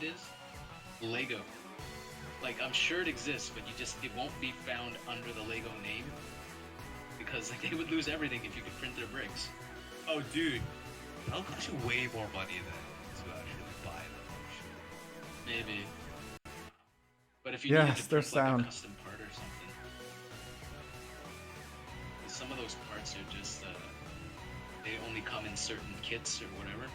brand is? Lego. Like, I'm sure it exists, but it won't be found under the Lego name. Because like, they would lose everything if you could print their bricks. Oh, dude. That'll cost you way more money than to actually buy them. Maybe. But if you needed to their print like sound. a custom part or something. Some of those parts are just, they only come in certain kits or whatever.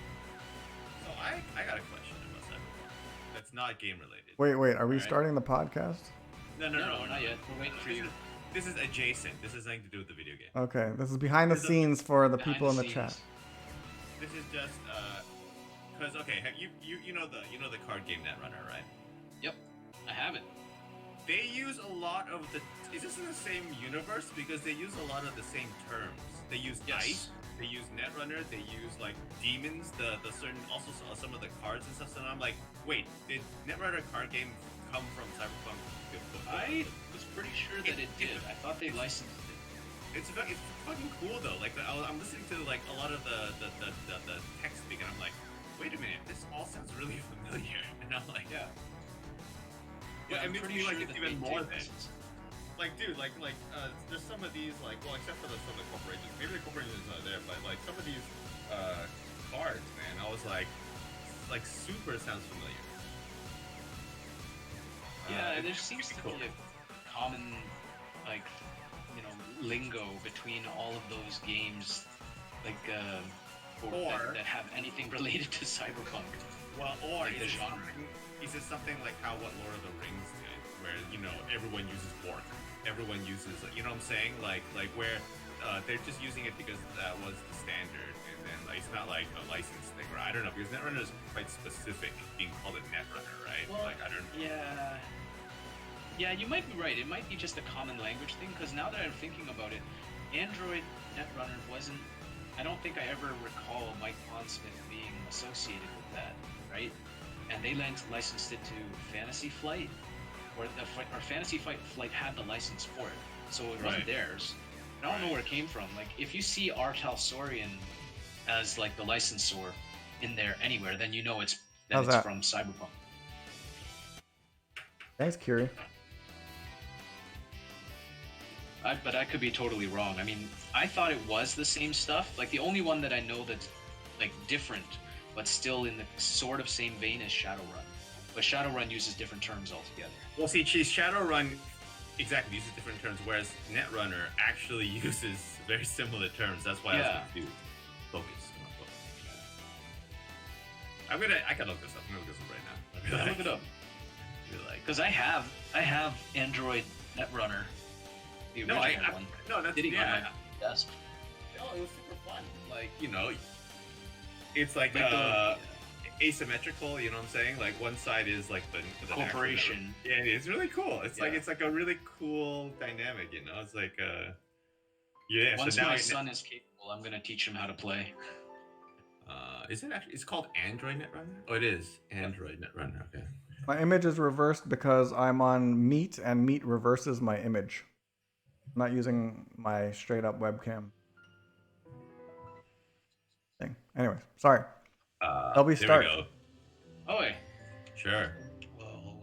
So I got a question about Cyberpunk. That's not game related. Wait, are we Alright. starting the podcast? No, Not yet. We're waiting for you. This is adjacent. This has nothing to do with the video game. Okay, this is behind the scenes for the people in the chat. This is just because have you know the card game Netrunner, right? Yep, I have it. They use a lot of the. Is this in the same universe? Because they use a lot of the same terms. They use ice. They use Netrunner. They use like demons. The certain also some of the cards and stuff. So I'm like, wait, did Netrunner card game come from Cyberpunk? I was pretty sure that it did. I thought they licensed it. It's fucking cool though. Like I'm listening to like a lot of the text speak, and I'm like, wait a minute, this all sounds really familiar. And I'm like, yeah. But it makes me like it's even more than. Like, dude, like there's some of these like, well, except for some of the corporations. Maybe the corporations are there, but like some of these cards, man, I was like super sounds familiar. Yeah, there seems to be a common, like, lingo between all of those games, like, that have anything related to Cyberpunk. Well, or like the genre. Is it something like how what Lord of the Rings did, where everyone uses orc, everyone uses, what I'm saying, like where they're just using it because that was the standard, and then like it's not like a license thing, or I don't know, because Netrunner is quite specific, being called a Netrunner, right? Well, like I don't. Yeah, you might be right. It might be just a common language thing, because now that I'm thinking about it, Android Netrunner wasn't. I don't think I ever recall Mike Pondsmith being associated with that, right? And they licensed it to Fantasy Flight, or Fantasy Flight had the license for it, so it wasn't theirs. I don't know where it came from. Like, if you see R. Talsorian as like the licensor in there anywhere, then you know it's from Cyberpunk. Thanks, Kiri. But I could be totally wrong. I mean, I thought it was the same stuff. Like, the only one that I know that's like different, but still in the sort of same vein as Shadowrun. But Shadowrun uses different terms altogether. Well, see, Shadowrun exactly uses different terms, whereas Netrunner actually uses very similar terms. That's why I was confused. Focus. I can look this up. I'm gonna look this up right now. Look it up. Because I have Android Netrunner. The original one. No, that's sitting on my desk. No, it was super fun. Like, it's like asymmetrical. You know what I'm saying? Like one side is like the corporation. Yeah, it's really cool. It's like a really cool dynamic. It's like Once so now my son is capable, I'm gonna teach him how to play. Is it actually? It's called Android Netrunner. Oh, it is Android Netrunner. Okay. My image is reversed because I'm on Meet, and Meet reverses my image. I'm not using my straight up webcam thing. Anyways, sorry. LB start. There we go. Oh, wait. Sure. Well,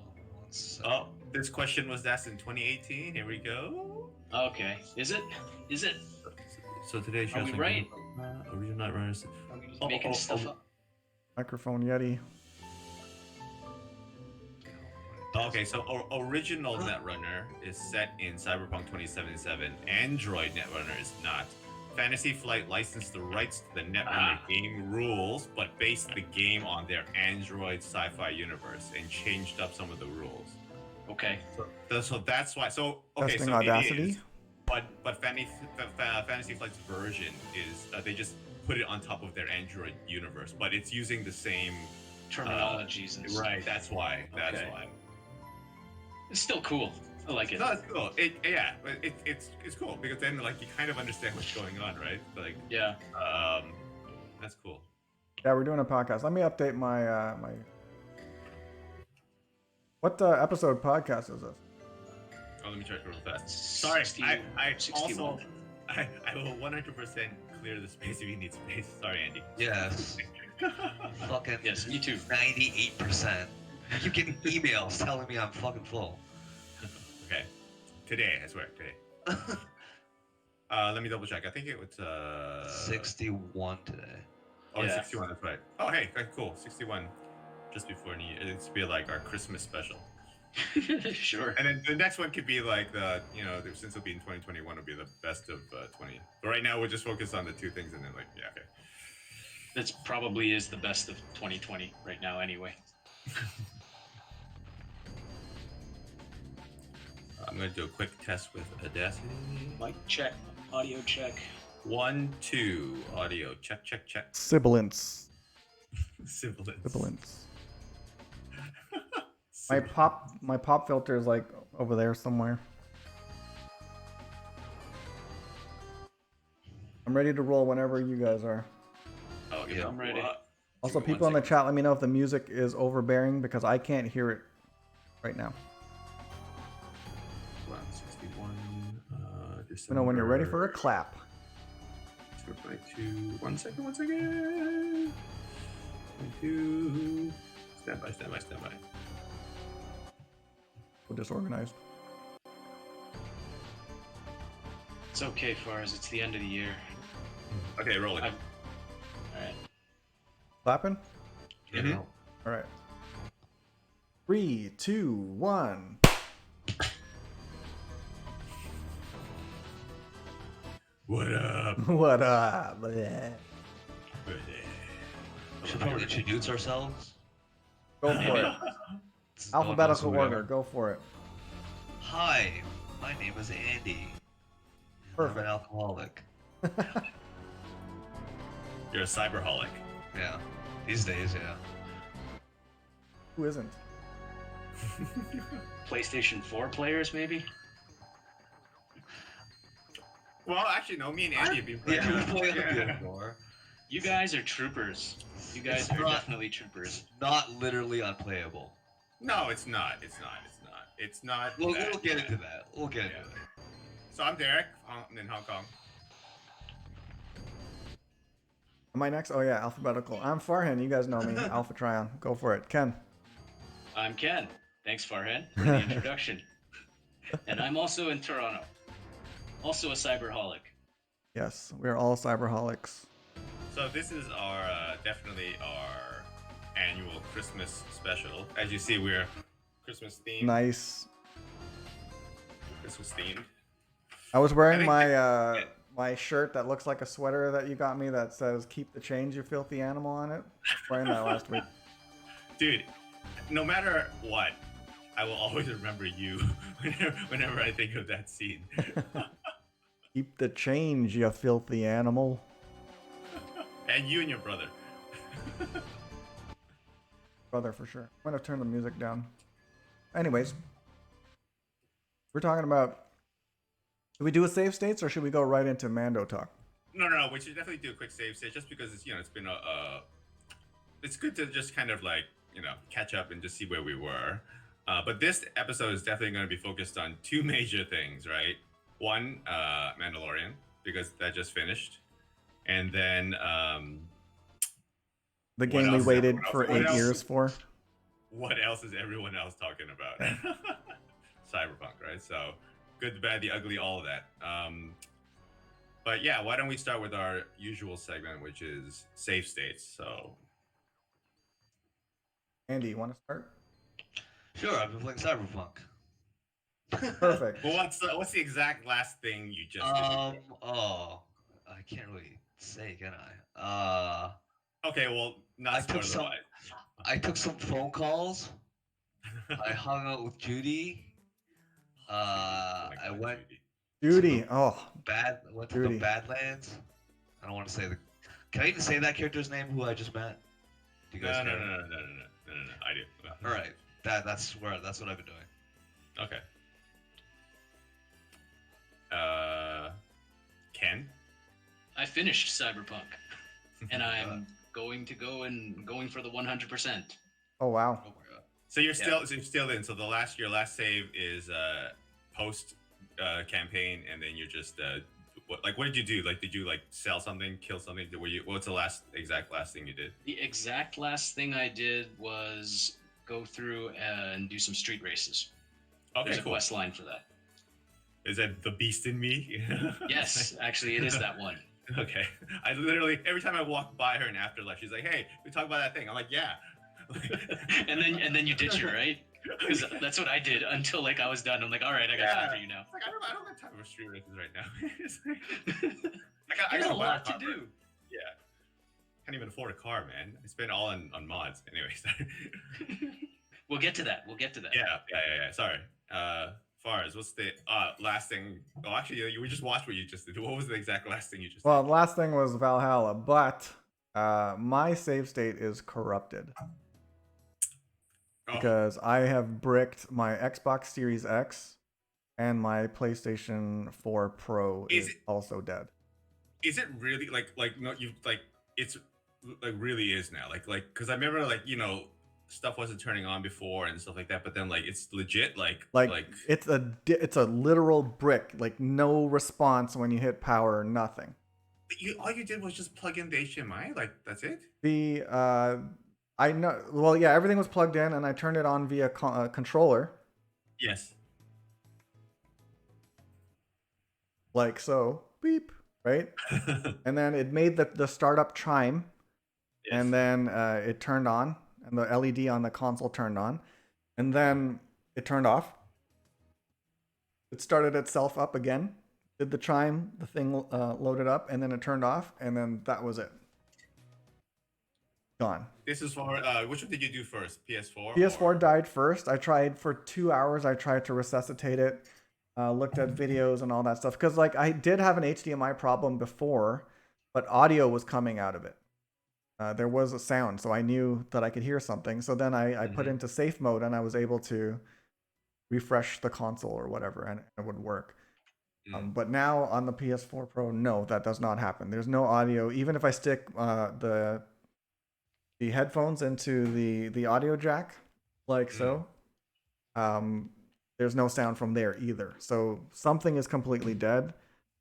oh, this question was asked in 2018. Here we go. Okay. Is it? So today's show. Are we right? Original Netrunners. Are we just making stuff up? Microphone Yeti. Okay, so original Netrunner is set in Cyberpunk 2077. Android Netrunner is not. Fantasy Flight licensed the rights to the Netrunner game rules, but based the game on their Android sci-fi universe and changed up some of the rules. Okay. So that's why. So okay, Testing so Audacity. it is, but Fantasy Flight's version is they just put it on top of their Android universe, but it's using the same terminologies and stuff. Right. That's why. That's why. It's still cool. I like it. No, it's cool. It's cool because then like you kind of understand what's going on, right? Like that's cool. Yeah, we're doing a podcast. Let me update my my. What episode podcast is this? Oh, let me check real fast. Sorry, I also I will 100% clear the space if you need space. Sorry, Andy. Yes. Fucking yes, me too. 98%. I keep getting emails telling me I'm fucking full. Okay. Today, I swear, today. Let me double check. I think it was 61 today. Oh, Yeah. 61. That's right. Oh, hey, okay, cool. 61. Just before New Year. It's be like our Christmas special. Sure. And then the next one could be like since it'll be in 2021, it'll be the best of 20. But right now, we'll just focus on the two things, and then okay. That's probably is the best of 2020 right now, anyway. I'm gonna do a quick test with Audacity. Mic check, audio check. 1, 2, audio check. Sibilance. Sibilance. My pop filter is like over there somewhere. I'm ready to roll whenever you guys are. Oh, Yeah, I'm ready. Also, people in the chat, let me know if the music is overbearing because I can't hear it right now. 61. Let me know when you're ready for a clap. 0.2. 1 second. 1 second. 2. Stand by. We're disorganized. It's okay, Fars. It's the end of the year. Okay, rolling. All right. Clapping? Mhm. All right. 3, 2, 1. What up? What up? Bleh. We should probably introduce ourselves. Go for it. No one knows Alphabetical who we order. are. Go for it. Hi, my name is Andy. Perfect. I'm an alcoholic. You're a cyberholic. Yeah, these days, yeah. Who isn't? PlayStation 4 players, maybe? Well, actually, no. Me and Andy have been playing. Yeah, we play on the Yeah. PS4. You guys are troopers. You guys It's are not- definitely troopers. Not literally unplayable. No, it's not. It's not. We'll that get bad. into that. We'll get into Yeah. it. So I'm Derek. I'm in Hong Kong. Am I next? Oh, yeah, alphabetical. I'm Farhan. You guys know me. Alpha Trion. Go for it. Ken. I'm Ken. Thanks, Farhan, for the introduction. And I'm also in Toronto. Also a cyberholic. Yes, we're all cyberholics. So this is our definitely our annual Christmas special. As you see, we're Christmas themed. Nice. Christmas themed. I was wearing think my my shirt that looks like a sweater that you got me that says "Keep the change, you filthy animal" on it. I was wearing that last week. Dude, no matter what, I will always remember you whenever I think of that scene. Keep the change, you filthy animal. And you and your brother. Brother, for sure. I'm gonna turn the music down. Anyways, we're talking about. Should we do a save states or should we go right into Mando talk? No. We should definitely do a quick save state just because it's been it's good to just kind of like catch up and just see where we were. But this episode is definitely going to be focused on two major things, right? One, Mandalorian, because that just finished, and then The What game we else? waited What for else? 8 years for. what else is everyone else talking about? Cyberpunk, right? So good, the bad, the ugly, all of that. But yeah, why don't we start with our usual segment, which is save states. So Andy, you want to start? Sure, I've been playing Cyberpunk. Perfect. well, what's the exact last thing you just did? I can't really say, can I? Okay, well, not I took some. spoiler-wise. I took some phone calls. I hung out with Judy. Oh my I God, went Judy. Judy. Oh, went to Judy. the Badlands. I don't want to say the. Can I even say that character's name? Who I just met? Do you No, guys no, care? no, no, no, no, no, no, no. I do. All right, that's what I've been doing. Okay. Ken. I finished Cyberpunk, and I'm going for the 100%. oh wow. Oh my god. So you're still in. So your last save is post campaign, and then you're just what did you do? Like, did you like sell something, kill something? What's the exact last thing you did? The exact last thing I did was go through and do some street races. Okay, There's a cool. quest line for that. Is that the beast in me? Yes, actually, it is that one. Okay. I literally every time I walk by her in Afterlife, she's like, "Hey, we talk about that thing." I'm like, "Yeah." and then you ditch her, right? Because that's what I did until like I was done. I'm like, all right, I got time for you now. It's like I don't got time for street races right now. It's like, There's gotta a buy lot to car do. first. Yeah. Can't even afford a car, man. I spend all on mods. Anyways. We'll get to that. We'll get to that. Yeah. Sorry. Fars, what's the last thing? Oh, actually, we just watched what you just did. What was the exact last thing you just Well, did? the last thing was Valhalla, but my save state is corrupted because I have bricked my Xbox Series X and my PlayStation 4 Pro is also dead. Is it really like no you like it's like really is now like because I remember stuff wasn't turning on before and stuff like that, but then like it's legit like it's a literal brick, like no response when you hit power, nothing. all you did was just plug in the HDMI, like that's it. I know, well, yeah, everything was plugged in and I turned it on via controller. Yes. Like so, beep, right? And then it made the startup chime. Yes. And then it turned on and the LED on the console turned on, and then it turned off. It started itself up again, did the chime, the thing loaded up, and then it turned off, and then that was it. Gone. This is for which one did you do first? PS4? PS4 died first. I tried for 2 hours. I tried to resuscitate it, looked at videos and all that stuff, because like I did have an HDMI problem before, but audio was coming out of it. There was a sound, so I knew that I could hear something. So then I put into safe mode, and I was able to refresh the console or whatever, and it would work. But now on the PS4 Pro, no, that does not happen. There's no audio. Even if I stick the headphones into the audio jack, like so, there's no sound from there either. So something is completely dead,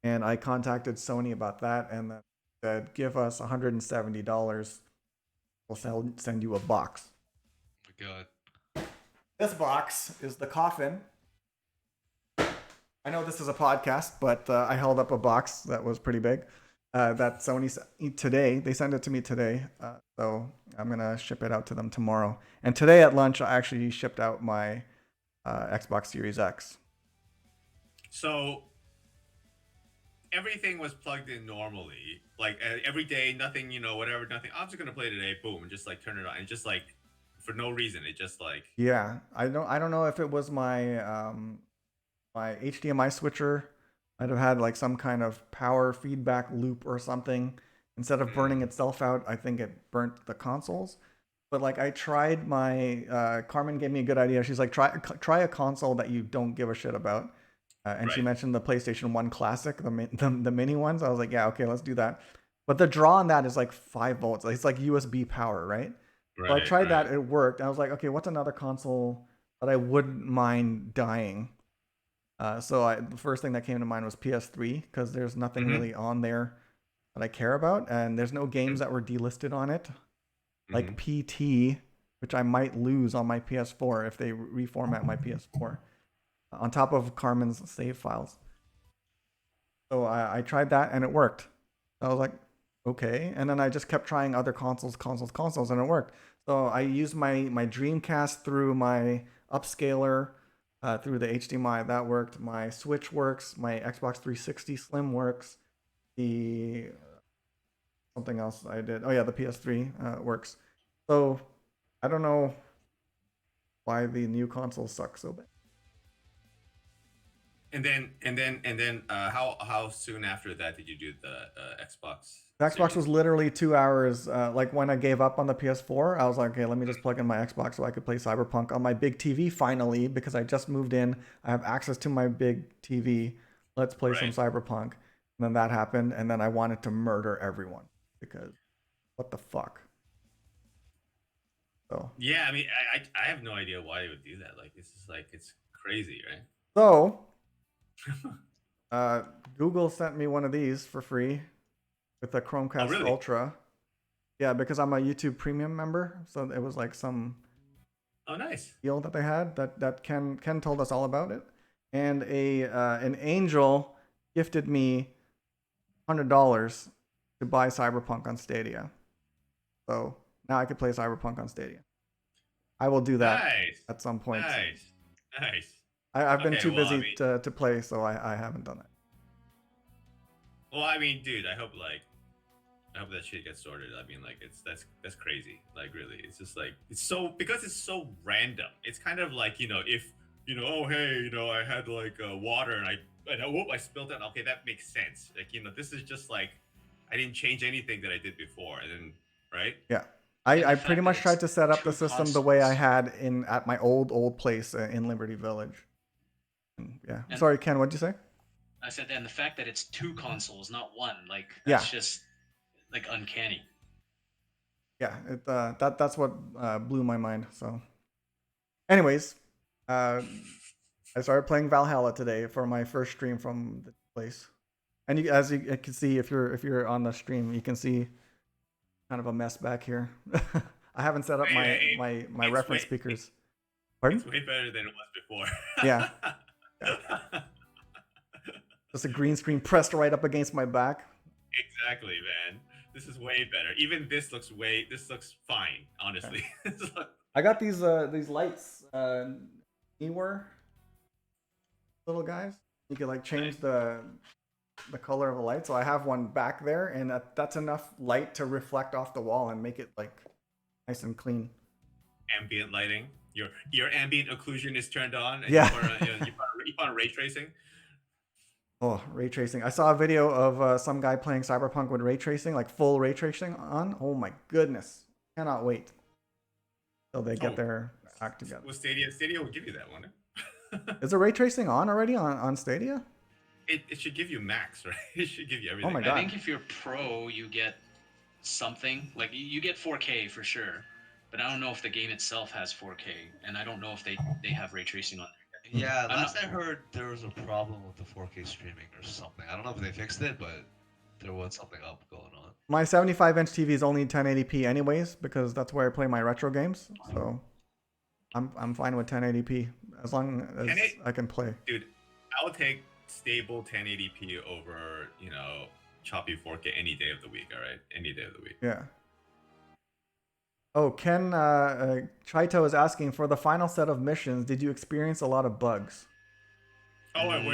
and I contacted Sony about that, and then said, give us $170. We'll send you a box. Oh my God. This box is the coffin. I know this is a podcast, but I held up a box that was pretty big. That Sony today. They sent it to me today. So I'm going to ship it out to them tomorrow. And today at lunch, I actually shipped out my Xbox Series X. So everything was plugged in normally, like every day, nothing, whatever, nothing. I'm just gonna play today, boom, and just like turn it on, and just like for no reason, it just like. Yeah, I don't know if it was my my HDMI switcher. I'd have had like some kind of power feedback loop or something. Instead of burning itself out, I think it burnt the consoles. But like I tried my Carmen gave me a good idea. She's like, try a console that you don't give a shit about. And right. She mentioned the PlayStation 1 Classic, the mini ones. I was like, yeah, okay, let's do that. But the draw on that is like 5 volts. It's like USB power, right? So I tried that. It worked. I was like, okay, what's another console that I wouldn't mind dying? So the first thing that came to mind was PS3, because there's nothing really on there that I care about. And there's no games that were delisted on it. Like PT, which I might lose on my PS4 if they reformat my PS4. On top of Carmen's save files. So I tried that and it worked. I was like, okay. And then I just kept trying other consoles, and it worked. So I used my Dreamcast through my upscaler, through the HDMI. That worked. My Switch works. My Xbox 360 Slim works. Something else I did. Oh yeah, the PS3 works. So I don't know why the new consoles suck so bad. And then, how soon after that did you do the Xbox? The Xbox was literally 2 hours. Like when I gave up on the PS4, I was like, okay, let me just plug in my Xbox so I could play Cyberpunk on my big TV finally, because I just moved in. I have access to my big TV. Let's play some Cyberpunk. And then that happened, and then I wanted to murder everyone because what the fuck? So yeah, I mean, I have no idea why they would do that. Like, it's crazy, right? So. Google sent me one of these for free with a Chromecast Ultra. Yeah, because I'm a YouTube Premium member, so it was like some Oh, nice. deal that they had that Ken told us all about it, and an angel gifted me $100 to buy Cyberpunk on Stadia. So now I can play Cyberpunk on Stadia. I will do that Nice. at some point. Nice. I've been Okay, too well, busy I mean, to play, so I haven't done it. well, I mean, dude, I hope that shit gets sorted. I mean, like, that's crazy. Like, really, it's just like because it's so random. It's kind of like, if oh, hey, I had like water and I spilled it. Okay, that makes sense. Like, this is just like I didn't change anything that I did before, and then right. Yeah. And the I pretty fact that much tried it's to set up the two system the way I consoles. had at my old place in Liberty Village. And, yeah. And Sorry, Ken. What'd you say? I said, and the fact that it's two consoles, not one, like Yeah. that's just like uncanny. Yeah. That's what blew my mind. So, anyways, I started playing Valhalla today for my first stream from the place. And as you can see, if you're on the stream, you can see kind of a mess back here. I haven't set up my reference speakers. Pardon? It's way better than it was before. Yeah. Just a green screen pressed right up against my back. Exactly, man. This is way better. Even this looks fine, honestly. Okay. I got these lights, Newer little guys. You can like change the color of the light. So I have one back there, and that's enough light to reflect off the wall and make it like nice and clean. Ambient lighting. Your ambient occlusion is turned on. And Yeah. you put on ray tracing. Oh, ray tracing. I saw a video of some guy playing Cyberpunk with ray tracing, like full ray tracing on. Oh my goodness. Cannot wait till they get their act together. Well, Stadia will give you that one. Is the ray tracing on already on Stadia? It should give you max, right? It should give you everything. Oh my god. I think if you're pro, you get something. Like, you get 4K for sure. But I don't know if the game itself has 4K. And I don't know if they have ray tracing on there. Yeah, last I heard, there was a problem with the 4K streaming or something. I don't know if they fixed it, but there was something up going on. My 75-inch TV is only 1080p anyways, because that's where I play my retro games. So I'm fine with 1080p as long as I can play. Dude, I would take stable 1080p over, choppy 4K any day of the week, all right? Any day of the week. Yeah. Oh, Ken Chaito is asking, for the final set of missions, did you experience a lot of bugs? Oh, wait.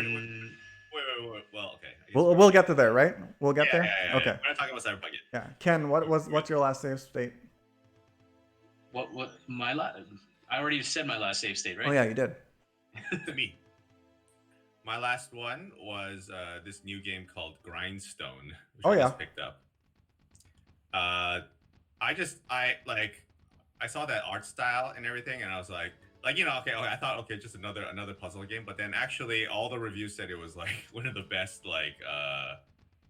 Well, okay. We'll get to there, right? We'll get there? Yeah. Okay. We're not talking about Cyberpunk yet. Yeah. Ken, what's your last save state? What I already said my last save state, right? Oh yeah, you did. Me. My last one was this new game called Grindstone, which I just picked up. I saw that art style and everything, and I was like, okay, I thought, okay, just another puzzle game. But then actually, all the reviews said it was like one of the best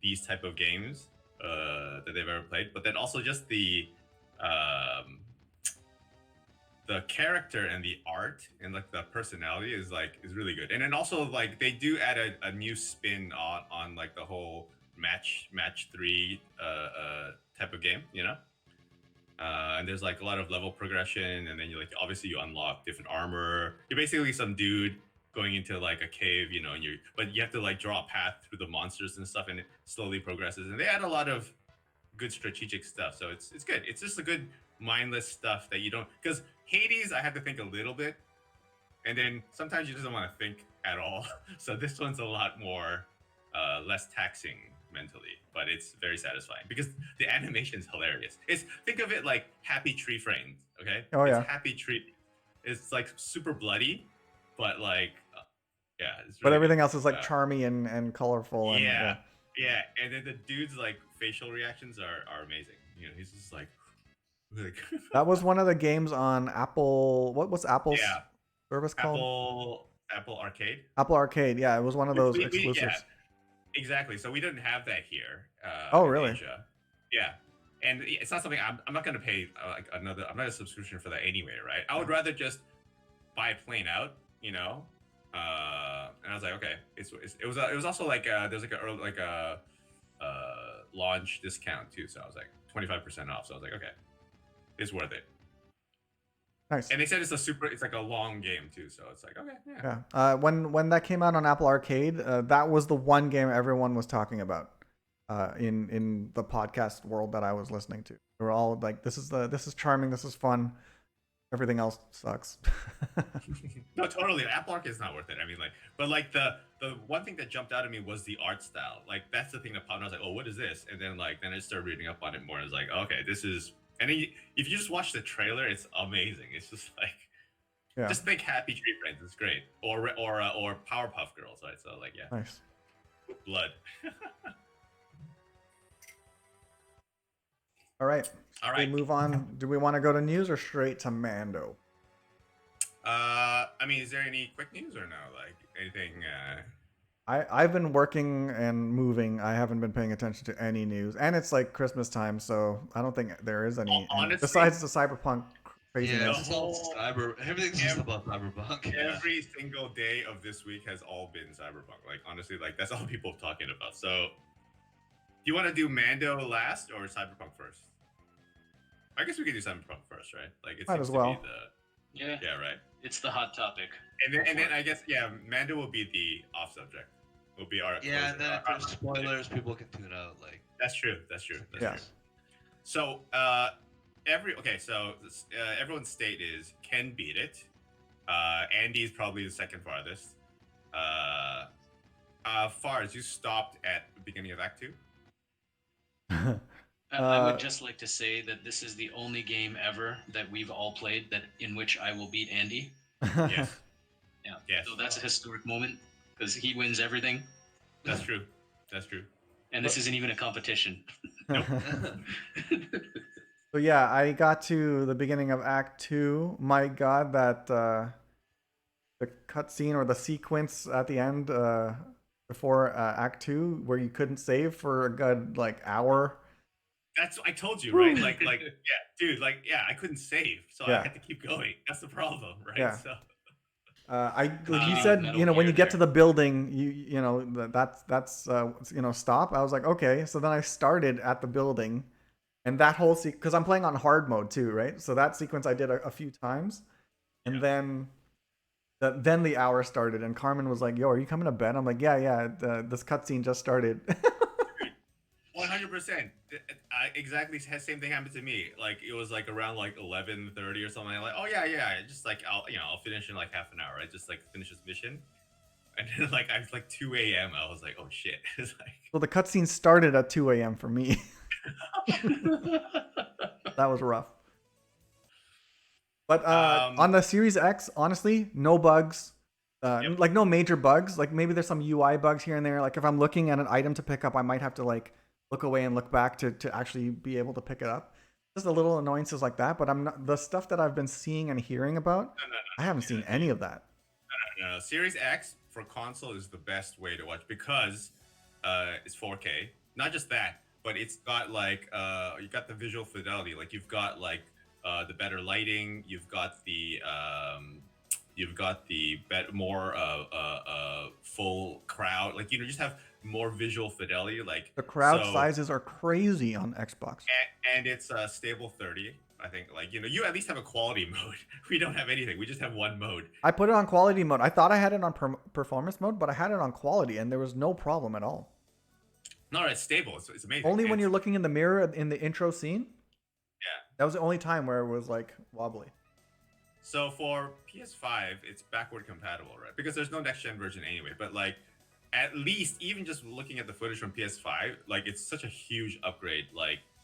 these type of games that they've ever played. But then also just the character and the art and like the personality is really good. And then also like they do add a new spin on like the whole match 3 type of game, and there's like a lot of level progression, and then you obviously you unlock different armor. You're basically some dude going into like a cave, but you have to like draw a path through the monsters and stuff, and it slowly progresses. And they add a lot of good strategic stuff, so it's good. It's just a good mindless stuff that you don't, because Hades I had to think a little bit, and then sometimes you just don't want to think at all. So this one's a lot more less taxing mentally, but it's very satisfying because the animation is hilarious. Think of it like Happy Tree Frames, okay? Oh yeah. It's Happy Tree. It's like super bloody, but like yeah. It's really but everything good. else is like charmy and colorful. And, yeah. And then the dude's like facial reactions are amazing. He's just like that was one of the games on Apple. What's Apple's service called? Apple Arcade. Apple Arcade. Yeah, it was one of those exclusives. Yeah. Exactly. So we didn't have that here. Oh, in really? Asia. Yeah. And it's not something I'm not going to pay I'm not a subscription for that anyway, right? I would rather just buy it plain out, and I was like, okay. It was also like there's like a launch discount too, so I was like 25% off. So I was like, okay, it's worth it. Nice. And they said it's like a long game too, so it's like okay, yeah. Yeah. When that came out on Apple Arcade, that was the one game everyone was talking about. In the podcast world that I was listening to, they were all like, "This is charming. This is fun. Everything else sucks." No, totally. Apple Arcade is not worth it. I mean, like, but like the one thing that jumped out at me was the art style. Like, that's the thing that popped. I was like, oh, what is this? And then then I started reading up on it more. And I was like, okay, this is. And then if you just watch the trailer, it's amazing. It's just like, just think Happy Tree Friends. It's great. Or Powerpuff Girls, right? So like, yeah. Nice. Blood. All right. All right. We move on. Do we want to go to news or straight to Mando? I mean, is there any quick news or no? Like anything? I've been working and moving. I haven't been paying attention to any news, and it's like Christmas time, so I don't think there is any. Honestly, besides the Cyberpunk craziness. Yeah, it's all everything's just about Cyberpunk. Every single day of this week has all been Cyberpunk. Like honestly, like that's all people are talking about. So, do you want to do Mando last or Cyberpunk first? I guess we could do Cyberpunk first, right? Like it might as well. Yeah, right. It's the hot topic. And then I guess Mando will be the off subject. Will be our and then if there's spoilers, people can tune out. Like that's true. That's true. So everyone's state is Ken beat it. Andy's probably the second farthest. Fars, you stopped at the beginning of Act 2. I would just like to say that this is the only game ever that we've all played in which I will beat Andy. Yes. Yeah. Yes. So that's a historic moment because he wins everything. That's true. That's true. And this isn't even a competition. Nope. So yeah, I got to the beginning of Act 2. My God, that the cutscene or the sequence at the end before Act 2 where you couldn't save for a good hour. That's I told you, right? Like yeah, dude, I couldn't save, so I had to keep going. That's the problem, right? Yeah. So you said, when you get to the building, that's stop. I was like, okay. So then I started at the building, and that whole because I'm playing on hard mode too, right? So that sequence I did a few times, and then the hour started, and Carmen was like, "Yo, are you coming to bed?" I'm like, "Yeah. This cutscene just started." 100%. Exactly same thing happened to me. Like it was around 11:30 or something. I'm like, oh yeah. Just I'll finish in half an hour. Right? Just finish this mission. And then I was 2 a.m. I was like, oh shit. It's Well, the cutscene started at 2 a.m. for me. That was rough. But on the Series X, honestly, no bugs. No major bugs. Maybe there's some UI bugs here and there. If I'm looking at an item to pick up, I might have to look away and look back to actually be able to pick it up. Just a little annoyances like that, but I'm not the stuff that I've been seeing and hearing about. I haven't seen any of that. No. Series X for console is the best way to watch because it's 4K. Not just that, but it's got you got the visual fidelity. You've got the better lighting. You've got the more full crowd. You just have more visual fidelity. The crowd sizes are crazy on Xbox, and it's stable 30. I think you at least have a quality mode. We don't have anything. We just have one mode. I put it on quality mode. I thought I had it on performance mode, but I had it on quality, and there was no problem at all. No, it's stable. It's amazing. Only when you're looking in the mirror in the intro scene. Yeah, that was the only time where it was wobbly. So for PS5, it's backward compatible, right? Because there's no next gen version anyway. But at least even just looking at the footage from PS5, it's such a huge upgrade.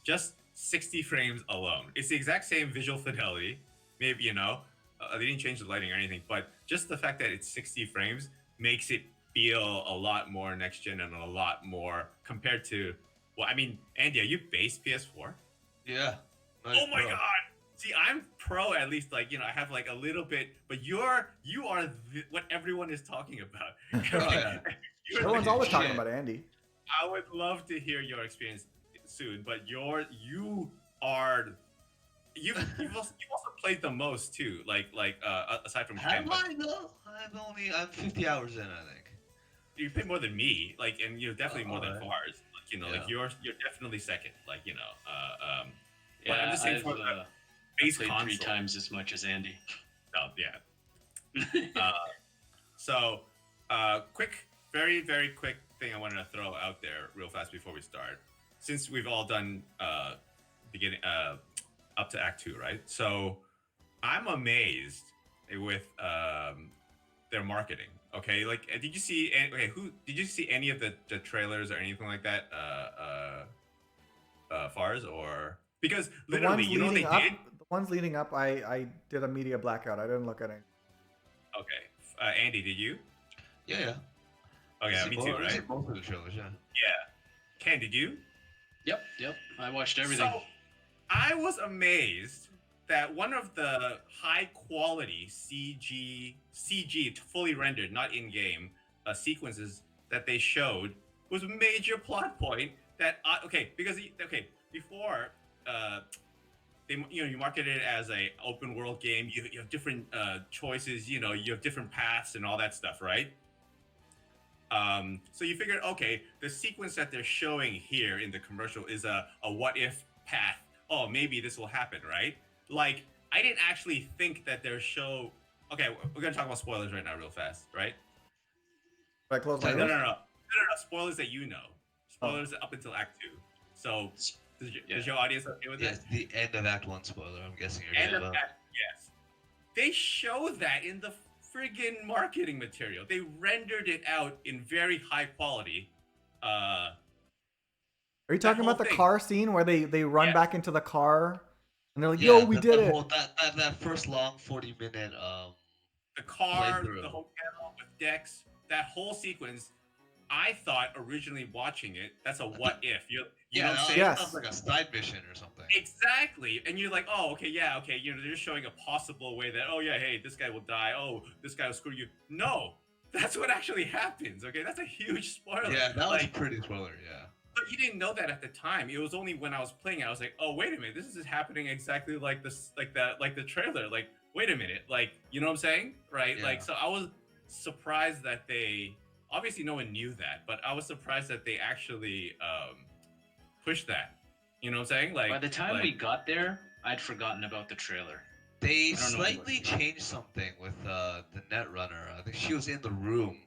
Just 60 frames alone. It's the exact same visual fidelity. Maybe they didn't change the lighting or anything, but just the fact that it's 60 frames makes it feel a lot more next gen and a lot more compared to. Well, I mean, Andy, are you base PS4? Yeah. Oh my god. See, I'm pro at least. I have a little bit, but you are what everyone is talking about. Oh, yeah. Everyone's always talking about Andy. I would love to hear your experience soon, but you've also played the most too. Aside from Ken. No, I'm 50 hours in, I think. You played more than me, and you're definitely more than Fars. You're definitely second. But I'm just saying base Played console. 3 times as much as Andy. Oh, yeah. Quick, very, very quick thing I wanted to throw out there real fast before we start. Since we've all done beginning up to Act 2, right? So I'm amazed with their marketing. Okay, like did you see? Did you see any of the trailers or anything like that? Fars or because The literally, ones you know what they leading up, did? the ones leading up, I did a media blackout. I didn't look at it. Okay, Andy, did you? Yeah. Oh yeah, me too, I've right? seen both of the trailers, yeah. Yeah. Ken, did you? Yep. I watched everything. So I was amazed that one of the high quality CG fully rendered, not in game, sequences that they showed was a major plot point that before you marketed it as a open world game, you have different choices, you have different paths and all that stuff, right? So you figured, okay, the sequence that they're showing here in the commercial is a what if path. Oh, maybe this will happen, right? Like, I didn't actually think that their show. Okay, we're gonna talk about spoilers right now, real fast, right? Did I close my No, ears? spoilers that you know. Spoilers up until Act 2. So, does your audience okay with Yeah, that? it's the end of Act 1 spoiler, I'm guessing you're End talking of about. Act, yes. They show that in the friggin' marketing material. They rendered it out in very high quality. Are you talking whole about the thing. car scene where they run Yes. back into the car and they're like, Yeah, "Yo, we did it!" That first long 40-minute The car, playthrough. the hotel with Dex, that whole sequence. I thought originally watching it, that's a what if. You know what I'm saying? Yes. Sounds like a side mission or something. Exactly. And you're like, oh, okay, yeah, okay. They're just showing a possible way that, oh, yeah, hey, this guy will die. Oh, this guy will screw you. No, that's what actually happens. Okay, that's a huge spoiler. Yeah, that was a pretty spoiler. Yeah. But you didn't know that at the time. It was only when I was playing it, I was like, oh, wait a minute, this is happening exactly like this, like the trailer. Like, wait a minute, like, you know what I'm saying, right? Yeah. Like, so I was surprised that they. Obviously, no one knew that, but I was surprised that they actually pushed that. You know what I'm saying? Like by the time we got there, I'd forgotten about the trailer. They slightly changed something with the Netrunner. I think she was in the room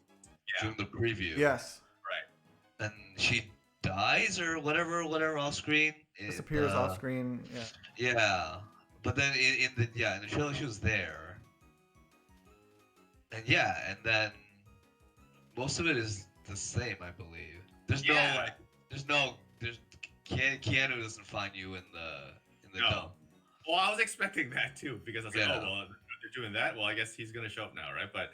during the preview. Yes. Right. And she dies or whatever off screen. Disappears off screen. Yeah. Yeah, but then in the trailer she was there. And then most of it is the same, I believe. Keanu doesn't find you in the dome. Well, I was expecting that too because I was like, Yeah. oh well, they're doing that. Well, I guess he's gonna show up now, right? But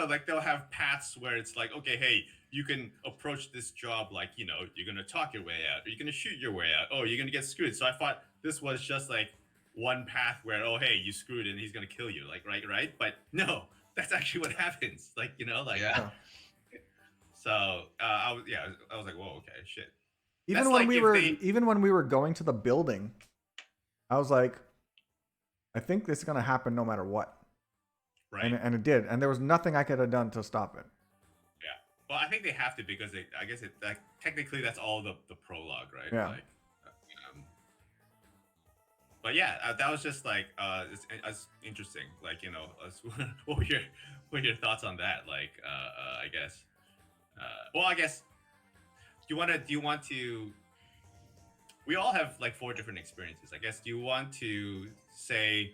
like they'll have paths where it's like, okay, hey, you can approach this job like, you're gonna talk your way out, or you're gonna shoot your way out, oh, you're gonna get screwed. So I thought this was just like one path where, oh, hey, you screwed and he's gonna kill you, like right. But no, that's actually what happens. Like, Yeah. So I was like, whoa, okay, shit. Even That's when like even when we were going to the building, I was like, I think this is gonna happen no matter what. Right. And it did, and there was nothing I could have done to stop it. Yeah. Well, I think they have to because I guess technically that's all the prologue, right? Yeah. Like, but yeah, that was just like it's interesting. Like, what were your thoughts on that? Like, I guess. Well, I guess. Do you want to? We all have like 4 different experiences. I guess. Do you want to say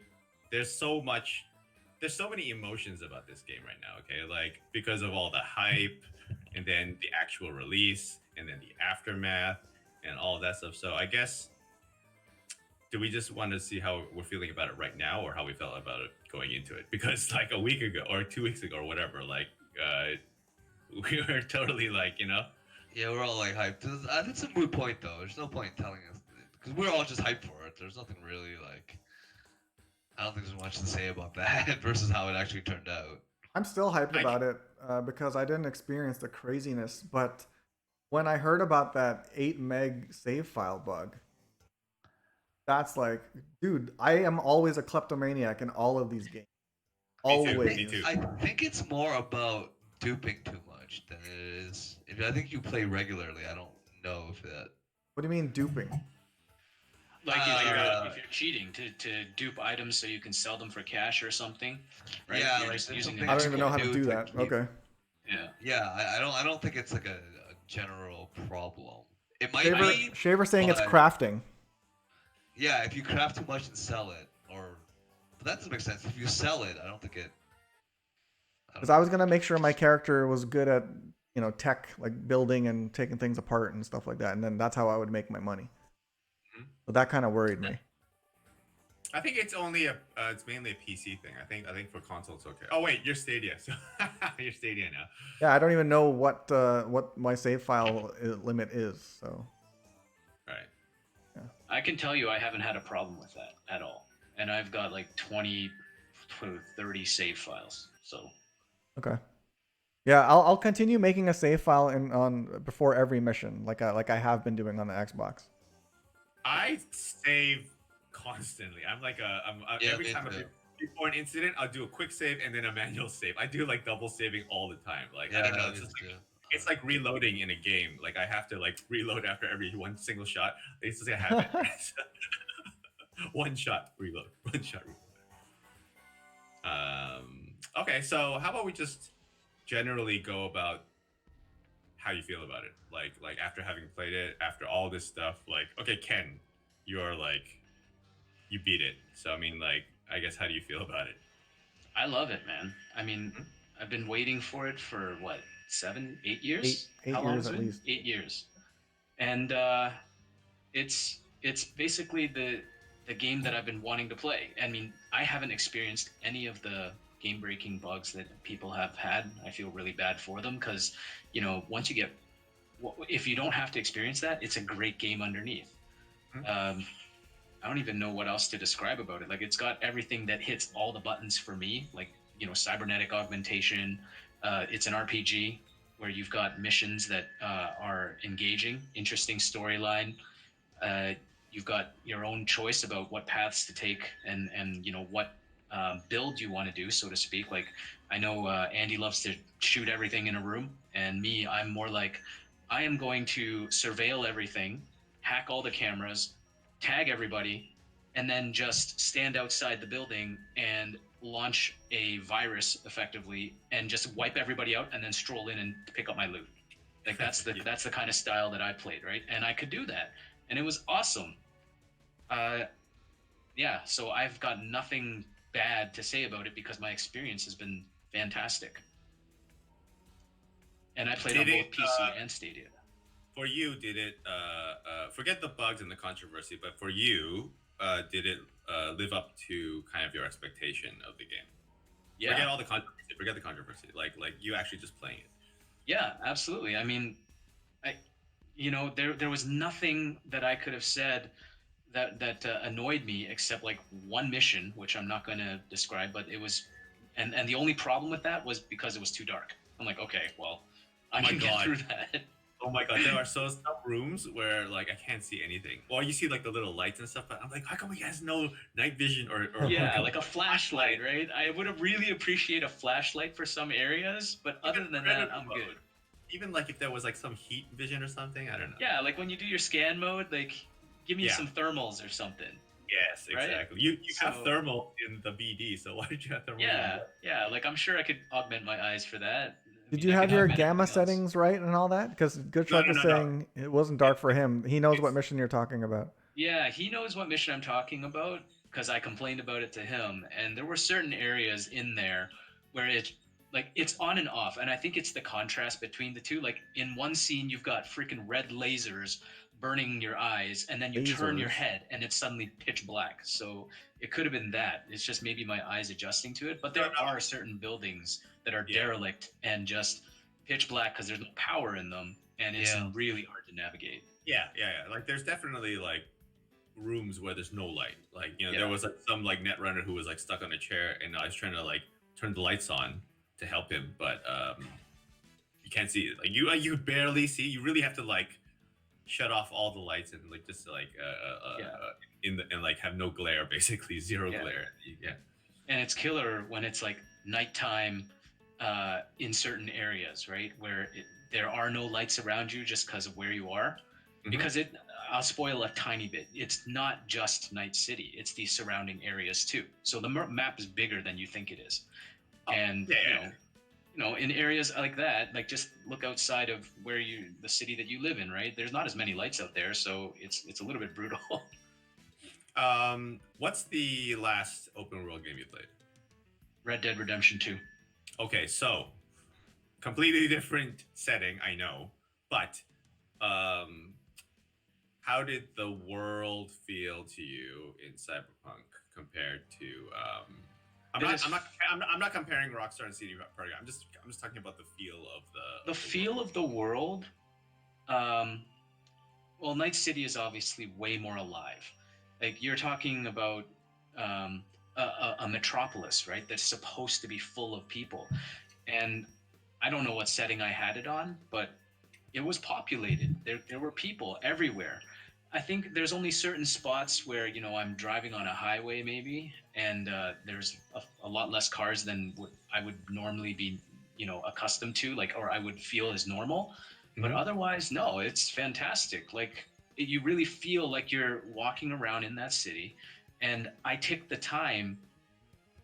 there's so many emotions about this game right now? Okay, like because of all the hype, and then the actual release, and then the aftermath, and all of that stuff. So I guess. Do we just want to see how we're feeling about it right now, or how we felt about it going into it? Because like a week ago or 2 weeks ago or whatever, like we were totally like, Yeah, we're all like hyped. It's a moot point though. There's no point in telling us because we're all just hyped for it. There's nothing really like. I don't think there's much to say about that versus how it actually turned out. I'm still hyped about it because I didn't experience the craziness. But when I heard about that 8 meg save file bug, that's like, dude, I am always a kleptomaniac in all of these games. Always. Me too. I think it's more about duping too much than it is. I think you play regularly. I don't know if that. What do you mean duping? Like if you're cheating to dupe items so you can sell them for cash or something, right? Yeah, You're like just there's using some the I things don't you even know can how to do to that. keep. Okay. Yeah. Yeah, I don't think it's like a general problem. It might Shaver, be, Shaver saying it's but crafting. yeah, if you craft too much and sell it, but that doesn't make sense. If you sell it, I don't think it. I Because don't I know. was gonna make sure my character was good at, tech, like building and taking things apart and stuff like that, and then that's how I would make my money. Mhm. But that kind of worried me. I think it's mainly a PC thing. I think for consoles it's okay. Oh wait, you're Stadia, so you're Stadia now. Yeah, I don't even know what my save file limit is. So Right. I can tell you I haven't had a problem with that at all. And I've got like 20 to 30 save files. So okay, yeah, I'll continue making a save file on before every mission, like I have been doing on the Xbox. I save constantly. Yeah, Every me time too. before an incident, I'll do a quick save and then a manual save. I do like double saving all the time. Like I Yeah, don't know, I it's do just too. it's like reloading in a game. Like I have to like reload after every one single shot. It's just a habit. One shot reload. One shot reload. Okay, so how about we just generally go about how you feel about it? Like after having played it, after all this stuff, like okay, Ken, you're like you beat it. So I mean like I guess how do you feel about it? I love it, man. I mean, Mhm. I've been waiting for it for what, 7, 8 eight years? eight How long years has it at been? least. 8 years. And it's basically the game that I've been wanting to play. I mean, I haven't experienced any of the game breaking bugs that people have had. I feel really bad for them because, once you get, if you don't have to experience that, it's a great game underneath. Mhm. I don't even know what else to describe about it. Like, it's got everything that hits all the buttons for me, like, cybernetic augmentation. It's an RPG where you've got missions that are engaging, interesting storyline. Uh, you've got your own choice about what paths to take and what build you want to do, so to speak. Like, I know Andy loves to shoot everything in a room, and me, I'm more like, I am going to surveil everything, hack all the cameras, tag everybody, and then just stand outside the building and launch a virus effectively and just wipe everybody out and then stroll in and pick up my loot. Like that's the Yeah. that's the kind of style that I played, right? And I could do that, and it was awesome. Uh, yeah, so I've got nothing bad to say about it because my experience has been fantastic, and I played Did on it both PC and Stadia. for you? Did it forget the bugs and the controversy, but for you, did it live up to kind of your expectation of the game? Yeah, Forget all the controversy. Forget the controversy. Like you actually just playing it. yeah, absolutely. I mean, there was nothing that I could have said that annoyed me except like one mission, which I'm not going to describe, but it was, and the only problem with that was because it was too dark. I'm like, okay, well, I my can get God. through that. Oh my God, there are some rooms where like I can't see anything. Or you see like the little lights and stuff, but I'm like, how come he has no night vision or Yeah, like a flashlight, right? I would have really appreciate a flashlight for some areas, but other than that, I'm good. Even like if there was like some heat vision or something, I don't know. Yeah, like when you do your scan mode, like give me Yeah. some thermals or something. Yes, Right? exactly. You have So- thermal in the BD, so why did you have thermal? Yeah, like I'm sure I could augment my eyes for that. Did I you mean, I have could your augment gamma everything else. settings right and all that? Because Good No, Shark no, is no. saying it wasn't dark for him. He knows what It's- mission you're talking about. Yeah, he knows what mission I'm talking about because I complained about it to him, and there were certain areas in there where it's on and off, and I think it's the contrast between the two. Like in one scene, you've got freaking red lasers burning your eyes, and then you turn your Lasers? head, and it's suddenly pitch black. So it could have been that. It's just maybe my eyes adjusting to it. But there No. are certain buildings that are Yeah. derelict and just pitch black because there's no power in them, and it's Yeah. really hard to navigate. Yeah. Like there's definitely like rooms where there's no light. Like Yeah. there was like some like netrunner who was like stuck on a chair, and I was trying to like turn the lights on to help him, but you can't see it. Like you barely see. You really have to like shut off all the lights and like just like and like have no glare, basically zero Yeah. glare. Yeah. And it's killer when it's like nighttime in certain areas, right, where there are no lights around you just because of where you are. Mhm. Because I'll spoil a tiny bit. It's not just Night City; it's the surrounding areas too. So the map is bigger than you think it is, and in areas like that, like just look outside of the city that you live in, right? There's not as many lights out there, so it's a little bit brutal. What's the last open world game you played? Red Dead Redemption 2. Okay, so completely different setting, I know, but how did the world feel to you in Cyberpunk compared to? I'm not comparing Rockstar and CD Projekt. I'm just talking about the feel of the feel world. of the world. Well, Night City is obviously way more alive. Like you're talking about a metropolis, right? That's supposed to be full of people, and I don't know what setting I had it on, but it was populated. There were people everywhere. I think there's only certain spots where I'm driving on a highway maybe, and there's a lot less cars than what I would normally be accustomed to, like, or I would feel as normal. But otherwise, no, it's fantastic. Like you really feel like you're walking around in that city, and I took the time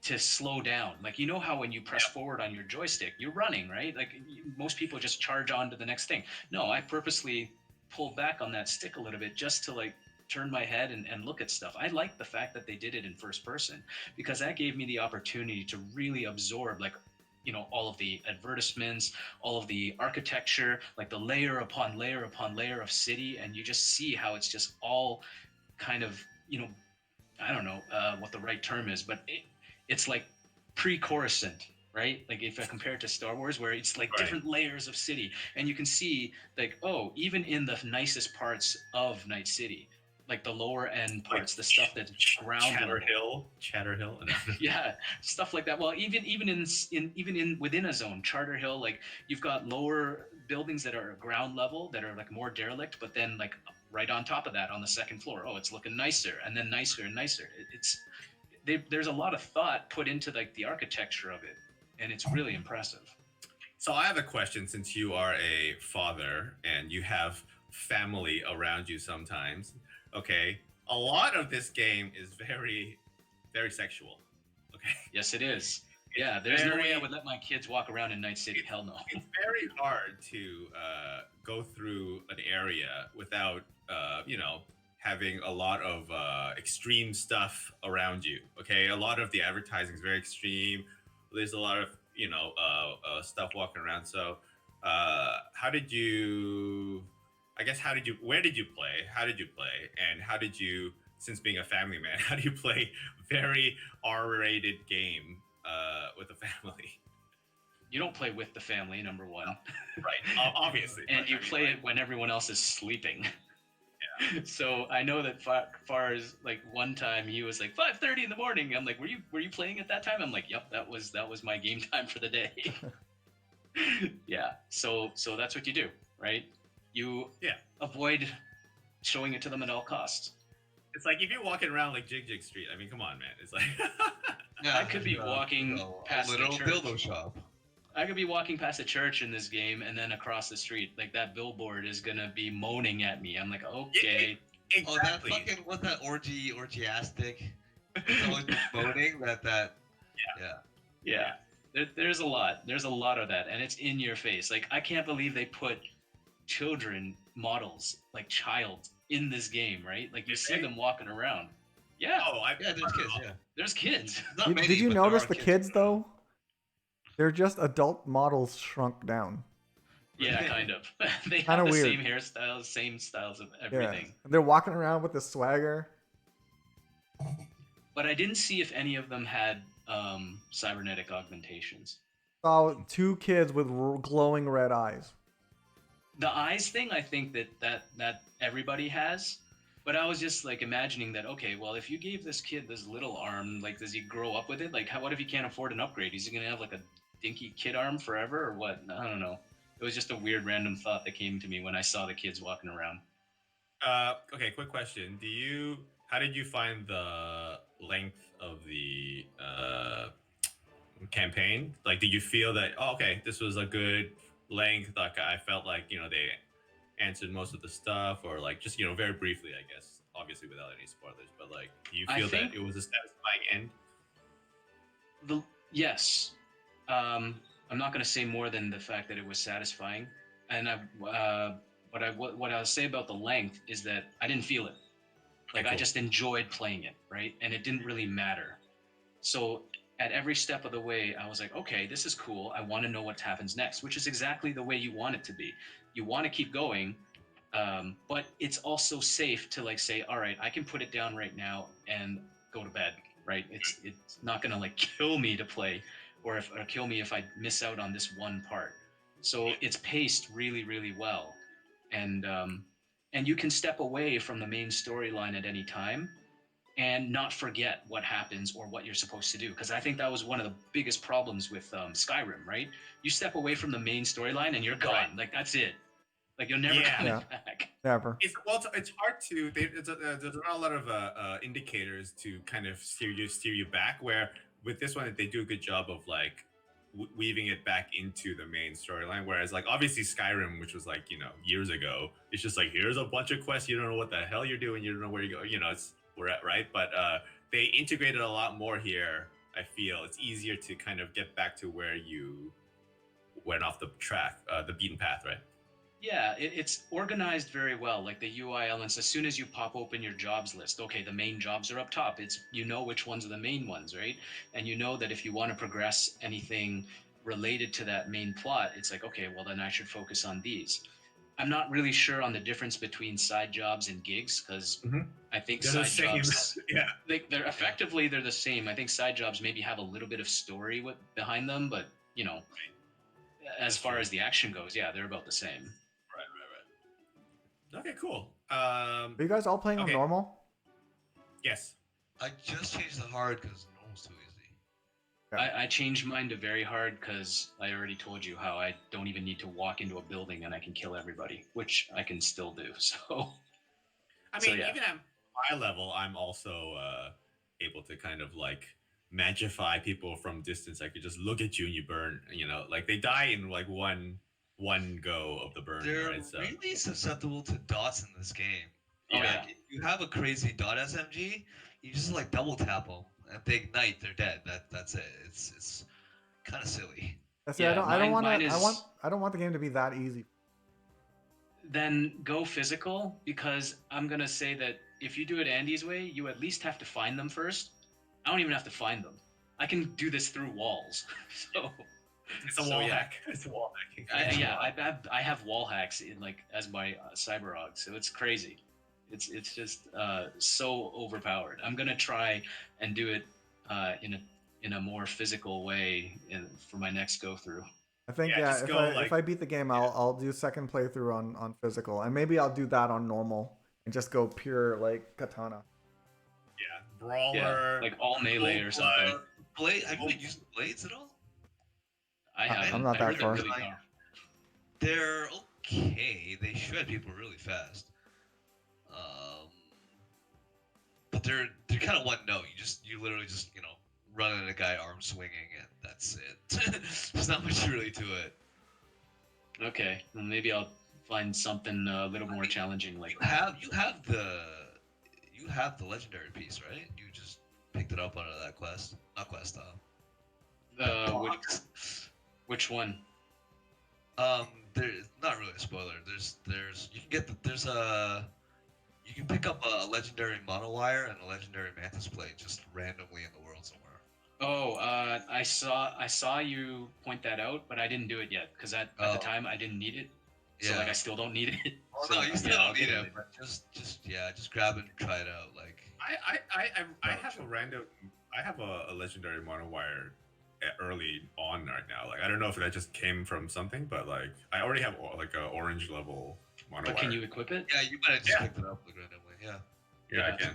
to slow down. Like, how when you press forward on your joystick, you're running, right? Like most people just charge on to the next thing. No, I purposely pulled back on that stick a little bit just to like turn my head and look at stuff. I like the fact that they did it in first person because that gave me the opportunity to really absorb like all of the advertisements, all of the architecture, like the layer upon layer upon layer of city, and you just see how it's just all kind of I don't know what the right term is, but it's like pre-Coruscant, right? Like if I compare it to Star Wars, where it's like different layers of city, and you can see like, oh, even in the nicest parts of Night City, like the lower end parts, like the stuff that's ground level. Chatter Hill, yeah, stuff like that. Well, even in within a zone, Charter Hill, like you've got lower buildings that are ground level that are like more derelict, but then like right on top of that on the second floor, oh, it's looking nicer, and then nicer and nicer. There's a lot of thought put into like the architecture of it, and it's really impressive. So I have a question, since you are a father and you have family around you sometimes. Okay, a lot of this game is very, very sexual. Okay. Yes, it is. Yeah, there's no way I would let my kids walk around in Night City. Hell no. It's very hard to go through an area without, having a lot of extreme stuff around you. Okay, a lot of the advertising is very extreme. There's a lot of stuff walking around. So where did you play? How did you play? And how did you, since being a family man, how do you play very R-rated game with a family? You don't play with the family, number one. Right, obviously. And you play it when everyone else is sleeping. Yeah. So I know that far as like one time he was like 5:30 in the morning. I'm like, were you playing at that time? I'm like, yep, that was my game time for the day. Yeah. So that's what you do, right? You avoid showing it to them at all costs. It's like if you're walking around like Jig Jig Street. I mean, come on, man. It's like I could be walking past a little the church. dildo shop. I could be walking past a church in this game, and then across the street, like that billboard is gonna be moaning at me. I'm like, okay. Exactly. Oh, that fucking, what's that orgiastic? It's always moaning that. Yeah. There's a lot. There's a lot of that, and it's in your face. Like I can't believe they put children models, like child, in this game, right? Like you see them walking around. Yeah. There's kids. Yeah, there's kids. Did you notice the kids though? They're just adult models shrunk down. Yeah, kind of. They Kinda have the weird. same hairstyles, same styles of everything. Yeah. They're walking around with the swagger. But I didn't see if any of them had cybernetic augmentations. Saw 2 kids with glowing red eyes. The eyes thing, I think that everybody has. But I was just like imagining that, okay, well, if you gave this kid this little arm, like, does he grow up with it? Like, what if he can't afford an upgrade? Is he gonna have like a dinky kid arm forever, or what? I don't know. It was just a weird random thought that came to me when I saw the kids walking around. Okay, quick question. How did you find the length of the campaign? Like, did you feel that, this was a good length? Like, I felt like, they answered most of the stuff, or like just very briefly, I guess, obviously without any spoilers. But like, do you I feel think that it was a satisfying end? yes. I'm not going to say more than the fact that it was satisfying. And what I'll say about the length is that I didn't feel it. Like Okay, I cool. just enjoyed playing it, right? And it didn't really matter. So at every step of the way, I was like, okay, this is cool. I want to know what happens next, which is exactly the way you want it to be. You want to keep going, but it's also safe to like say, all right, I can put it down right now and go to bed, right? It's not gonna like kill me to play, or kill me if I miss out on this one part. So it's paced really, really well, and you can step away from the main storyline at any time and not forget what happens or what you're supposed to do. Because I think that was one of the biggest problems with Skyrim, right? You step away from the main storyline and you're gone. Like that's it. Like you're never Yeah. coming Yeah. back. Never. It's hard to there's not a lot of indicators to kind of steer you back. Where with this one, they do a good job of like weaving it back into the main storyline. Whereas like obviously Skyrim, which was like years ago, it's just like here's a bunch of quests, you don't know what the hell you're doing, you don't know where you go. It's we're at right, but they integrated a lot more here. I feel it's easier to kind of get back to where you went off the track, the beaten path, right? Yeah, it's organized very well. Like the UI elements, as soon as you pop open your jobs list, okay, the main jobs are up top. It's which ones are the main ones, right? And you know that if you want to progress anything related to that main plot, it's like, okay, well then I should focus on these. I'm not really sure on the difference between side jobs and gigs because Mhm. I think They're the side same. jobs Yeah. they're the same. I think side jobs maybe have a little bit of story behind them, but as That's far true. as the action goes, yeah, they're about the same. Right. Okay, cool. Are you guys all playing on Okay. normal? Yes. I just changed the hard because normal's too easy. Yeah. I changed mine to very hard because I already told you how I don't even need to walk into a building and I can kill everybody, which I can still do. So I So, mean, yeah. even at my level, I'm also able to kind of like magify people from distance. I could just look at you and you burn. Like they die in like one go of the burn, They're right? So really susceptible to dots in this game. Oh, yeah. yeah. If you have a crazy dot SMG, you just like double tap them and they ignite. They're dead. That's it. It's kind of silly. See, Yeah, I don't want mine to. is I don't want the game to be that easy. then go physical because I'm gonna say that if you do it Andy's way, you at least have to find them first. I don't even have to find them. I can do this through walls. so It's a So, wall yeah. hack. It's a wall hacking. I have wall hacks in like as my Cyberog, so it's crazy. It's just so overpowered. I'm gonna try and do it in a more physical way for my next go through. I think Yeah, just go, if I beat the game, I'll do second playthrough on physical, and maybe I'll do that on normal and just go pure like katana. Yeah, brawler. Like all melee or something. Blade? Have you been using blades at all? I haven't. I'm not I that heard they're far. really powerful. They're okay. They shred people really fast. Um, but they're kind of one note. You literally just run at a guy arm swinging and that's it. There's not much really to it. Okay, well, maybe I'll find something a little more challenging. Like You have the legendary piece, right? You just picked it up out of that quest. Not quest, which one? There's not really a spoiler. You can get you can pick up a legendary monowire and a legendary mantis plate just randomly in the world somewhere. Oh, I saw you point that out, but I didn't do it yet because at the time I didn't need it. So Yeah. like I still don't need it. Oh So, no, you still yeah, I'll don't need get it. But just grab it and try it out. Like I have a random. I have a legendary monowire early on right now. Like I don't know if that just came from something, but like I already have like a orange level monowire. But can you equip it? yeah, you might have just Yeah. picked it up like randomly. Yeah. Yeah, I can.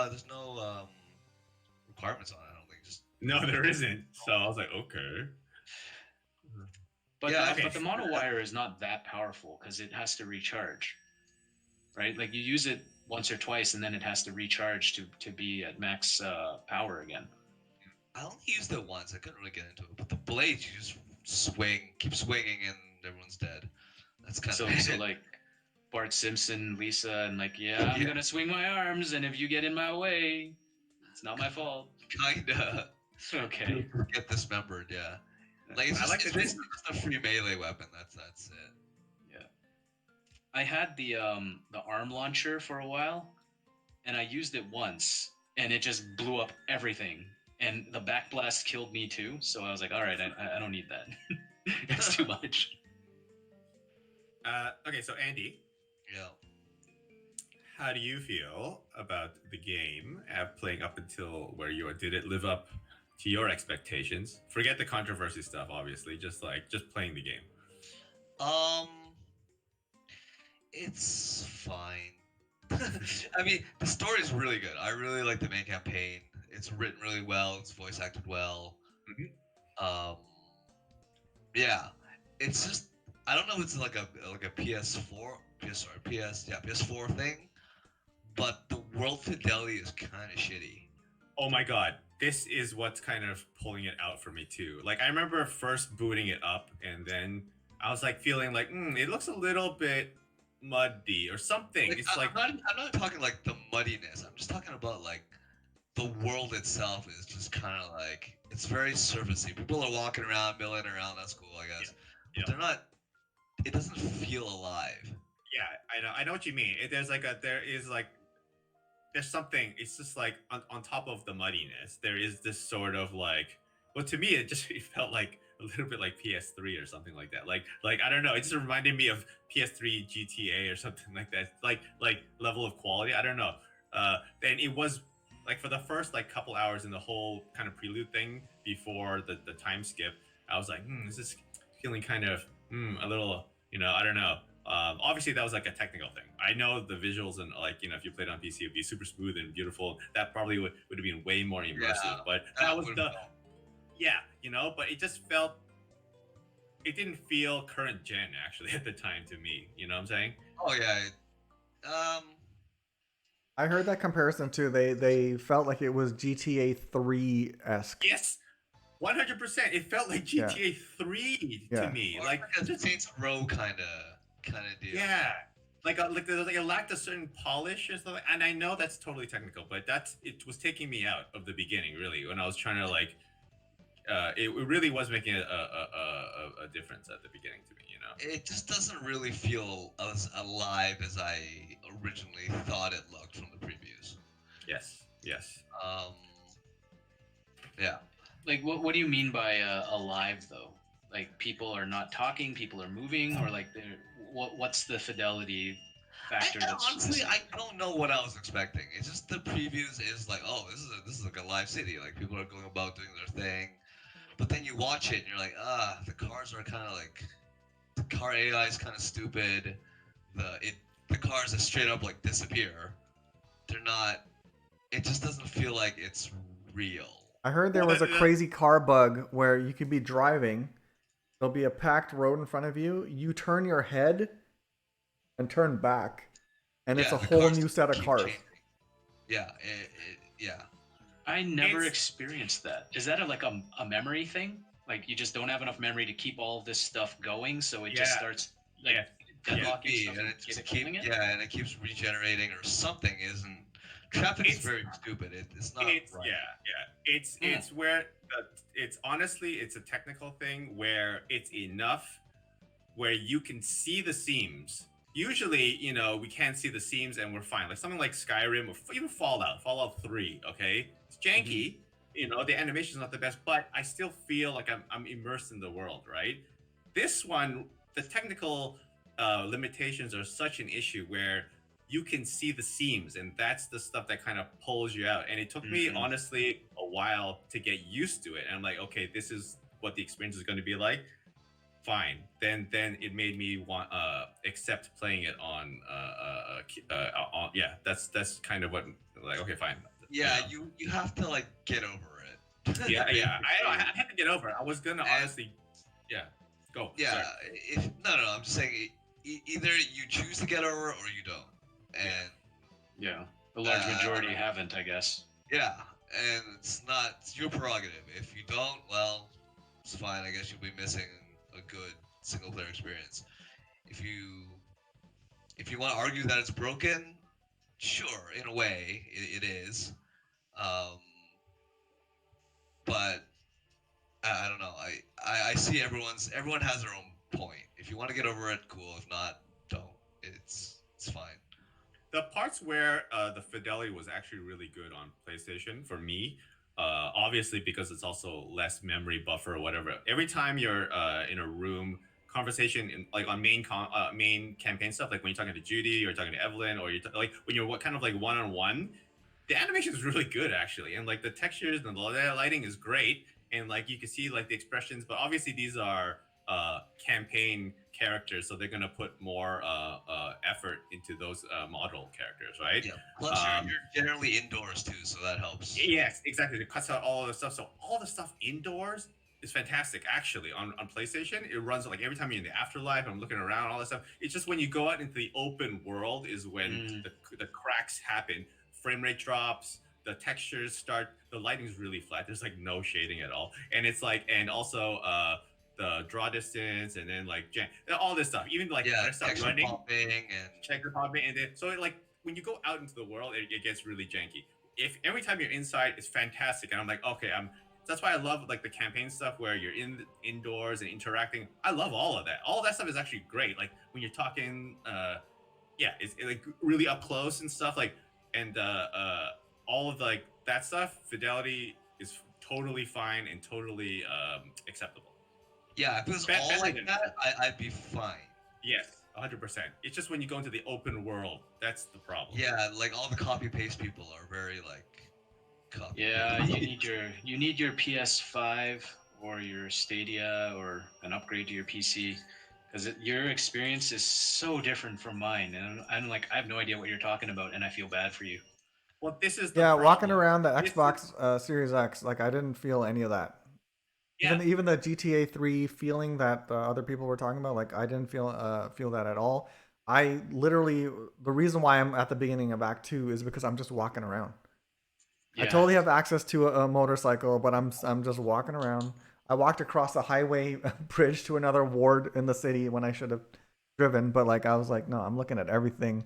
There's no requirements on it. I don't think. Just No, there isn't. So I was like, okay. But Yeah, the, okay. but the monowire is not that powerful because it has to recharge, right? Like you use it once or twice, and then it has to recharge to be at max power again. I only used it once. I couldn't really get into it. But the blades, you just keep swinging, and everyone's dead. That's kind So of so like Bart Simpson, Lisa, and like, yeah, I'm Yeah. gonna swing my arms, and if you get in my way, it's not my fault. Kinda. Okay. People get dismembered. Yeah. Like I like it's that this. basically just a free melee weapon. That's it. Yeah. I had the arm launcher for a while, and I used it once, and it just blew up everything. And the backblast killed me too. So I was like, all right, I don't need that. It's too much. Okay, so Andy, Yeah. how do you feel about the game playing up until where you are? Did it live up to your expectations? Forget the controversy stuff, obviously. Just playing the game. Um, it's fine. I mean, the story is really good. I really like the main campaign. It's written really well. It's voice acted well. Mhm. Um, yeah, it's just I don't know if it's like a PS4, PS4 thing, but the world fidelity is kind of shitty. Oh my god, this is what's kind of pulling it out for me too. Like I remember first booting it up, and then I was like feeling like, it looks a little bit muddy or something. Like It's like, I'm not talking like the muddiness. I'm just talking about like the world itself is just kind of like it's very surfacey. People are walking around, milling around. That's cool, I yeah, guess, but yeah, they're not. It doesn't feel alive. yeah. I know what you mean. There is like there's something. It's just like on top of the muddiness, there is this sort of like. Well, to me, it felt like a little bit like PS3 or something like that. Like I don't know. It just reminded me of PS3 GTA or something like that. Like level of quality. I don't know. And it was like for the first like couple hours in the whole kind of prelude thing before the time skip. I was like, this is feeling kind of a little. I don't know. Obviously, that was like a technical thing. I know the visuals and like if you played on PC, it'd be super smooth and beautiful. That probably would have been way more immersive. Yeah, But that that was would the yeah, but it just felt it didn't feel current gen actually at the time to me. You know what I'm saying? Oh yeah. Um. I heard that comparison too. They felt like it was GTA 3 esque. Yes, 100%. It felt like Yeah. GTA 3 to Yeah. me. Or Like a just Saints Row kind of deal. yeah. Like it lacked a certain polish or something, and I know that's totally technical, but it was taking me out of the beginning really when I was trying to like it really was making a difference at the beginning to me, It just doesn't really feel as alive as I originally thought it looked from the previews. Yes, yes. Um. Yeah. Like, what do you mean by alive though? Like, people are not talking, people are moving, or like, what's the fidelity factor that's Honestly, missing? I don't know what I was expecting. It's just the previews is like, oh, this is like a live city. Like people are going about doing their thing, but then you watch it and you're like, the cars are kind of like the car AI is kind of stupid. The cars that straight up like disappear. They're not. It just doesn't feel like it's real. I heard there Well, was a crazy car bug where you could be driving, there'll be a packed road in front of you, you turn your head and turn back, and it's Yeah, a the whole cars new set of keep cars. changing. Yeah, yeah. I never It's- experienced that. Is that like a memory thing? Like, you just don't have enough memory to keep all of this stuff going, so it just Yeah, starts like yeah, deadlocking Be, stuff and and it just killing it. and it keeps regenerating or something isn't. Traffic is It's very stupid. It's not it's right. yeah. It's where it's honestly it's a technical thing where it's enough where you can see the seams. Usually, we can't see the seams and we're fine. Like something like Skyrim or even Fallout 3, okay? It's janky, the animation's not the best, but I still feel like I'm immersed in the world, right? This one, the technical limitations are such an issue where you can see the seams, and that's the stuff that kind of pulls you out. And it took me honestly a while to get used to it. And I'm like, okay, this is what the experience is going to be like. Fine. Then it made me want accept playing it on yeah. That's kind of what like okay, fine. Yeah, you have to like get over it. Yeah. I had to get over it. I was gonna honestly, yeah. Go. Yeah, Sorry. if no, I'm just saying either you choose to get over it or you don't. And Yeah, the large majority haven't, I guess. yeah, and it's your prerogative. If you don't, well, it's fine. I guess you'll be missing a good single player experience. If you if you want to argue that it's broken, sure, in a way, it is. Um, but I don't know. I see everyone has their own point. If you want to get over it, cool. If not, don't. It's fine. The parts where the fidelity was actually really good on PlayStation for me, obviously because it's also less memory buffer or whatever. Every time you're in a room, conversation in, like on main campaign stuff, like when you're talking to Judy or talking to Evelyn, or like when you're kind of like one on one, the animation is really good actually, and like the textures and the lighting is great, and like you can see like the expressions. But obviously these are campaign characters, so they're gonna put more effort into those model characters, right? Yeah. Plus, you're generally indoors too, so that helps. Yes, exactly. It cuts out all of the stuff. So all the stuff indoors is fantastic. Actually, on PlayStation, it runs like every time you're in the afterlife. I'm looking around, all that stuff. It's just when you go out into the open world is when the cracks happen. Frame rate drops. The textures start. The lighting's really flat. There's like no shading at all, and it's like, and also the draw distance, and then like all this stuff. Even like Yeah, when I start texture running, popping and check the popping, and then so like when you go out into the world, it gets really janky. If every time you're inside, it's fantastic, and I'm like, okay, that's why I love like the campaign stuff where you're indoors and interacting. I love all of that. All of that stuff is actually great. Like when you're talking, yeah, it's like really up close and stuff. Like and all of like that stuff, fidelity is totally fine and totally acceptable. yeah, if it was all Better like than that, I'd be fine. yes, 100%. It's just when you go into the open world, that's the problem. Yeah, like all the copy paste people are very like copy Yeah, paste. you need your PS5 or your Stadia or an upgrade to your PC because your experience is so different from mine, and I'm like I have no idea what you're talking about, and I feel bad for you. Well, this is the Yeah, walking problem. around the This is Xbox Series X, like I didn't feel any of that. yeah. Even the GTA 3 feeling that other people were talking about, like I didn't feel that at all. I literally the reason why I'm at the beginning of Act 2 is because I'm just walking around. I Yeah, totally have access to a motorcycle, but I'm just walking around. I walked across a highway bridge to another ward in the city when I should have driven, but like I was like, no, I'm looking at everything,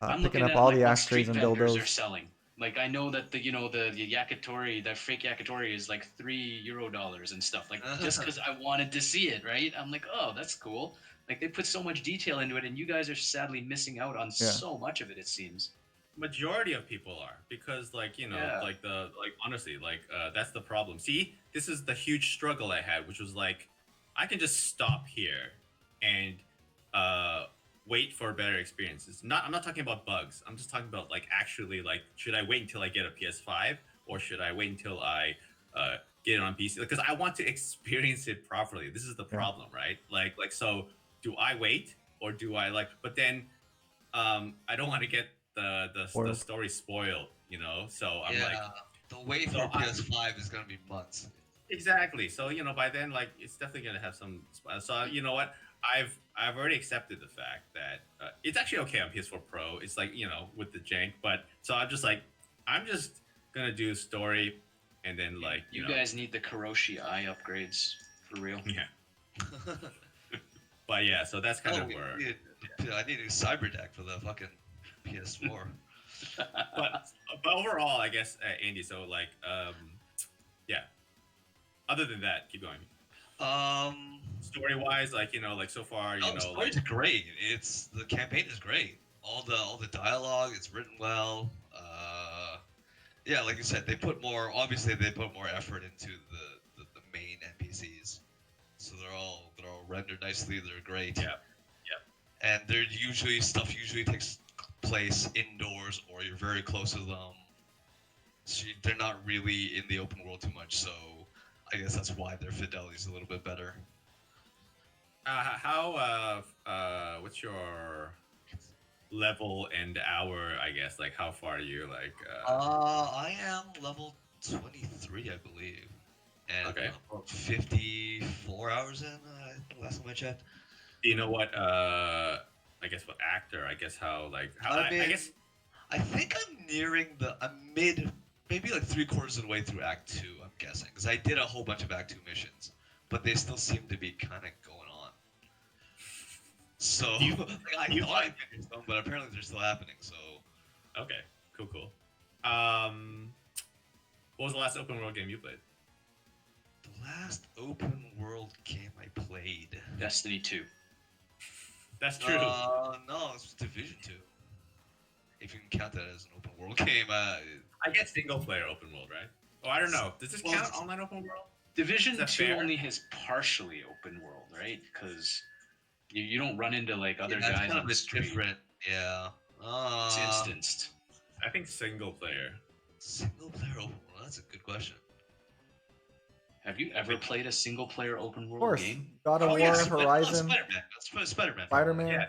I'm picking looking up at all like the what ashtrays street and vendors are dildos. selling. Like I know that the yakitori, the fake yakitori is like $3 and stuff. Like just because I wanted to see it, right? I'm like, oh, that's cool. Like they put so much detail into it, and you guys are sadly missing out on Yeah. so much of it. It seems. Majority of people are because like Yeah. like the like honestly like that's the problem. See, this is the huge struggle I had, which was like I can just stop here and uh wait for better experiences. I'm not talking about bugs. I'm just talking about like actually like should I wait until I get a PS5 or should I wait until I get it on PC, because I want to experience it properly. This is the Yeah. problem, right? Like so do I wait or do I like, but then I don't want to get the Spoiled. story spoiled, So I'm like, Yeah, the wait so for PS5 is gonna be months. exactly. So by then, like, it's definitely gonna have some. So you know what? I've already accepted the fact that it's actually okay on PS4 Pro. It's like with the jank, but so I'm just gonna do story, and then like You guys need the Karoshi eye upgrades for real. yeah. But yeah, so that's kind Oh, of where. I need a cyber deck for the fucking PS4. But overall, I guess Andy. So like, yeah. Other than that, keep going. Story wise, like like so far, the story's like great. It's the campaign is great. All the dialogue, it's written well. Yeah, like you said, obviously they put more effort into the main NPCs. So they're all rendered nicely. They're great. yeah, And usually takes place indoors or you're very close to them. So they're not really in the open world too much. So I guess that's why their fidelity is a little bit better. what's your level and hour? I guess like how far are you like? I am level 23, I believe, and Okay. I'm about 54 hours in. Last time I checked. Do you know what? I guess what actor? I guess how like how I mean, I guess I think I'm maybe like 3/4 of the way through Act 2. I'm guessing because I did a whole bunch of Act 2 missions, but they still seem to be kind of going on. So Do you- like, I do you thought I finished them, but apparently they're still happening. So Okay, cool. What was the last open world game you played? the last open world game I played. Destiny 2. That's true. No, it's Division 2. If you can count that as an open world game. I guess single player open world, right? Oh, I don't know. Does this Well, count online open world? Division Is that 2 fair? only has partially open world, right? Because you don't run into like other that's guys kind on of the a street. different. Yeah. It's instanced. I think single player. Single player open world. That's a good question. Have you ever played a single player open Of world course, game? God of War, Horizon, Spider-Man. That's Spider-Man. Spider-Man. Yeah.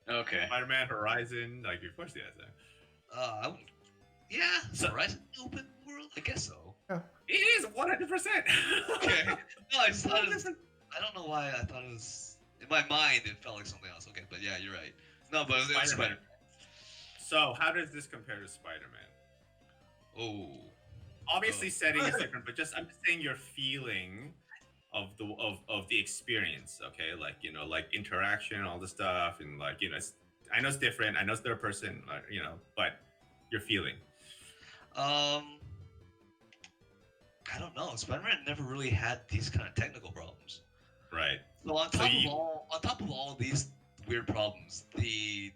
Okay. Spider-Man, Horizon, like of course he has that. I wouldn't. Yeah. So- Horizon open world. I guess so. It is 100%. Okay. No, I just thought it was. I don't know why I thought it was. In my mind, it felt like something else. Okay, but yeah, you're right. No, but it's Spider-Man. Spider-Man. So how does this compare to Spider-Man? Oh. Obviously, setting is different, but I'm just saying your feeling of the experience. Okay, like like interaction, all the stuff, and like I know it's different. I know it's third person, but your feeling. I don't know. Spider-Man never really had these kind of technical problems. Right. So on top of all these weird problems, the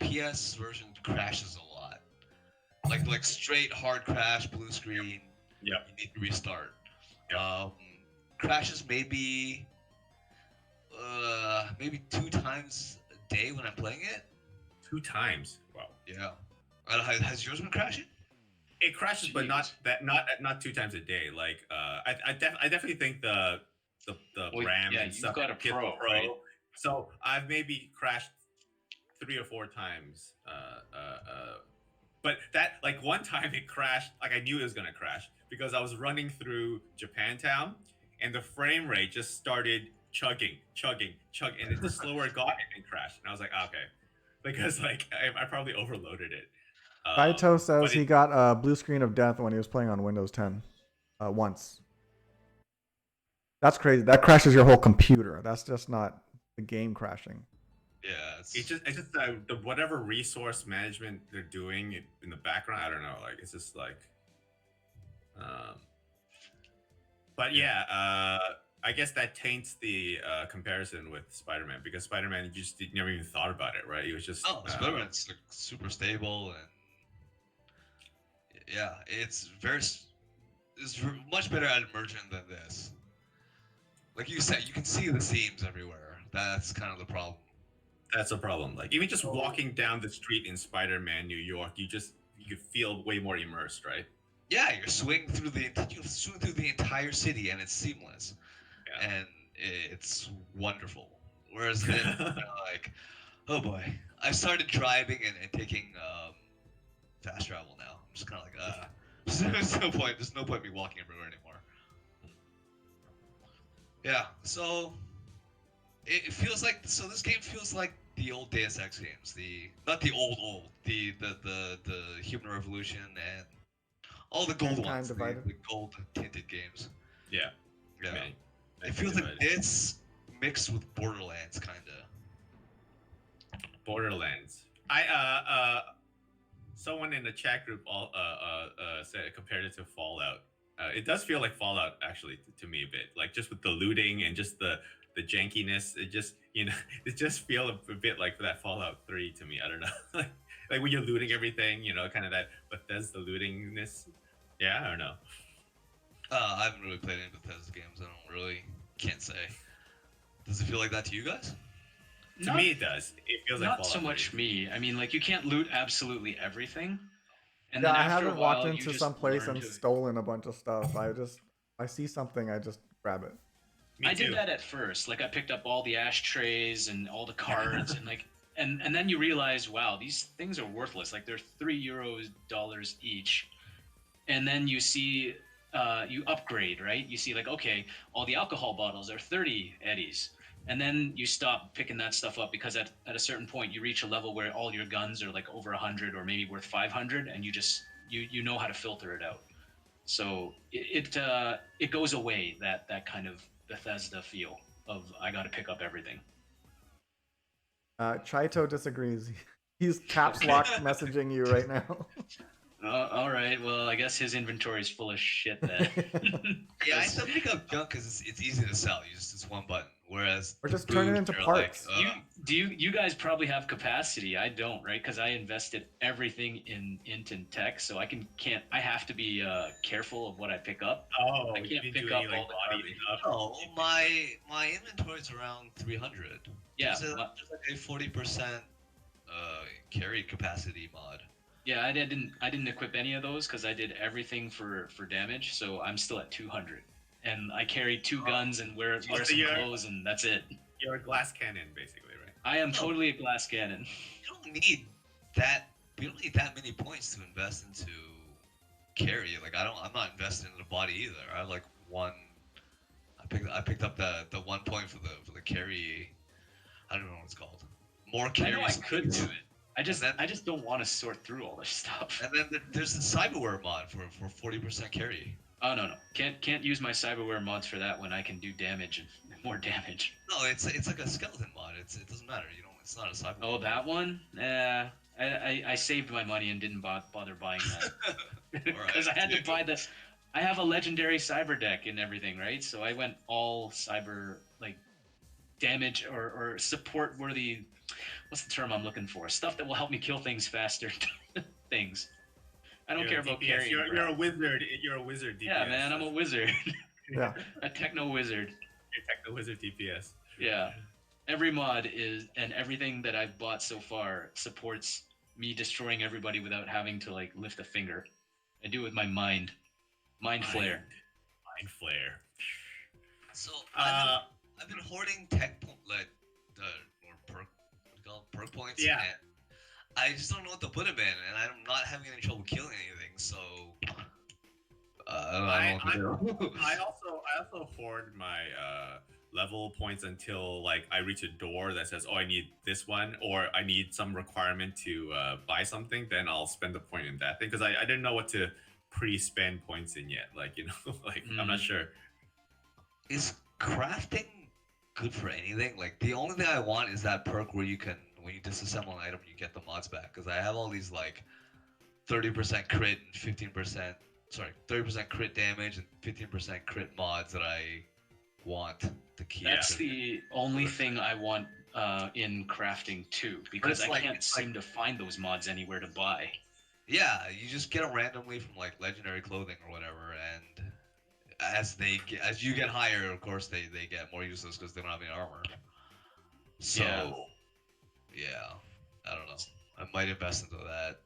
PS version crashes a lot. Like straight hard crash, blue screen. Yep. You need to restart. Yep. Crashes maybe 2 times a day when I'm playing it. 2 times. Wow. Yeah. Has yours been crashing? It crashes, but not 2 times a day. Like I definitely think the RAM and you've stuff. got a Pro, right? So I've maybe crashed 3 or 4 times. But that like one time it crashed. Like I knew it was gonna crash because I was running through Japantown, and the frame rate just started chugging, and the slower it got, it crashed. And I was like, okay, because like I probably overloaded it. Kaito says he got a blue screen of death when he was playing on Windows 10 once. That's crazy. That crashes your whole computer. That's just not the game crashing. Yeah. It's just the whatever resource management they're doing in the background. I don't know. Like it's just like, but yeah. I guess that taints the comparison with Spider-Man because Spider-Man you just never even thought about it, right? It was just Spider-Man's like, super stable and yeah, it's much better at immersion than this. Like you said, you can see the seams everywhere. That's kind of the problem. That's a problem. Like even just walking down the street in Spider-Man New York, you could feel way more immersed, right? Yeah, you swing through the entire city and it's seamless, and it's wonderful. Whereas then, like, oh boy, I started driving and taking fast travel now. I'm just kind of like, there's no point. There's no point me walking everywhere anymore. Yeah, so it feels like this game feels like the old Deus Ex games, not the old, the Human Revolution and all the gold ones, the gold tinted games. Yeah. Man, it feels like this mixed with Borderlands, kinda. Borderlands. Someone in the chat group said compared it to Fallout. It does feel like Fallout actually to me a bit, like just with the looting and just the jankiness. It just it just feel a bit like that Fallout 3 to me. I don't know, like when you're looting everything, kind of that Bethesda lootingness. Yeah, I don't know. I haven't really played any Bethesda games. Can't say. Does it feel like that to you guys? To me, it does. It feels like not so much me. I mean, like you can't loot absolutely everything. And yeah, then I haven't walked while, into some place and stolen a bunch of stuff. I see something, I just grab it. I did that at first. Like I picked up all the ashtrays and all the cards and like, and then you realize, wow, these things are worthless. Like they're $3 each. And then you see, you upgrade, right? You see like, okay, all the alcohol bottles are 30 eddies. And then you stop picking that stuff up because at a certain point you reach a level where all your guns are like over 100 or maybe worth 500, and you know how to filter it out. So it goes away, that kind of Bethesda feel of I got to pick up everything. Chaito disagrees. He's caps lock messaging you right now. All right. Well, I guess his inventory is full of shit then. Yeah, I still pick up junk because it's easy to sell. It's one button. Whereas Or the just turn it boost, into you're parts. You guys probably have capacity. I don't, right? Because I invested everything into tech, so I have to be careful of what I pick up. Oh, I you can't didn't pick do up any like all the body garbage. stuff. No, my inventory's around 300. Yeah, There's like a 40% carry capacity mod. yeah. I didn't equip any of those because I did everything for damage, so I'm still at 200. And I carry 2 guns and wear so some you're- clothes, and that's it. You're a glass cannon, basically, right? I am No. totally a glass cannon. You don't need that. You don't need that many points to invest into carry. Like I'm not invested in the body either. I have like one. I picked up the 1 point for the carry. I don't know what it's called. More I carry. know I could do it. I just And then- I just don't want to sort through all this stuff. And then there's the cyberware mod for 40% carry. Oh no, can't use my cyberware mods for that when I can do damage and more damage. No, it's like a skeleton mod. It doesn't matter. You know, it's not a cyberware. Oh, that one? I saved my money and didn't bother buying that because I had to buy the. I have a legendary cyber deck and everything, right? So I went all cyber like damage or support worthy. What's the term I'm looking for? Stuff that will help me kill things faster. Things. I don't care about DPS. carrying. You're a wizard. You're a wizard DPS. Yeah, man, I'm a wizard. Yeah. A techno wizard. You're techno wizard DPS. Yeah. Every mod is and everything that I've bought so far supports me destroying everybody without having to like lift a finger. I do it with my mind. Mind flare. Mind flare. So I've been hoarding tech like the or perk, what do you call it, perk points. Yeah. And I just don't know what to put them in, and I'm not having any trouble killing anything. So I don't know what to do. I also hoard my level points until like I reach a door that says, "Oh, I need this one," or I need some requirement to buy something. Then I'll spend the point in that thing because I didn't know what to pre-spend points in yet. Like like I'm not sure. Is crafting good for anything? Like the only thing I want is that perk where you can, when you disassemble an item, you get the mods back. Because I have all these like 30% crit and 15%, sorry, 30% crit damage and 15% crit mods that I want to keep. That's the only thing I want in crafting too, because I can't seem to find those mods anywhere to buy. Yeah, you just get them randomly from like legendary clothing or whatever, and as you get higher, of course they get more useless because they don't have any armor. So yeah, I don't know. I might invest into that.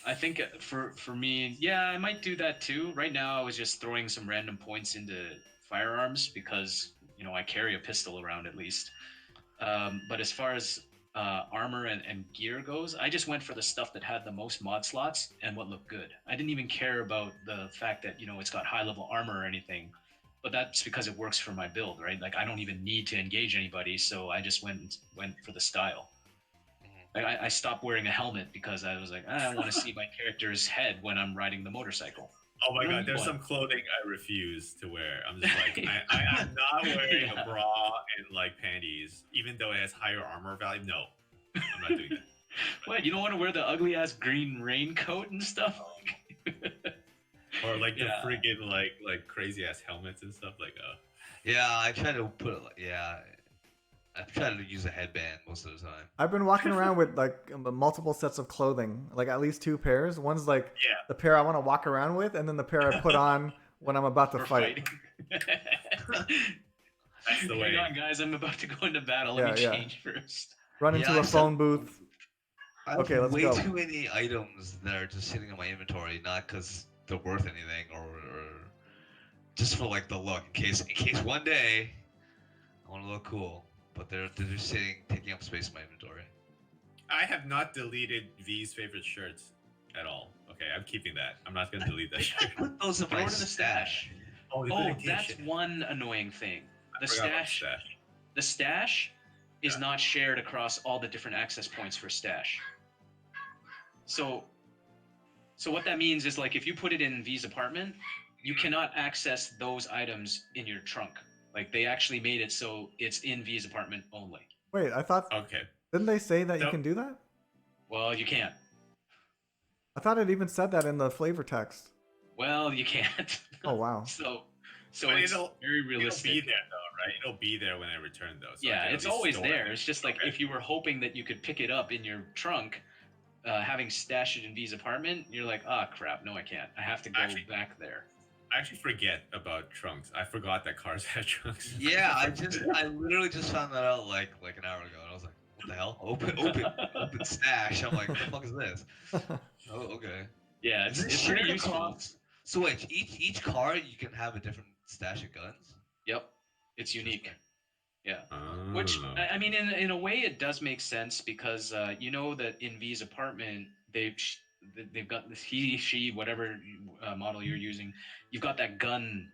I think for me, yeah, I might do that too. Right now, I was just throwing some random points into firearms because I carry a pistol around at least. But as far as armor and gear goes, I just went for the stuff that had the most mod slots and what looked good. I didn't even care about the fact that it's got high level armor or anything, but that's because it works for my build, right? Like I don't even need to engage anybody, so I just went for the style. I stopped wearing a helmet because I was like, I want to see my character's head when I'm riding the motorcycle. Oh my god, there's some clothing I refuse to wear. I'm just like, I'm not wearing a bra and like panties, even though it has higher armor value. No, I'm not doing that. What, you don't want to wear the ugly ass green raincoat and stuff? Or like the friggin' like crazy ass helmets and stuff like Yeah, I try to put I try to use a headband most of the time. I've been walking around with like multiple sets of clothing, like at least 2 pairs. One's like the pair I want to walk around with, and then the pair I put on when I'm about to fight. That's the way. Hang on, guys, I'm about to go into battle. Let me change first. Run into a phone booth. Okay, let's way go. too many items that are just sitting in my inventory, not because they're worth anything or just for like the look. In case one day I want to look cool. But they're just sitting, taking up space in my inventory. I have not deleted V's favorite shirts at all. Okay, I'm keeping that. I'm not gonna delete that shirt. Put those in my stash. Oh, that's one annoying thing. The stash is not shared across all the different access points for stash. So what that means is like if you put it in V's apartment, you cannot access those items in your trunk. Like they actually made it so it's in V's apartment only. Wait, I thought Okay. didn't they say that you So- can do that? Well, you can't. I thought it even said that in the flavor text. Well, you can't. Oh wow. So But it's very It'll realistic. be there though, right? It'll be there when I return though. So I Yeah, can at it's least always store there. it. It's just like Okay. if you were hoping that you could pick it up in your trunk, having stashed it in V's apartment, you're like, ah, crap, no, I can't. I have to go Actually- back there. I actually forget about trunks. I forgot that cars had trunks. Yeah, I literally just found that out like an hour ago, and I was like, what the hell? Open stash. I'm like, what the fuck is this? Oh, okay. Yeah, Is this it's pretty shared useful. across? So wait, each car you can have a different stash of guns. Yep, it's unique. Yeah. Oh. Which I mean, in a way, it does make sense because you know that in V's apartment, they've got this she, whatever model you're using, you've got that gun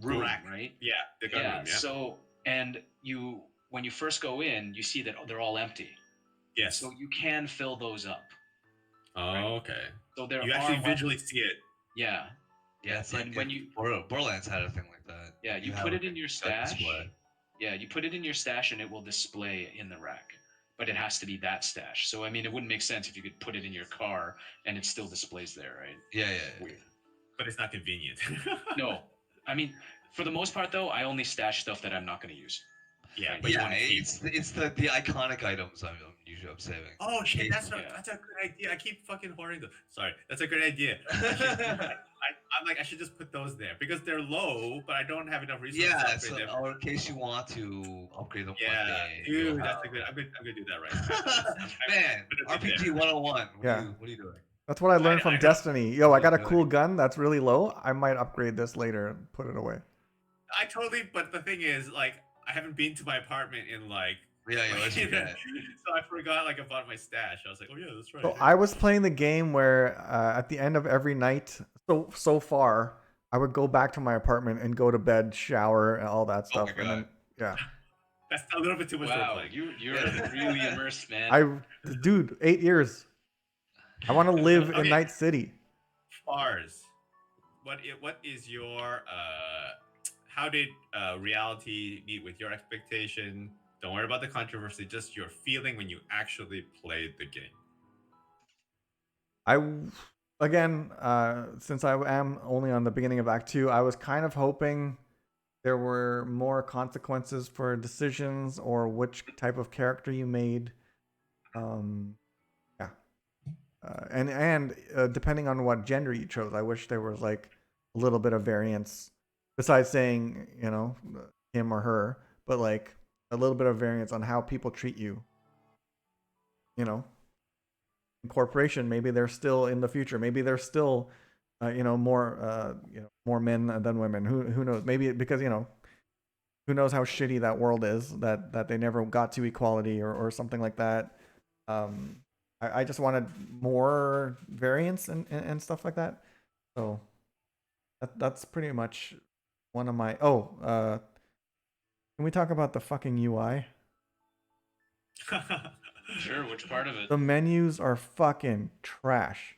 room, Rack. right? Yeah, the gun room. Yeah. So and when you first go in, you see that they're all empty. Yes. So you can fill those up. Oh, okay. So there You are actually visually see it. Yeah. Yeah, it's And like when you Borderlands had a thing like that. Yeah, you have put a it in your gun stash. display. Yeah, you put it in your stash and it will display in the rack. But it has to be that stash. So I mean, it wouldn't make sense if you could put it in your car and it still displays there, right? Yeah. Weird. But it's not convenient. No, I mean, for the most part though, I only stash stuff that I'm not going to use. Yeah, Right. but you Yeah, want to keep. it's the iconic items I'm usually saving. Oh shit, that's Yeah. that's a good idea. I keep fucking hoarding them. Sorry, that's a great idea. I'm like, I should just put those there because they're low, but I don't have enough resources to Yeah, upgrade so, them. or in case you want to upgrade them one Yeah, day. dude, that's a good. I'm gonna do that right now. Man, Put it RPG 101. Yeah. What are you doing? That's what I learned I from know. Destiny. Yo, I got a Okay. cool gun that's really low. I might upgrade this later and put it away. I totally. But the thing is, like, I haven't been to my apartment in like. Yeah, you always forget. So I forgot like about my stash. I was like, oh yeah, that's right. So I was playing the game where at the end of every night, so far, I would go back to my apartment and go to bed, shower, and all that stuff. my And then, yeah, That's a little bit too much Wow, roleplay. you're really immersed, man. dude, 8 years. I want to live in Okay. Night City. Bars. What is your how did reality meet with your expectation? Don't worry about the controversy, just your feeling when you actually played the game. Again, since I am only on the beginning of Act 2, I was kind of hoping there were more consequences for decisions or which type of character you made. Yeah. And depending on what gender you chose, I wish there was like a little bit of variance besides saying, him or her, but like a little bit of variance on how people treat you. In corporation, maybe they're still in the future. Maybe they're still, more men than women. Who knows? Maybe because who knows how shitty that world is that they never got to equality or something like that. I just wanted more variance and stuff like that. So that's pretty much one of my. Can we talk about the fucking UI? Sure, which part of it? The menus are fucking trash.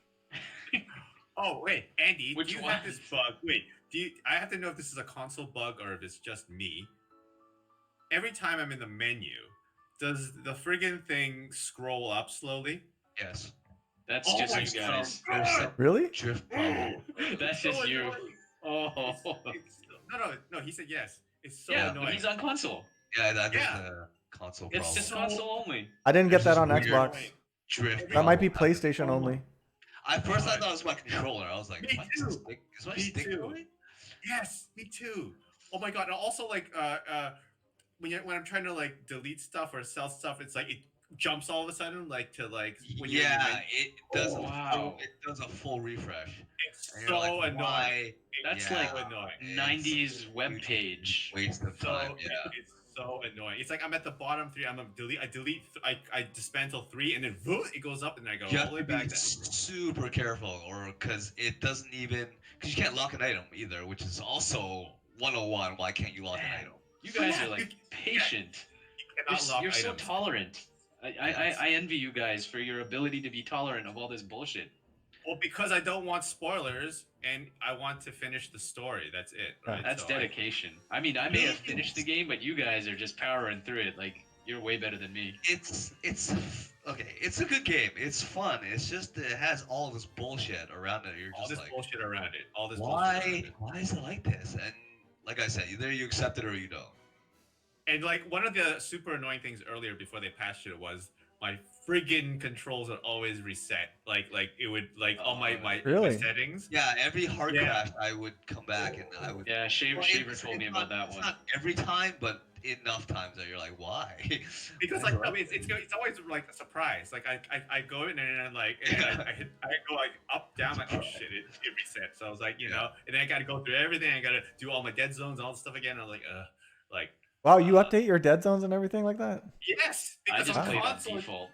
Oh wait, Andy, Which do you one? have this bug? Wait, I have to know if this is a console bug or if it's just me. Every time I'm in the menu, does the friggin' thing scroll up slowly? Yes. That's Oh just my you guys. God. Really? Drift problem. That's So just you. annoying. Oh. No, he said yes. It's so Yeah, but annoying. he's on console. Yeah, that's Yeah. the console It's problem. just console only. I didn't get There's that on this weird Xbox. Drift That might be problem. PlayStation only. At first, I thought it was my controller. I was like, Me too. Is my Me stick too. going? Yes, me too. Oh my god! And also, like, when I'm trying to like delete stuff or sell stuff, it's like it jumps all of a sudden, like to like when you're in the Yeah, menu. it does. Oh, wow. It does a full refresh. It's And so you're like, annoying. why? That's It's like so annoying. It's 90s a web huge page. Waste of time. Yeah. It's so annoying. It's like I'm at the bottom 3. I'm a delete. I dismantle 3, and then it goes up, and I go You all have the way to be back down. super careful, or because it doesn't even because you can't lock an item either, which is also 101. Why can't you lock an Man, item? You guys Yeah, are like patient. You cannot lock You're so items. tolerant. I envy you guys for your ability to be tolerant of all this bullshit. Well, because I don't want spoilers, and I want to finish the story. That's it. Right? That's So dedication. I mean, I may have finished the game, but you guys are just powering through it. Like, You're way better than me. It's okay. It's a good game. It's fun. It's just it has all this bullshit around it. You're All just this like, bullshit around it. All this bullshit around why? it. Why is it like this? And like I said, either you accept it or you don't. And like one of the super annoying things earlier before they patched it was my friggin' controls would always reset. Like it would like all my Really? settings. Yeah, every hard Yeah. crash, I would come back and I would. Yeah, Well, Shaver told me about that it's one. not every time, but enough times that you're like, why? Because Why like do I- it's always like a surprise. Like I go in and then like and I go like up down like oh shit it resets. So I was like you know and then I got to go through everything. I got to do all my dead zones and all this stuff again. I was like Wow, you update your dead zones and everything like that? yes I because just on played on console. default.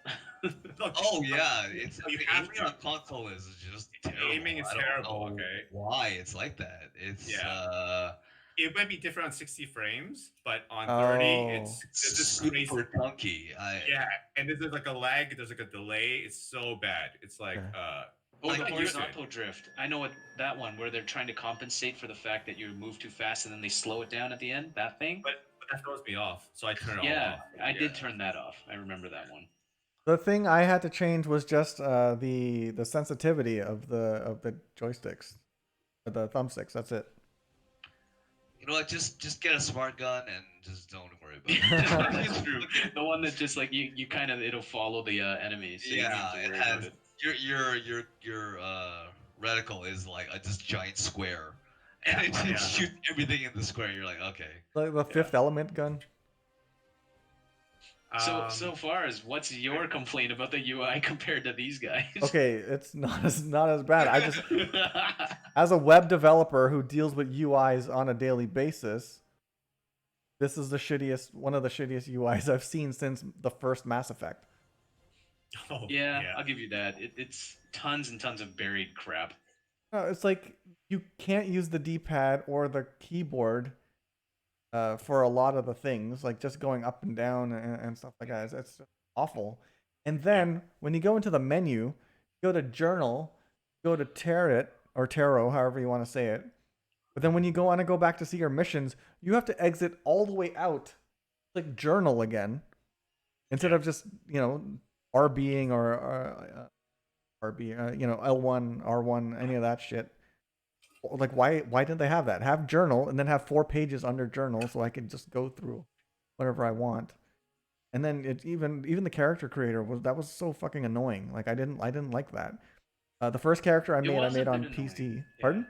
Look, Oh yeah, it's you the have aiming to. on console is just terrible. Aiming is I don't terrible. know Okay. why it's like that. It's Yeah. It might be different on 60 frames, but on 30, Oh. it's just super crazy. clunky. Yeah, and there's like a lag, there's like a delay. It's so bad. It's like, Okay. Oh, Like, the not used to it. horizontal drift. I know what that one where they're trying to compensate for the fact that you move too fast and then they slow it down at the end. That thing. But that throws me off, so I turn it all Yeah, off. I did turn that off. I remember that one. The thing I had to change was just the sensitivity of the joysticks, the thumbsticks. That's it. you know what? Just get a smart gun and just don't worry about it. That's true. The one that just like you kind of it'll follow the enemies, so you don't Yeah, have to it worry about has it. your reticle is like a just giant square, and it Yeah. shoots everything in the square. You're like, okay. Like the Fifth Element gun. So far as what's your complaint about the UI compared to these guys? Okay, it's not as bad. I just as a web developer who deals with UIs on a daily basis, this is one of the shittiest UIs I've seen since the first Mass Effect. Yeah, I'll give you that. It's tons and tons of buried crap. It's like you can't use the D-pad or the keyboard for a lot of the things, like just going up and down and stuff like that. It's just awful. And then when you go into the menu, go to Journal, go to Tarot, however you want to say it. But then when you want to go back to see your missions, you have to exit all the way out, click Journal again, instead of just RBing or RB, L1, R1, any of that shit. Like why didn't they have that? Have Journal and then have 4 pages under Journal so I can just go through whatever I want. And then it even the character creator was so fucking annoying. Like I didn't like that. The first character I made on PC. Yeah. Pardon?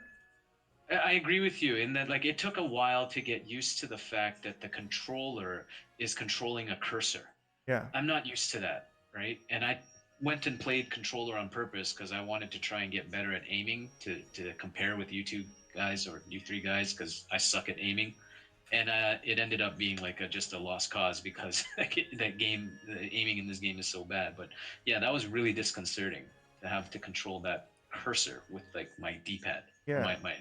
I agree with you in that like it took a while to get used to the fact that the controller is controlling a cursor. Yeah. I'm not used to that, right? And I went and played controller on purpose because I wanted to try and get better at aiming to compare with you two guys or you three guys because I suck at aiming. And it ended up being like just a lost cause because the aiming in this game is so bad. But yeah, that was really disconcerting to have to control that cursor with like my D-pad. Yeah. My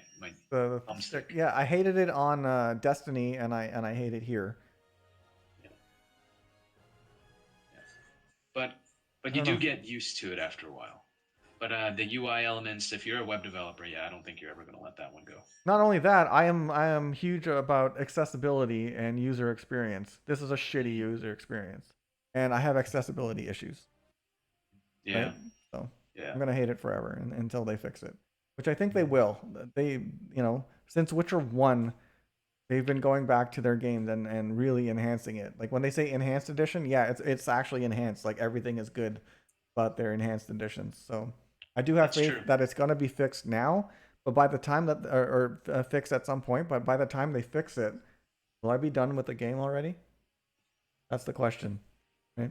The thumbstick. Yeah, I hated it on Destiny and I hate it here. But you do get used to it after a while. But the UI elements, if you're a web developer, I don't think you're ever going to let that one go. Not only that, I am huge about accessibility and user experience. This is a shitty user experience, and I have accessibility issues. Yeah. Right? So yeah. I'm gonna hate it forever until they fix it, which I think they will. They, since Witcher 1, they've been going back to their games and really enhancing it. Like when they say enhanced edition, yeah, it's actually enhanced. Like everything is good about their enhanced editions. So I do have faith that it's gonna be fixed now. But by the time that or fixed at some point, but by the time they fix it, will I be done with the game already? That's the question, right?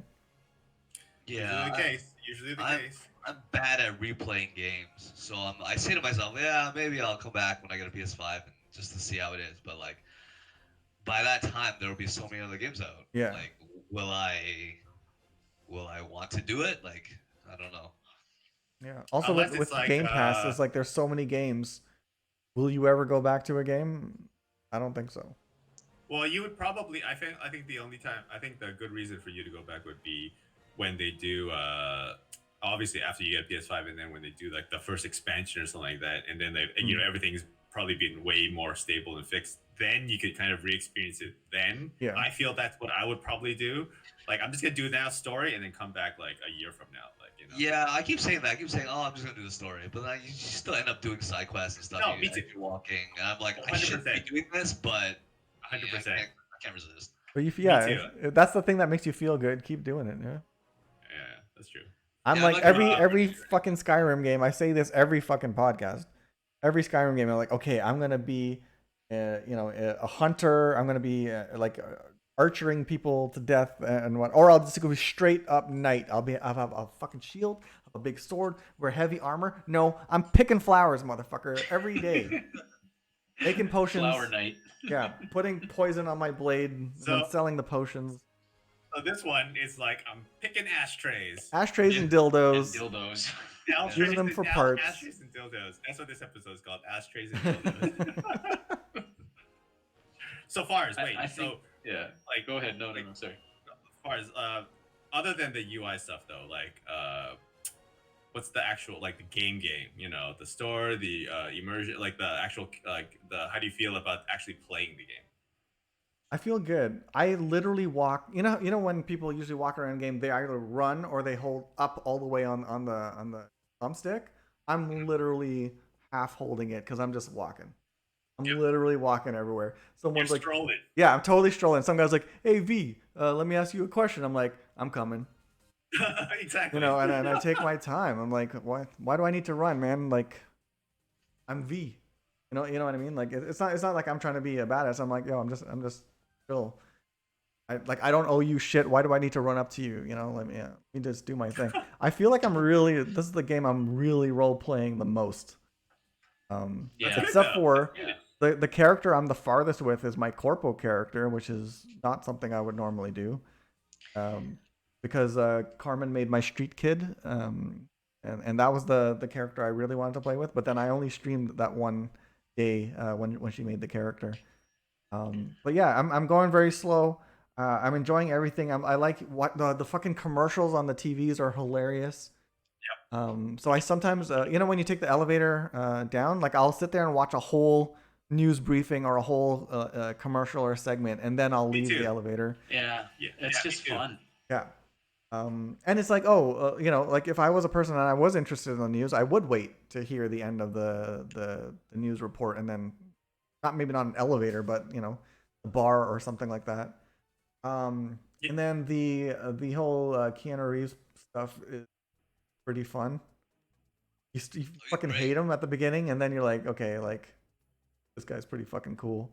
Yeah. Usually the case. I'm bad at replaying games, so I say to myself, yeah, maybe I'll come back when I get a PS5 and just to see how it is. But like, by that time, there will be so many other games out. Yeah. Like, will I want to do it? Like, I don't know. Yeah. Also, with like, Game Pass, it's like there's so many games. Will you ever go back to a game? I don't think so. Well, you would probably. I think the only time I think the good reason for you to go back would be when they do. Obviously, after you get PS5, and then when they do like the first expansion or something like that, and then everything's probably been way more stable and fixed, then you could kind of re-experience it. Then Yeah. I feel that's what I would probably do. Like I'm just gonna do now story and then come back like a year from now, like Yeah, I keep saying that. I keep saying, "Oh, I'm just gonna do the story," but then you still end up doing side quests and stuff. No, you, me too. as you're walking, and I'm like, I 100%. shouldn't be doing this, but 100%. I can't resist. But Me yeah, too. if that's the thing that makes you feel good. Keep doing it. Yeah. Yeah, that's true. I'm Yeah, like I'm not gonna- every fucking Skyrim game. I say this every fucking podcast. Every Skyrim game, I'm like, okay, I'm gonna be, a hunter. I'm gonna be archering people to death and what, or I'll just go straight up knight. I'll have a fucking shield, a big sword, wear heavy armor. No, I'm picking flowers, motherfucker, every day. Making potions. Flower Knight. Yeah, putting poison on my blade and then selling the potions. So this one is like I'm picking ashtrays. Ashtrays and And dildos. dildos. Ashtrays Using them and- for parts. Ashtrays and dildos. That's what this episode is called. Ashtrays and dildos. So far as wait, I so think, yeah. like Go ahead. No, like, sorry. as far as other than the UI stuff though, like what's the actual like the game, the store, the immersion, like the actual like the how do you feel about actually playing the game? I feel good. I literally walk. You know when people usually walk around game, they either run or they hold up all the way on the thumbstick. I'm literally half holding it because I'm just walking. I'm literally walking everywhere. Someone's You're like, strolling. yeah, I'm totally strolling. Some guy's like, hey V, let me ask you a question. I'm like, I'm coming. Exactly. And I take my time. I'm like, why do I need to run, man? Like, I'm V. You know what I mean? Like, it's not like I'm trying to be a badass. I'm like, yo, I'm just chill. I don't owe you shit. Why do I need to run up to you? Let me just do my thing. I feel like this is the game I'm really role playing the most. Yeah. Except for Yeah. the character I'm the farthest with is my corpo character, which is not something I would normally do. Because Carmen made my street kid, and that was the character I really wanted to play with. But then I only streamed that one day when she made the character. But yeah, I'm going very slow. I'm enjoying everything. I like what the fucking commercials on the TVs are hilarious. So I sometimes, when you take the elevator down, like I'll sit there and watch a whole news briefing or a whole commercial or segment, and then I'll leave the elevator. Yeah. It's just fun. Yeah. And it's like, like if I was a person and I was interested in the news, I would wait to hear the end of the news report, and then maybe not an elevator, but a bar or something like that. And then the whole Keanu Reeves stuff is pretty fun. You fucking hate him at the beginning, and then you're like, okay, like this guy's pretty fucking cool.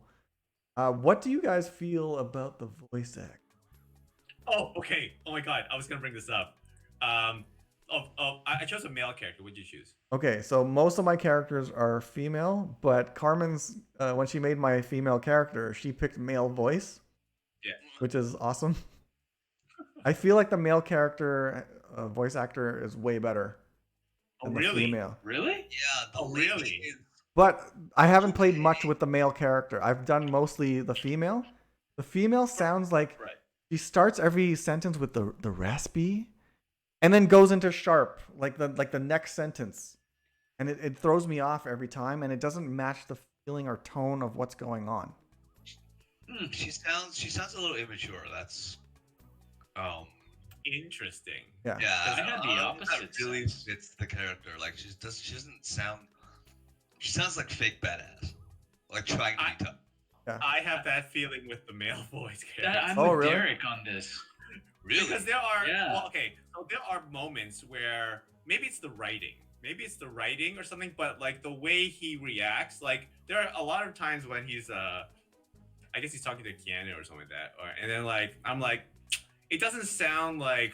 What do you guys feel about the voice act? Oh, okay. Oh my god, I was gonna bring this up. I chose a male character. What'd you choose? Okay, so most of my characters are female, but Carmen's when she made my female character, she picked male voice. Yeah. Which is awesome. I feel like the male character voice actor is way better than the female. Really? Yeah. Oh, really? But I haven't played much with the male character. I've done mostly the female. The female sounds like she starts every sentence with the raspy, and then goes into sharp, like the next sentence, and it throws me off every time, and it doesn't match the feeling or tone of what's going on. She sounds a little immature. That's interesting. Yeah. Yeah, I had the opposite that really sense. fits the character. Like she doesn't sound. She sounds like fake badass, like trying to be tough. Yeah. I have that feeling with the male voice character. I'm Oh, with really? Derek on this. Really? Because there are Yeah. so there are moments where maybe it's the writing or something, but like the way he reacts, like there are a lot of times when he's I guess he's talking to Keanu or something like that, and then like I'm like, it doesn't sound like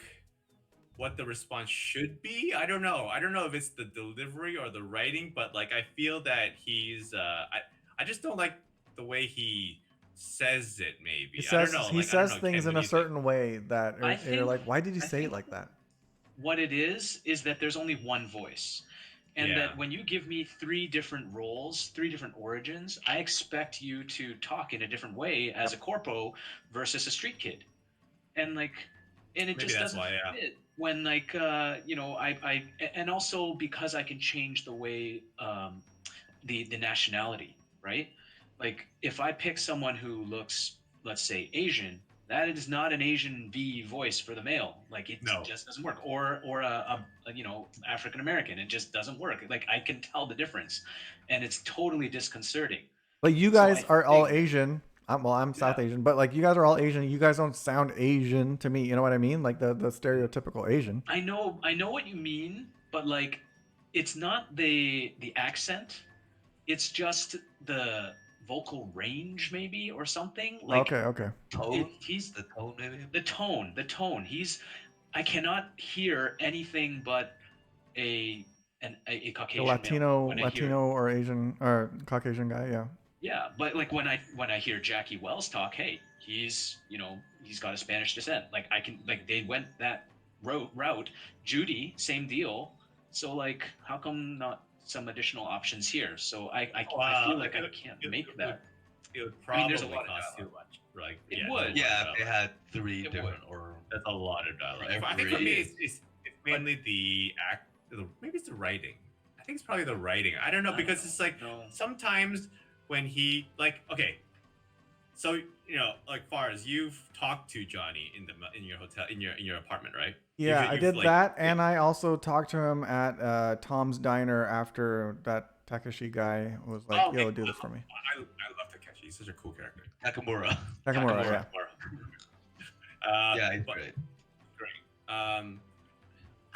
what the response should be. I don't know if it's the delivery or the writing, but like I feel that he's I just don't like the way he says it. Maybe He I says don't know. he Like, I don't says know, things Ken, in what a do you think? certain way that you're like, why did you say it think- like that? What it is that there's only one voice. And Yeah. that when you give me 3 different roles, 3 different origins, I expect you to talk in a different way as a corpo versus a street kid. And it Maybe just that's doesn't why, yeah. fit when I and also because I can change the way the nationality, right? Like if I pick someone who looks, let's say, Asian, that is not an Asian V voice for the male. Like it No. just doesn't work. Or a you know, African American, it just doesn't work. Like I can tell the difference, and it's totally disconcerting. But you So guys I are all think, Asian. I'm yeah, South Asian, but like you guys are all Asian. You guys don't sound Asian to me. You know what I mean? Like the stereotypical Asian. I know what you mean, but like it's not the accent, it's just the vocal range maybe or something. Like Okay, okay. Tone, he's the tone maybe. the tone. He's I cannot hear anything but a a A Caucasian male Latino, when I hear it. Latino or Asian or Caucasian guy. Yeah. Yeah, but like when I hear Jackie Wells talk, hey, he's, you know, he's got a Spanish descent. Like I can, like they went that route. Judy, same deal. So like, how come not some additional options here? So I feel like I can't make that. It would I mean, there's a probably lot of cost too dialogue. much. Like, It yeah, would. there's a lot of Yeah, if they dialogue. had three It different would. or That's a lot of dialogue. Every- I think for me, It it's mainly the act. Maybe it's the writing. I think it's probably the writing. I don't know, I because don't it's like know. sometimes when he like, okay, so you know, like far as you've talked to Johnny in your hotel in your apartment, right? Yeah, I You've, did like, that, and I also talked to him at Tom's Diner after that Takeshi guy was like, Oh, okay. "Yo, do this for me." I love Takeshi. He's such a cool character. Nakamura. Nakamura, yeah. Yeah, he's But great. great.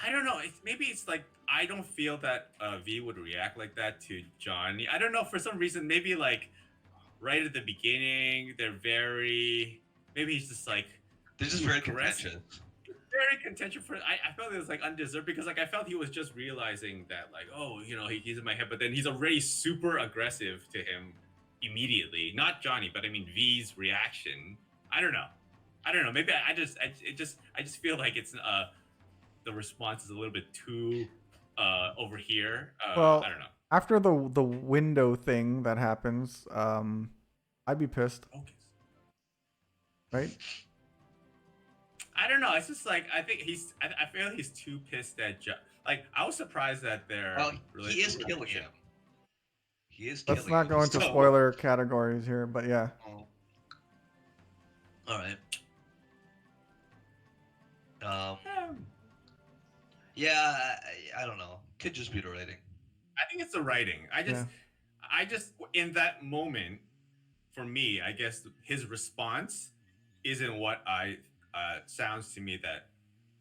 I don't know. Maybe it's like I don't feel that V would react like that to Johnny. I don't know, for some reason. Maybe like right at the beginning, they're very. Maybe he's just like They're just too very aggressive. contentious. Very contentious for. I felt it was like undeserved, because like I felt he was just realizing that like, oh, you know, he's in my head, but then he's already super aggressive to him immediately. Not Johnny, but I mean V's reaction. I don't know. Maybe I just feel like it's the response is a little bit too over here. Well, I don't know. after the window thing that happens, I'd be pissed, Focus. right? I don't know. It's just like I think I feel he's too pissed at like I was surprised that they're Well, he is killing him. He is killing Let's not him. go into So- spoiler categories here, but yeah. Oh. All right. Yeah, I don't know. Could just be the rating. I think it's the writing. I just in that moment, for me, I guess his response isn't what I sounds to me that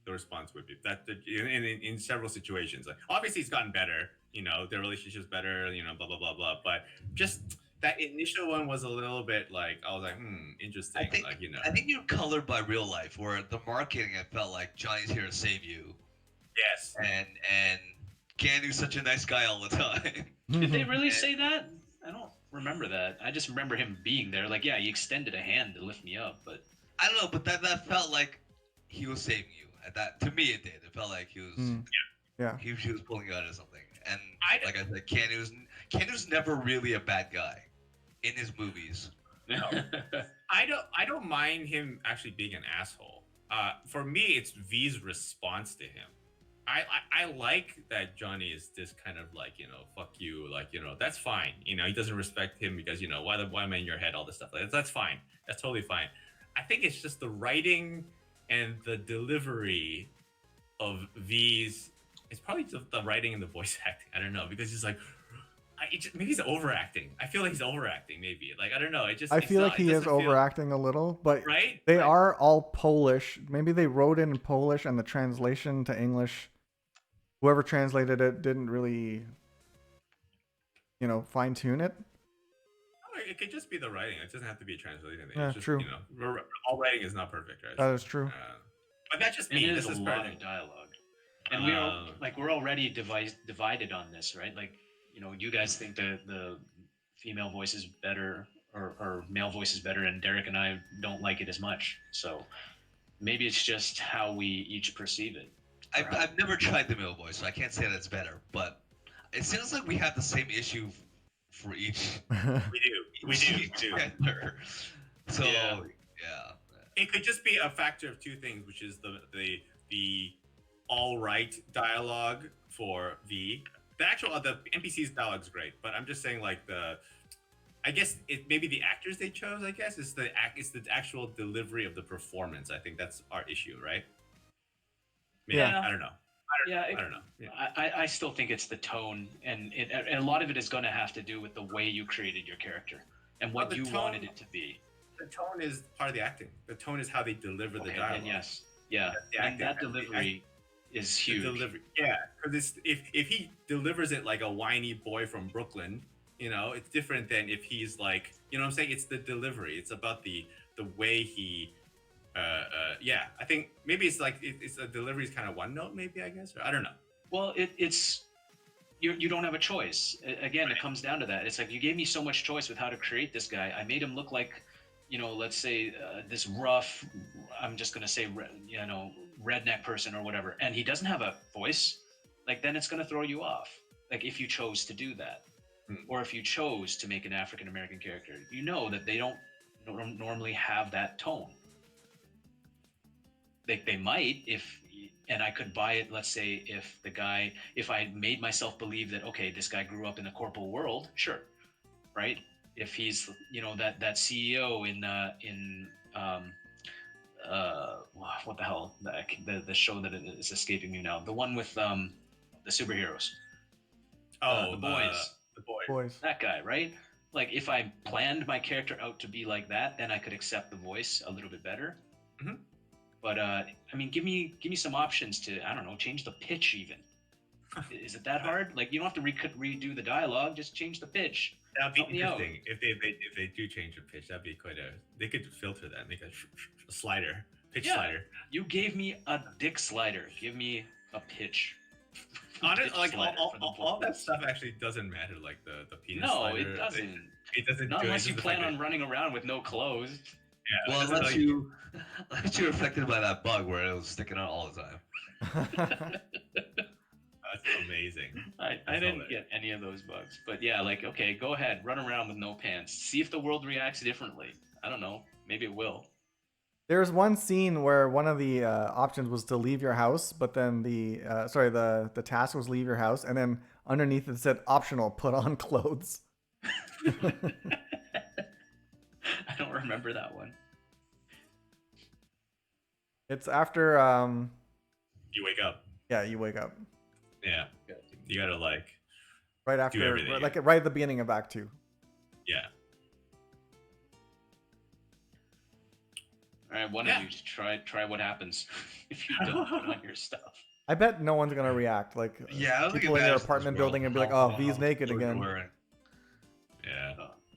the response would be. That in several situations, like obviously it's gotten better. You know, their relationship's better. You know, blah blah blah blah. But just that initial one was a little bit like I was like, interesting. Like, you know, I think you're colored by real life, where the marketing, it felt like Johnny's here to save you, yes. and Keanu's such a nice guy all the time. Did they really say that? I don't remember that. I just remember him being there. Like, yeah, he extended a hand to lift me up, but I don't know, but that felt like he was saving you. At that, to me, it did. It felt like he was, Yeah. he was pulling you out of something. And I- like I said, Keanu's never really a bad guy in his movies. No. I don't mind him actually being an asshole. For me, it's V's response to him. I like that Johnny is this kind of like, you know, fuck you, like, you know, that's fine. You know, he doesn't respect him because, you know, why am I in your head, all this stuff. Like, that's fine. That's totally fine. I think it's just the writing and the delivery of V's. It's probably just the writing and the voice acting. I don't know, because he's like, maybe he's overacting. I feel like he's overacting. Maybe like I don't know. I feel like he is overacting a little, but right. they Right. are all Polish. Maybe they wrote it in Polish, and the translation to English, whoever translated it didn't really, you know, fine tune it. It could just be the writing. It doesn't have to be a translation thing. Yeah, It's just, true. You know, all writing is not perfect, right? That is true. But that's just and me. it This is is a lot of dialogue. And we're already divided on this, right? Like, you know, you guys think the female voice is better or male voice is better, and Derek and I don't like it as much. So maybe it's just how we each perceive it. I've never tried the male voice, so I can't say that it's better. But it seems like we have the same issue for each. We do. gender. So Yeah. yeah. It could just be a factor of two things, which is the all right dialogue for V, the NPC's dialogue's great, but I'm just saying like I guess it maybe the actors they chose. I guess it's the actual delivery of the performance. I think that's our issue, right? Maybe. Yeah. I don't know. I don't know. Yeah. I still think it's the tone, and a lot of it is going to have to do with the way you created your character and what you wanted it to be. The tone is part of the acting. The tone is how they deliver the dialogue. And yes, yeah, and that delivery is huge. Delivery, yeah, because if he delivers it like a whiny boy from Brooklyn, it's different than if he's like, what I'm saying. It's the delivery. It's about the way he. I think maybe it's like it's the delivery is kind of one note, maybe, I guess, or I don't know. Well, it's you don't have a choice. Again, right. It comes down to that. It's like you gave me so much choice with how to create this guy. I made him look like, let's say this rough, I'm just gonna say, redneck person or whatever, and he doesn't have a voice. Like then it's gonna throw you off. Like if you chose to do that, or if you chose to make an African American character, that they don't normally have that tone. They might and I could buy it. Let's say if I made myself believe that, okay, this guy grew up in the corporate world, sure, right? If he's that CEO in what the hell, the show that is escaping me now, the one with the superheroes, the boys, that guy, right? Like if I planned my character out to be like that, then I could accept the voice a little bit better. Mm-hmm. But give me some options to, I don't know, change the pitch even. Is it that hard? Like you don't have to redo the dialogue, just change the pitch. That'd be interesting if they do change the pitch. That'd be they could filter that, make a slider, slider. You gave me a dick slider. Give me a pitch. Honestly, like all that stuff actually doesn't matter. Like the penis slider. No, it doesn't. It doesn't. Not unless you plan on running around with no clothes. Yeah, well, unless you were affected by that bug where it was sticking out all the time. That's amazing. I didn't get any of those bugs, but yeah, like okay, go ahead, run around with no pants. See if the world reacts differently. I don't know, maybe it will. There's one scene where one of the options was to leave your house, but then the task was leave your house, and then underneath it said optional, put on clothes. I don't remember that one. It's after you wake up. Yeah, you wake up. Yeah, you gotta right after, right at the beginning of Act 2. Yeah. All right, one of you try what happens if you don't put on your stuff. I bet no one's gonna react. Like people in their apartment building and be like, "Oh, V's naked again." Yeah.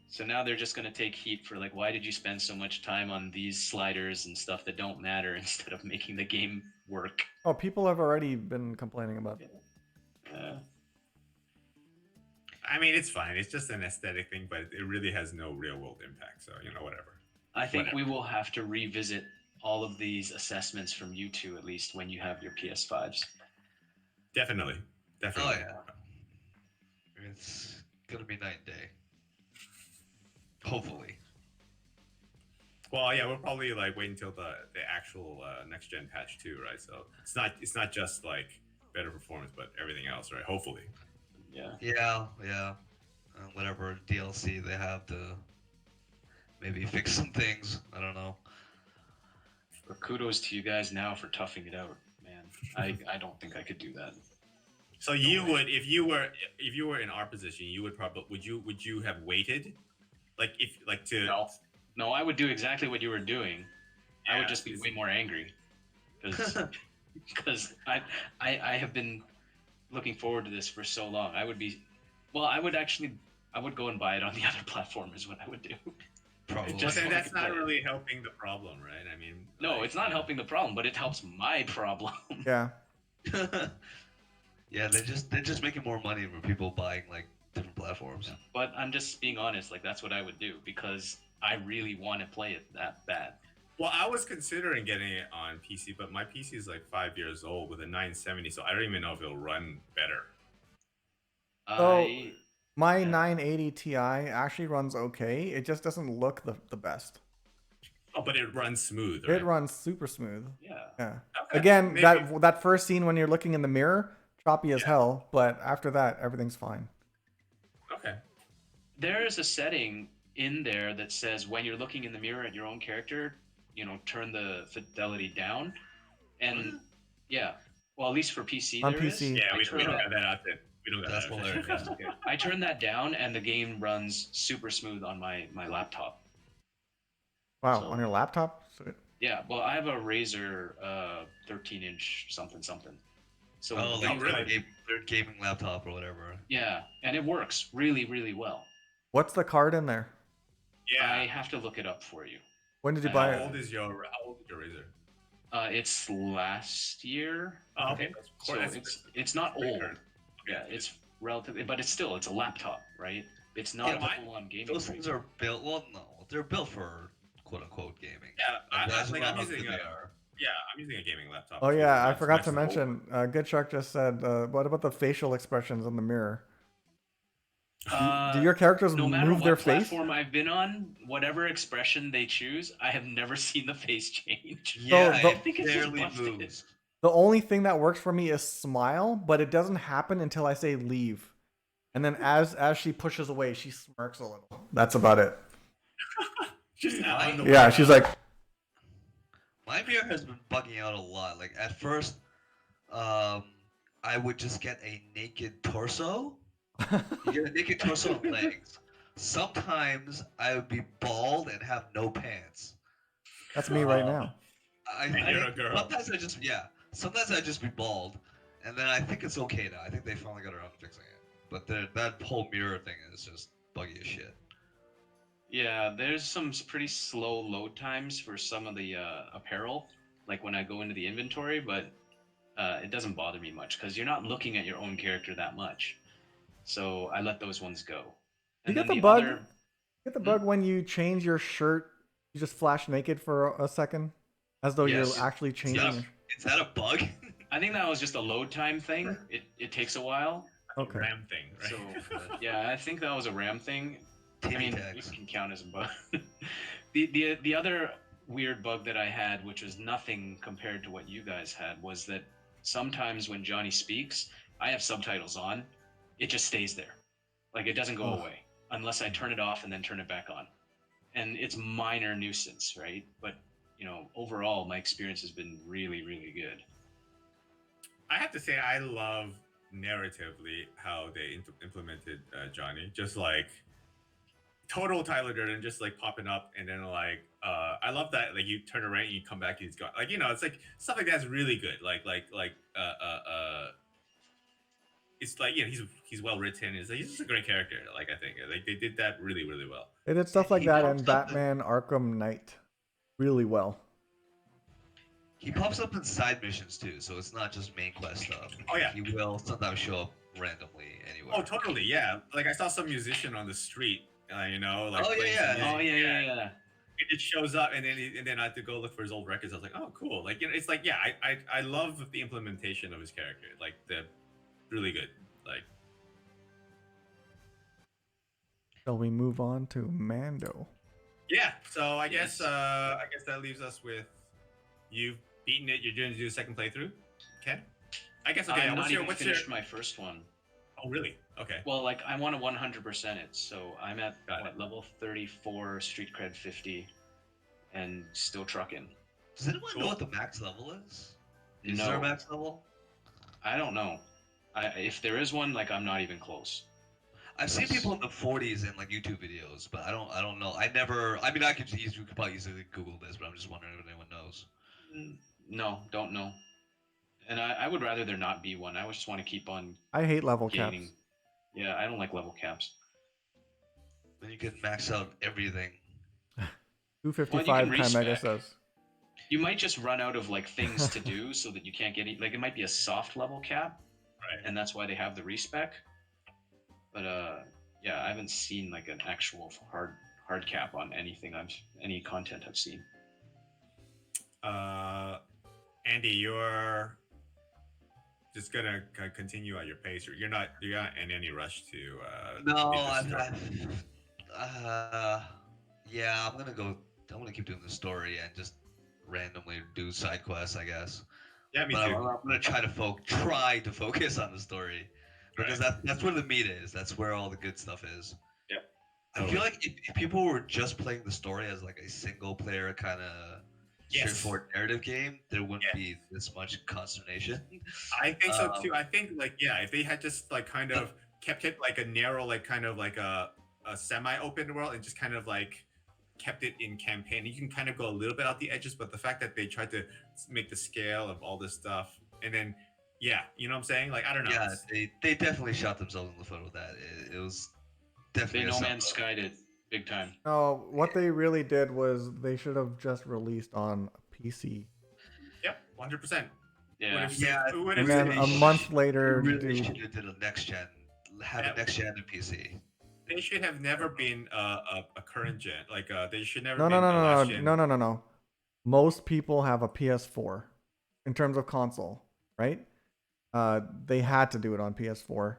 So now they're just gonna take heat for like, why did you spend so much time on these sliders and stuff that don't matter instead of making the game work? Oh, people have already been complaining about that. I mean, it's fine. It's just an aesthetic thing, but it really has no real world impact. So whatever. I think we will have to revisit all of these assessments from you two, at least when you have your PS5s. Definitely. Oh yeah. It's gonna be night and day. Hopefully. Well, yeah, we'll probably wait until the actual next gen patch too, right? So it's not just better performance, but everything else, right? Hopefully. Yeah. Whatever DLC they have to maybe fix some things. I don't know. But kudos to you guys now for toughing it out, man. I don't think I could do that. So you would, if you were in our position, you would probably would you have waited, No, I would do exactly what you were doing. Yeah, I would just be way more angry, because I have been looking forward to this for so long. I would go and buy it on the other platform is what I would do. Probably. That's not really helping the problem, right? I mean, no, it's not helping the problem, but it helps my problem. Yeah. Yeah, they're just making more money from people buying different platforms. But I'm just being honest, that's what I would do because I really want to play it that bad. Well, I was considering getting it on PC, but my PC is 5 years old with a 970, so I don't even know if it'll run better. My 980 Ti actually runs okay. It just doesn't look the best. Oh, but it runs smooth, right? It runs super smooth. Yeah. Okay, again, that first scene when you're looking in the mirror, choppy as Yeah. hell, but after that, everything's fine. Okay. There is a setting in there that says when you're looking in the mirror at your own character, turn the fidelity down. And yeah, well, at least for PC On there is. PC. Yeah, I we turn don't that. have that option. We don't got That's that option. hilarious. Okay. I turn that down, and the game runs super smooth on my laptop. Wow, So- on your laptop? Sweet. Yeah, well, I have a Razer 13-inch something something. So Oh, the like game- really? third gaming laptop or whatever. yeah, and it works really, really well. What's the card in there? I Yeah. have to look it up for you. When did you How buy How it? old is your Razer? It's last year. Oh, okay. So it's not pretty old. current. Yeah, it's relatively, but it's a laptop, right? It's not Yeah, a full-on gaming. Those things are built. Well, no, they're built for quote unquote gaming. Yeah, That's I'm how using good a, they are. yeah, I'm using a gaming laptop. Oh too. yeah, I That's forgot to my soul. mention. Good Shark just said, "What about the facial expressions in the mirror? Do your characters No matter move what their face? platform I've been on, whatever expression they choose, I have never seen the face change. Yeah, the- I think it's just barely busted. moves. The only thing that works for me is smile, but it doesn't happen until I say leave, and then as she pushes away, she smirks a little. That's about it. Just on the Yeah, way she's out. like, My mirror has been bugging out a lot. Like at first, I would just get a naked torso. You get a naked torso and legs. Sometimes I would be bald and have no pants. that's me right now. And you're a girl. Sometimes I just be bald, and then I think it's okay now. I think they finally got around to fixing it. But that whole mirror thing is just buggy as shit. Yeah, there's some pretty slow load times for some of the apparel, like when I go into the inventory, but it doesn't bother me much because you're not looking at your own character that much. So I let those ones go. You And get then the bug. other- Get the bug when you change your shirt. You just flash naked for a second, as though Yes. you're actually changing. Yes. Is that a bug? I think that was just a load time thing. It takes a while. Okay. Ram thing, right? So yeah, I think that was a RAM thing. I TV mean, tags. it can count as a bug. the other weird bug that I had, which was nothing compared to what you guys had, was that sometimes when Johnny speaks, I have subtitles on. It just stays there, like it doesn't go Ugh. away unless I turn it off and then turn it back on. And it's minor nuisance, right? But overall, my experience has been really, really good. I have to say, I love narratively how they implemented Johnny. Just like total Tyler Durden, just like popping up, and then I love that like you turn around and you come back and he's gone. Like it's like stuff like that's really good. It's like he's well written. He's just a great character. Like I think like they did that really really well. They did stuff like He that pops in up Batman Arkham Knight really well. He pops up in side missions too, so it's not just main quest stuff. Oh, yeah. He will sometimes show up randomly anywhere. Oh totally, yeah. Like I saw some musician on the street. Like Oh, playing yeah, some yeah. Oh music. yeah. It just shows up, and then I had to go look for his old records. I was like, oh, cool. Like it's like yeah, I love the implementation of his character. Like the really good. Like Shall we move on to Mando? yeah. So I Yes. guess that leaves us with you've beaten it. You're going to do a second playthrough, Ken. I guess okay. I'm not even what's finished my first one. Oh really? Okay. Well, like I want to 100% it, so I'm at Got it. level 34, street cred 50, and still trucking. Does anyone Cool. know what the max level is? Is No. there a max level? I don't know. If there is one, like I'm not even close. I've seen people in the 40s in like YouTube videos, but I don't know. I never. I mean, you could probably easily Google this, but I'm just wondering if anyone knows. No, don't know. And I would rather there not be one. I just want to keep on I hate level gaining. caps. Yeah, I don't like level caps. Then you can max out everything. 255 respec. Chimega says. You might just run out of like things to do so that you can't get like it might be a soft level cap, Right. and that's why they have the respec. But yeah, I haven't seen like an actual hard cap on any content I've seen. Andy, you're just gonna continue at your pace. You're not in any rush to. No, beat this story. yeah, I'm gonna keep doing the story and just randomly do side quests, I guess. Yeah, me But too. I'm gonna try to focus on the story because that's where the meat is. That's where all the good stuff is. Yep. I feel Totally. like if people were just playing the story as like a single player kind of Yes. straightforward narrative game, there wouldn't Yeah. be this much consternation. I think so Um, too. I think like yeah, if they had just like kind but of kept it like a narrow, like kind of like a semi-open world and just kind of like kept it in campaign, you can kind of go a little bit out the edges. But the fact that they tried to make the scale of all this stuff, and then yeah, you know what I'm saying? Like I don't know. yeah, they definitely shot themselves in the foot with that. It was definitely They a No step Man's up. Skied it big time. No, what they really did was they should have just released on PC. Yep, 100%. Yeah. Yeah, And then a month later, really do should have did a next gen, have a next gen in PC. They should have never been a current gen. Like they should never no, been no, no, a no, last no, gen. no, no, no, no. Most people have a PS4 in terms of console, right? They had to do it on PS4,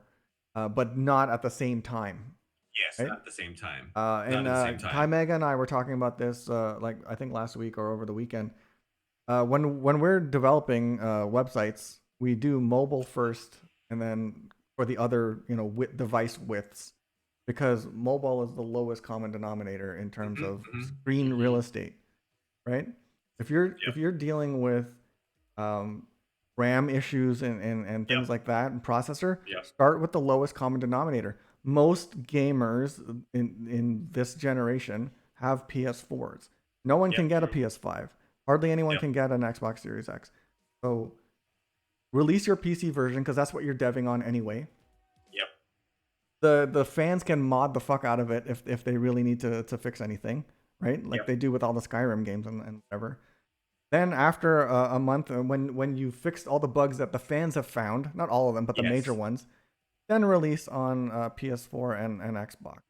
but not at the same time. Yes, right? not at the same time. And at the same time. Kai Mega and I were talking about this, like I think last week or over the weekend. When we're developing websites, we do mobile first, and then for the other, device widths, because mobile is the lowest common denominator in terms of screen real estate, right? If you're dealing with RAM issues and things like that and processor, start with the lowest common denominator. Most gamers in this generation have PS4s. No one can get a PS5. Hardly anyone can get an Xbox Series X. So release your PC version because that's what you're deving on anyway. The fans can mod the fuck out of it if they really need to fix anything, right? Like they do with all the Skyrim games and whatever. Then after a month, when you fixed all the bugs that the fans have found, not all of them, but the major ones, then release on PS4 and Xbox.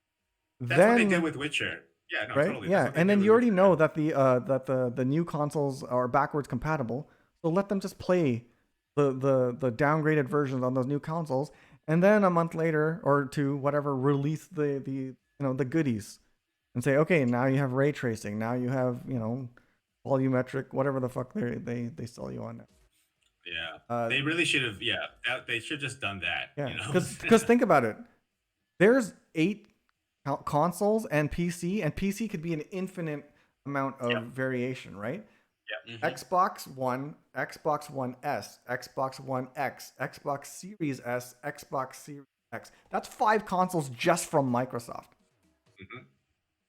That's what they did with Witcher. Yeah, no, right? totally. Yeah, and then you already know that the new consoles are backwards compatible, so let them just play the downgraded versions on those new consoles, and then a month later or two, whatever, release the goodies, and say, okay, now you have ray tracing, now you have volumetric, whatever the fuck they sell you on. Yeah, they really should have. Yeah, they should have just done that. Yeah, because think about it, there's 8 consoles and PC could be an infinite amount of variation, right? Yeah. Xbox One, Xbox One S, Xbox One X, Xbox Series S, Xbox Series X. That's 5 consoles just from Microsoft.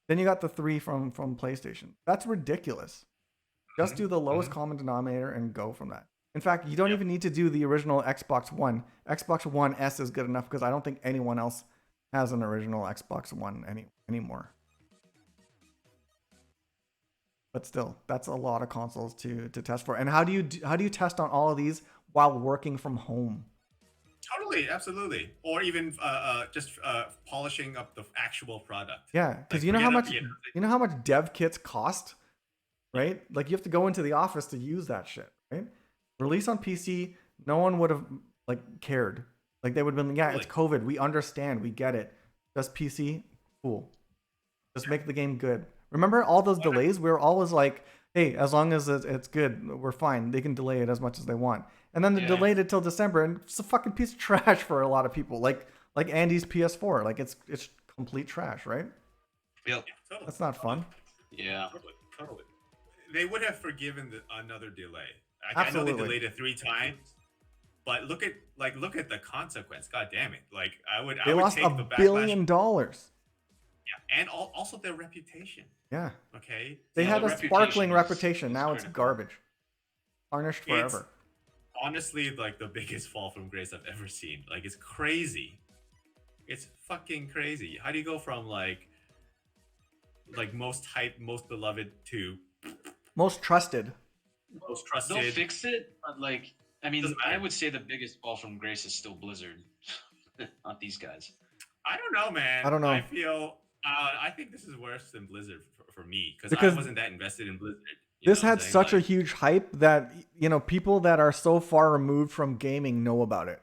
Then you got the 3 from PlayStation. That's ridiculous. Just do the lowest common denominator and go from that. In fact, you don't even need to do the original Xbox One. Xbox One S is good enough because I don't think anyone else has an original Xbox One anymore. But still, that's a lot of consoles to test for. And how do you test on all of these while working from home? Totally, absolutely. Or even just polishing up the actual product. Yeah, because you know how much dev kits cost, right? Like you have to go into the office to use that shit, right? Release on PC, no one would have cared. Like they would have been, it's COVID. We understand. We get it. Just PC, cool. Just make the game good. Remember all those delays? We were always like, hey, as long as it's good, we're fine. They can delay it as much as they want. And then they delayed it till December, and it's a fucking piece of trash for a lot of people. Like Andy's PS4. Like it's complete trash, right? Yep. Totally. That's not fun. Yeah. Totally. They would have forgiven another delay. Absolutely. I know they delayed it 3 times. But look at the consequence. God damn it! Like They lost $1 billion. Yeah, and also their reputation. Yeah. Okay. They had a sparkling reputation. Now it's garbage. Tarnished forever. It's honestly like the biggest fall from grace I've ever seen. Like it's crazy. It's fucking crazy. How do you go from like most hyped, most beloved to most trusted? Most trusted. They'll fix it, but I would say the biggest fall from grace is still Blizzard, not these guys. I don't know, man. I don't know. I think this is worse than Blizzard for me because I wasn't that invested in Blizzard. This had such a huge hype that people that are so far removed from gaming know about it.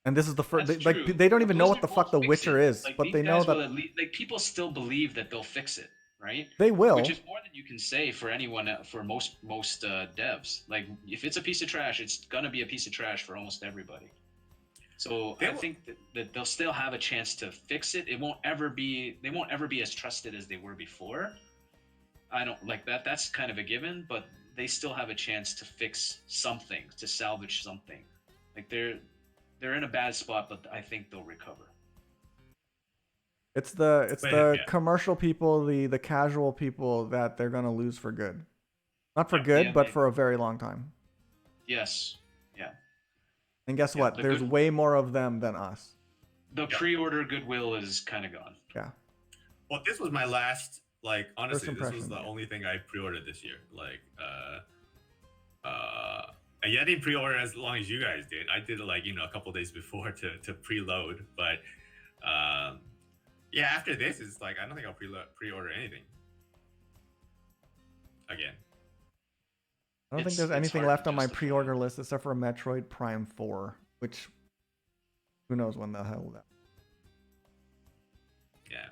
And this is the first. They don't even know what the fuck The Witcher is, but they know that. People still believe that they'll fix it, right? They will. Which is more than you can say for anyone, for most devs. Like, if it's a piece of trash, it's gonna be a piece of trash for almost everybody. So I think that they'll still have a chance to fix it. They won't ever be as trusted as they were before. I don't like that. That's kind of a given, but they still have a chance to fix something, to salvage something. Like they're in a bad spot, but I think they'll recover. It's the commercial people, the casual people that they're gonna lose for good. Not for good, but for a very long time. Yes. Yeah. And guess what? There's way more of them than us. The pre-order goodwill is kind of gone. Yeah. Well, this was my last, like, honestly, this was the only thing I pre-ordered this year. Like, and I didn't pre-order as long as you guys did. I did it, like, a couple days before to preload. But, yeah, after this, it's like, I don't think I'll pre-order anything again. I don't think there's anything left on my pre-order list except for Metroid Prime 4, which who knows when the hell that. Yeah,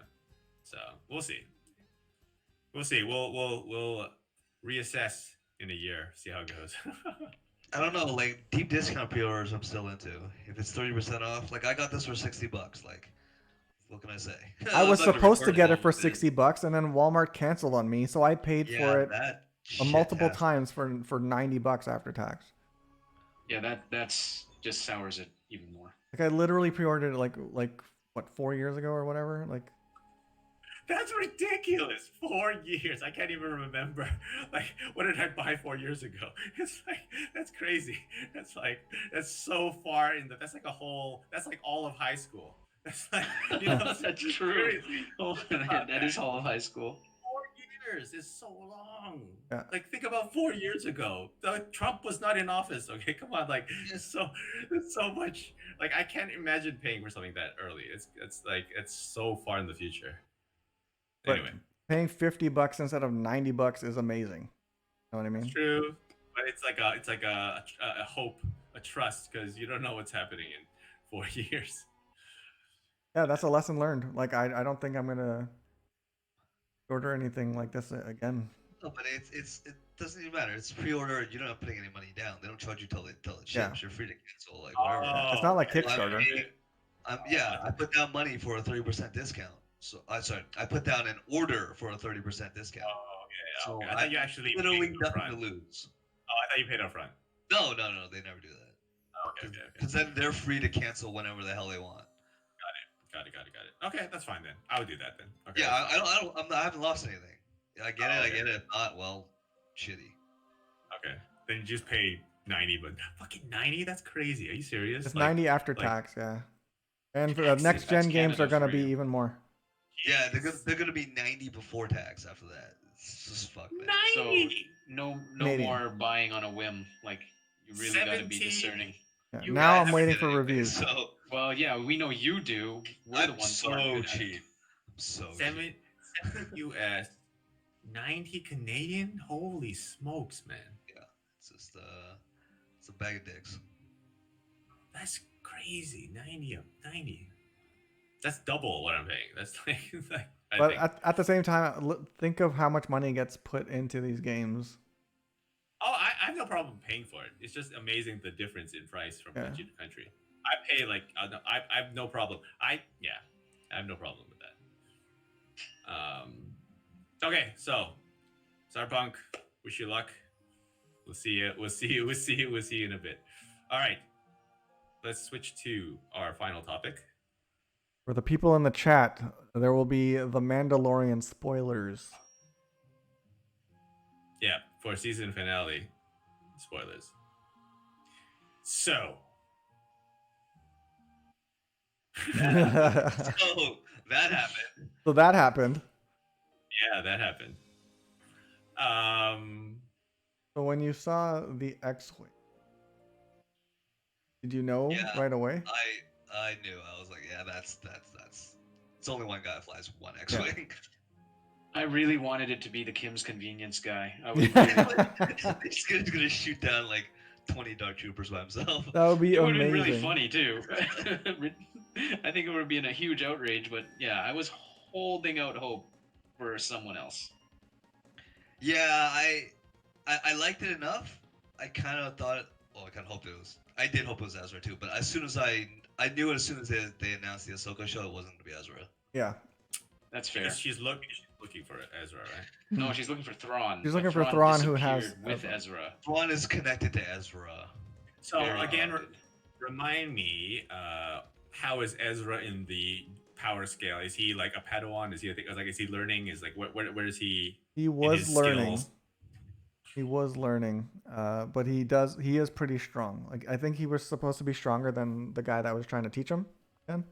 so we'll see. We'll reassess in a year, see how it goes. I don't know, like deep discount pre-orders I'm still into. If it's 30% off, like I got this for $60. Like, what can I say? I was supposed to get it for $60, and then Walmart canceled on me, so I paid for it multiple times for $90 after tax. Yeah, that's just sours it even more. Like I literally pre-ordered it like what 4 years ago or whatever. Like that's ridiculous. 4 years. I can't even remember. Like, what did I buy 4 years ago? It's like that's crazy. That's so far in that's like all of high school. That's like that's true. Oh man, that is all of high school. 4 years is so long. Yeah. Like, think about 4 years ago. Trump was not in office. Okay, come on. Like, it's so much. Like, I can't imagine paying for something that early. It's so far in the future. But anyway, paying $50 instead of $90 is amazing. You know what I mean? It's true, but it's like a hope, a trust, because you don't know what's happening in 4 years. Yeah, that's a lesson learned. Like I don't think I'm gonna order anything like this again. No, but it doesn't even matter. It's pre-order. You're not putting any money down. They don't charge you till it ships. Yeah. You're free to cancel, like whatever. It's not like Kickstarter. I put down money for a 30% discount. So I put down an order for a 30% discount. Oh, okay. So I thought you actually literally nothing to lose. Oh, I thought you paid up front. No, they never do that. Oh, okay. Because then they're free to cancel whenever the hell they want. Got it. Okay, that's fine then. I would do that then. Okay. Yeah, I haven't lost anything. I get it. If not, well, shitty. Okay, then you just pay 90, but fucking 90? That's crazy. Are you serious? It's 90 after tax, yeah. And for the next gen games are gonna be even more. Yeah, they're gonna be 90 before tax after that. It's just fuck that. 90. So no more buying on a whim. Like, you really got to be discerning. Yeah, now I'm waiting for reviews. So, well, yeah, we know you do. We're the ones who aren't good cheap. at it. So 7 US, 90 Canadian. Holy smokes, man! Yeah, it's just it's a bag of dicks. That's crazy. 90. That's double what I'm paying. That's like but at the same time, think of how much money gets put into these games. Oh, I have no problem paying for it. It's just amazing the difference in price from country to country. I pay like I have no problem. I have no problem with that. Okay, so Cyberpunk, wish you luck. We'll see you in a bit. All right, let's switch to our final topic. For the people in the chat, there will be the Mandalorian spoilers. Yeah, for season finale spoilers. So. So that happened. So that happened. Yeah, that happened. So when you saw the X-Wing, did you know right away? I knew. I was like, yeah, that's. It's only one guy that flies one X-Wing. Yeah. I really wanted it to be the Kim's Convenience guy. I was really... He's gonna shoot down like 20 Dark Troopers by himself. That would be amazing. It would have been really funny too. I think it would have been a huge outrage, but yeah, I was holding out hope. for someone else? Yeah, I liked it enough. I kind of thought, well, I kind of hoped it was. I did hope it was Ezra too, but as soon as I knew as soon as they announced the Ahsoka show, it wasn't gonna be Ezra. Yeah. That's fair. Because she's looking for Ezra, right? No, she's looking for Thrawn. She's but looking for Thrawn, who has disappeared with Ezra. Ezra. Thrawn is connected to Ezra. So Very again, odd. remind me, how is Ezra in the power scale? Is he like a Padawan? Is he learning? Is like where is he? He was his learning. skills? He was learning, but he is pretty strong. Like I think he was supposed to be stronger than the guy that was trying to teach him. Then.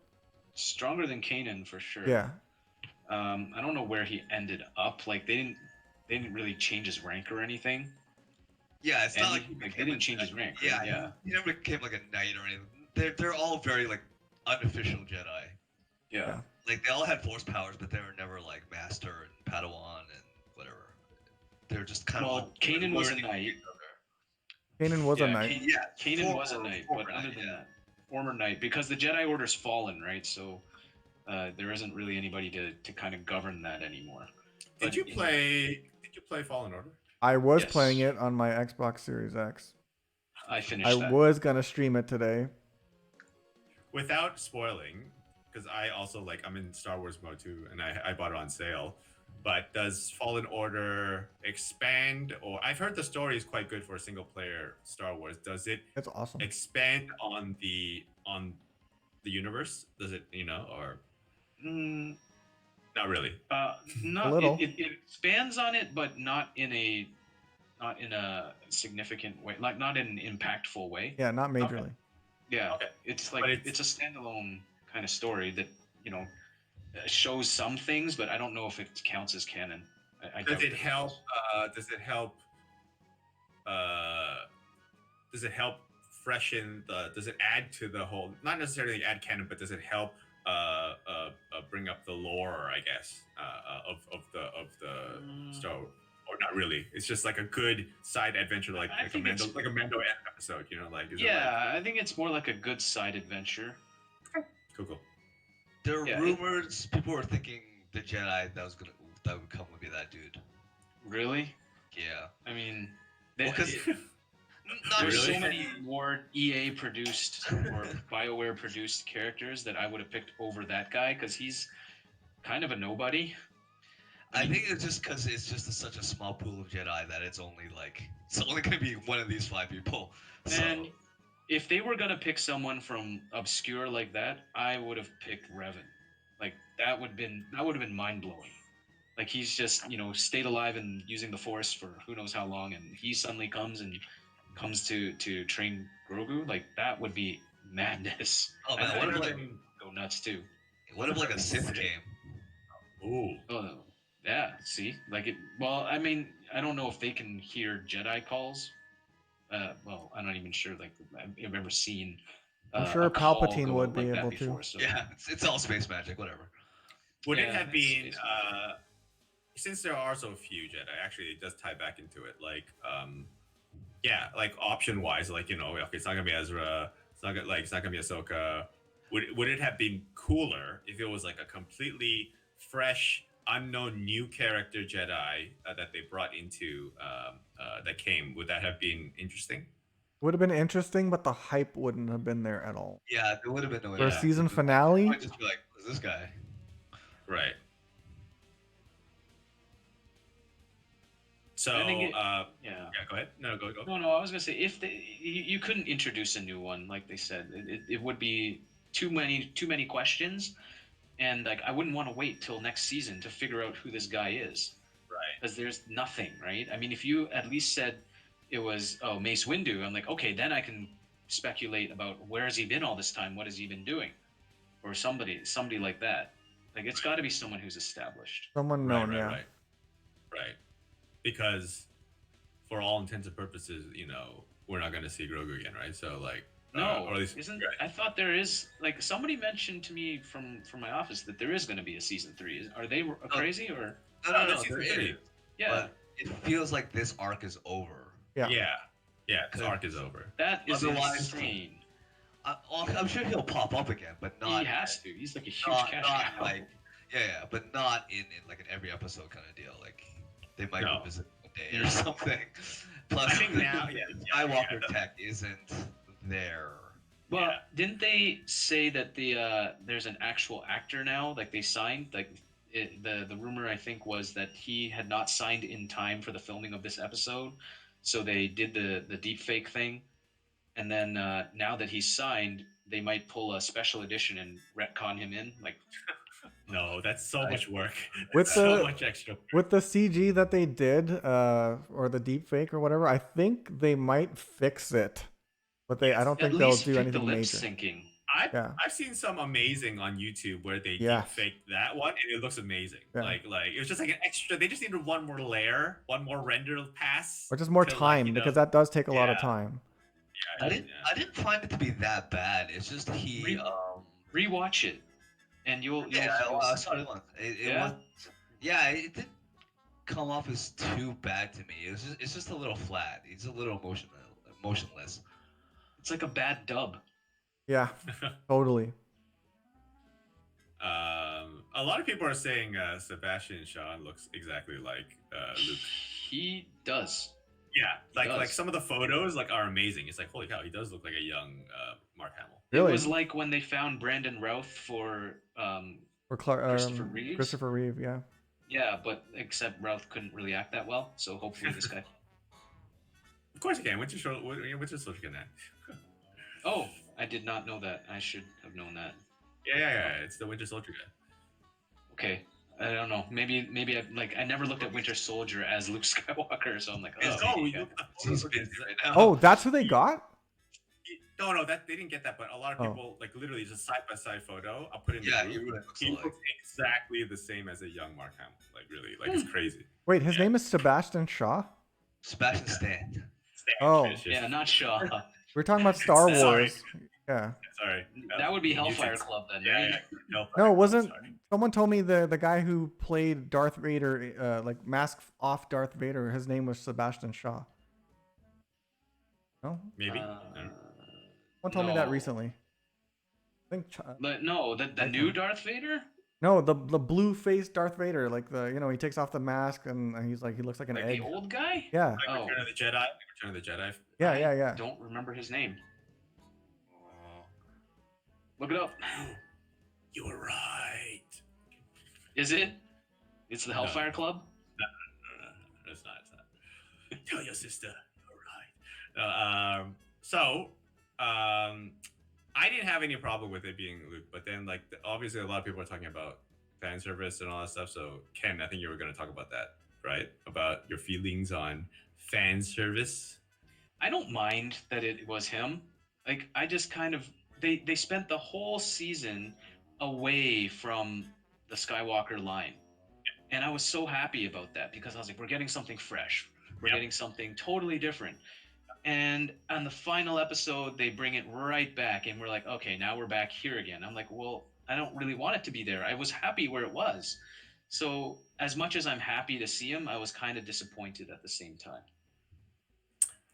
Stronger than Kanan for sure. Yeah. I don't know where he ended up. Like they didn't really change his rank or anything. Yeah, it's not And like they didn't change his rank. Right? Yeah, Yeah. He never became like a knight or anything. They're all very like unofficial Jedi. Yeah. Like they all had force powers, but they were never like master and Padawan and whatever. They're just kind of. Well, Kanan was a knight. Kanan was a knight. Kanan was a knight, but other than that, former knight, because the Jedi Order's fallen, right? So there isn't really anybody to kind of govern that anymore. Did you play Fallen Order? I was Yes. playing it on my Xbox Series X. I finished I that. was gonna stream it today. Without spoiling, because I also I'm in Star Wars mode too, and I bought it on sale. But does Fallen Order expand, or I've heard the story is quite good for a single player Star Wars. Does it It's awesome. expand on the universe? Does it, or not really? Not A little. It expands on it, but not in a significant way, like not in an impactful way. Yeah, not majorly. Yeah, Okay. it's like But it's a standalone kind of story that shows some things, but I don't know if it counts as canon. I Does doubt it help? Does it help? Does it help freshen the? Does it add to the whole? Not necessarily add canon, but does it help? Bring up the lore, I guess, of the story, or not really? It's just like a good side adventure, like a Mando episode, is Yeah, I think it's more like a good side adventure. Cool. There are rumors. People were thinking the Jedi that would come would be that dude. Really? Yeah. I mean, Because there's really? so many more EA produced or BioWare produced characters that I would have picked over that guy because he's kind of a nobody. I think it's just because it's just such a small pool of Jedi that it's only going to be one of these 5 people. So. And if they were gonna pick someone from obscure like that, I would have picked Revan. Like that would have been mind blowing. Like he's just stayed alive and using the Force for who knows how long, and he suddenly comes to train Grogu. Like that would be madness. Oh man, I what if go nuts too. what if a Sith game? Ooh. Oh yeah, see, Well, I mean, I don't know if they can hear Jedi calls. Well, I'm not even sure. Like I've ever seen. I'm sure a call Palpatine go would out be like that able to. before, so. Yeah, it's all space magic, whatever. Would it Yeah, have it's been space since there are so few Jedi? Actually, it does tie back into it. Option wise, okay, it's not gonna be Ezra. It's not gonna be Ahsoka. Would it have been cooler if it was like a completely fresh, unknown, new character Jedi that they brought into that came? Would that have been interesting? Would have been interesting, but the hype wouldn't have been there at all. Yeah, there would have been no. For a season finale, I might just be like, who's this guy? Right. So, I think yeah, yeah. go ahead. No, go. No, I was gonna say if you couldn't introduce a new one, like they said, it would be too many questions, and like I wouldn't want to wait till next season to figure out who this guy is. Right. Because there's nothing, right? I mean, if you at least said it was Mace Windu, I'm like, okay, then I can speculate about where has he been all this time? What has he been doing? Or somebody like that. Like it's got to be someone who's established. someone known, yeah. Right. Because for all intents and purposes, we're not going to see Grogu again, right? So No, or at least, isn't right. I thought there is somebody mentioned to me from my office that there is going to be a season 3. Are they crazy or? No, this there season is. Yeah, But it feels like this arc is over. Yeah. Yeah. His arc is over. that is Otherwise- insane. I'm sure he'll pop up again, but not. He has to. He's like a huge Not, cash not cow. like, Yeah, but not in like an every episode kind of deal. Like they might go No. visit one day or something. Plus, I think now, Skywalker tech isn't there. Well, Yeah. didn't they say that there's an actual actor now? Like they signed, like the rumor I think was that he had not signed in time for the filming of this episode, so they did the deep fake thing, and then now that he's signed, they might pull a special edition and retcon him in. Like, No, that's so much work. With That's so the- much extra work. With the CG that they did, or the deep fake or whatever, I think they might fix it. But I don't at think they'll least do fit anything the lip major. syncing. Yeah. I've seen some amazing on YouTube where they Yeah. deep faked that one and it looks amazing. Yeah. Like it was just like an extra. They just needed one more layer, one more render pass, Or just more to, like, time, you know, because that does take a lot of yeah. time. Yeah, I didn't find it to be that bad. It's just Rewatch it, and you'll I saw it once. It Yeah? was it didn't come off as too bad to me. It's just a little flat. It's a little motionless. it's like a bad dub. Yeah, totally. A lot of people are saying Sebastian Shaw looks exactly like Luke. He does. Yeah, He like does. some of the photos are amazing. It's like, holy cow, he does look like a young Mark Hamill. Really? It was like when they found Brandon Routh for Or Christopher Reeves? Christopher Reeve, yeah. yeah, but except Routh couldn't really act that well, so hopefully this guy. Of course he can. Winter Soldier can act. Oh, I did not know that. I should have known that. Yeah. It's the Winter Soldier guy. Okay, I don't know. Maybe I never looked at Winter Soldier as Luke Skywalker, so I'm like, Oh, oh, we yeah. look at He's the busy photos. right now. Oh, that's who they got? No, that they didn't get that, but a lot of Oh. people like literally just side by side photo. I'll put it in Yeah, the he group. really looks He alike. looks exactly the same as a young Mark Hamill. Like really, like it's crazy. Wait, his name is Sebastian Shaw? Sebastian Stan. Oh. Yeah, not Shaw. We're talking about Star Sorry. Wars. Yeah. Sorry. That would be Mutants. Hellfire Club then, Yeah, right? yeah. Hellfire No, Club, wasn't sorry. someone told me the guy who played Darth Vader, like mask off Darth Vader, his name was Sebastian Shaw. No? Maybe. Someone told me that No. recently. I think But no, the I new can- Darth Vader? no, the blue faced Darth Vader, like he takes off the mask and he's like he looks like an Like egg. the old guy? Yeah. Like Oh. Return of the Jedi. Like Return of the Jedi. Yeah, I yeah. Don't remember his name. Look it up. You were right. Is it? It's the Hellfire Club? No, it's not. It's not. Tell your sister you're right. I didn't have any problem with it being Luke, but then like obviously a lot of people are talking about fan service and all that stuff. So Ken, I think you were going to talk about that, right? About your feelings on fan service. I don't mind that it was him. Like, I just kind of they spent the whole season away from the Skywalker line. And I was so happy about that because I was like, we're getting something fresh. We're getting something totally different. And on the final episode, they bring it right back and we're like, okay, now we're back here again. I'm like, well, I don't really want it to be there. I was happy where it was. So as much as I'm happy to see him, I was kind of disappointed at the same time.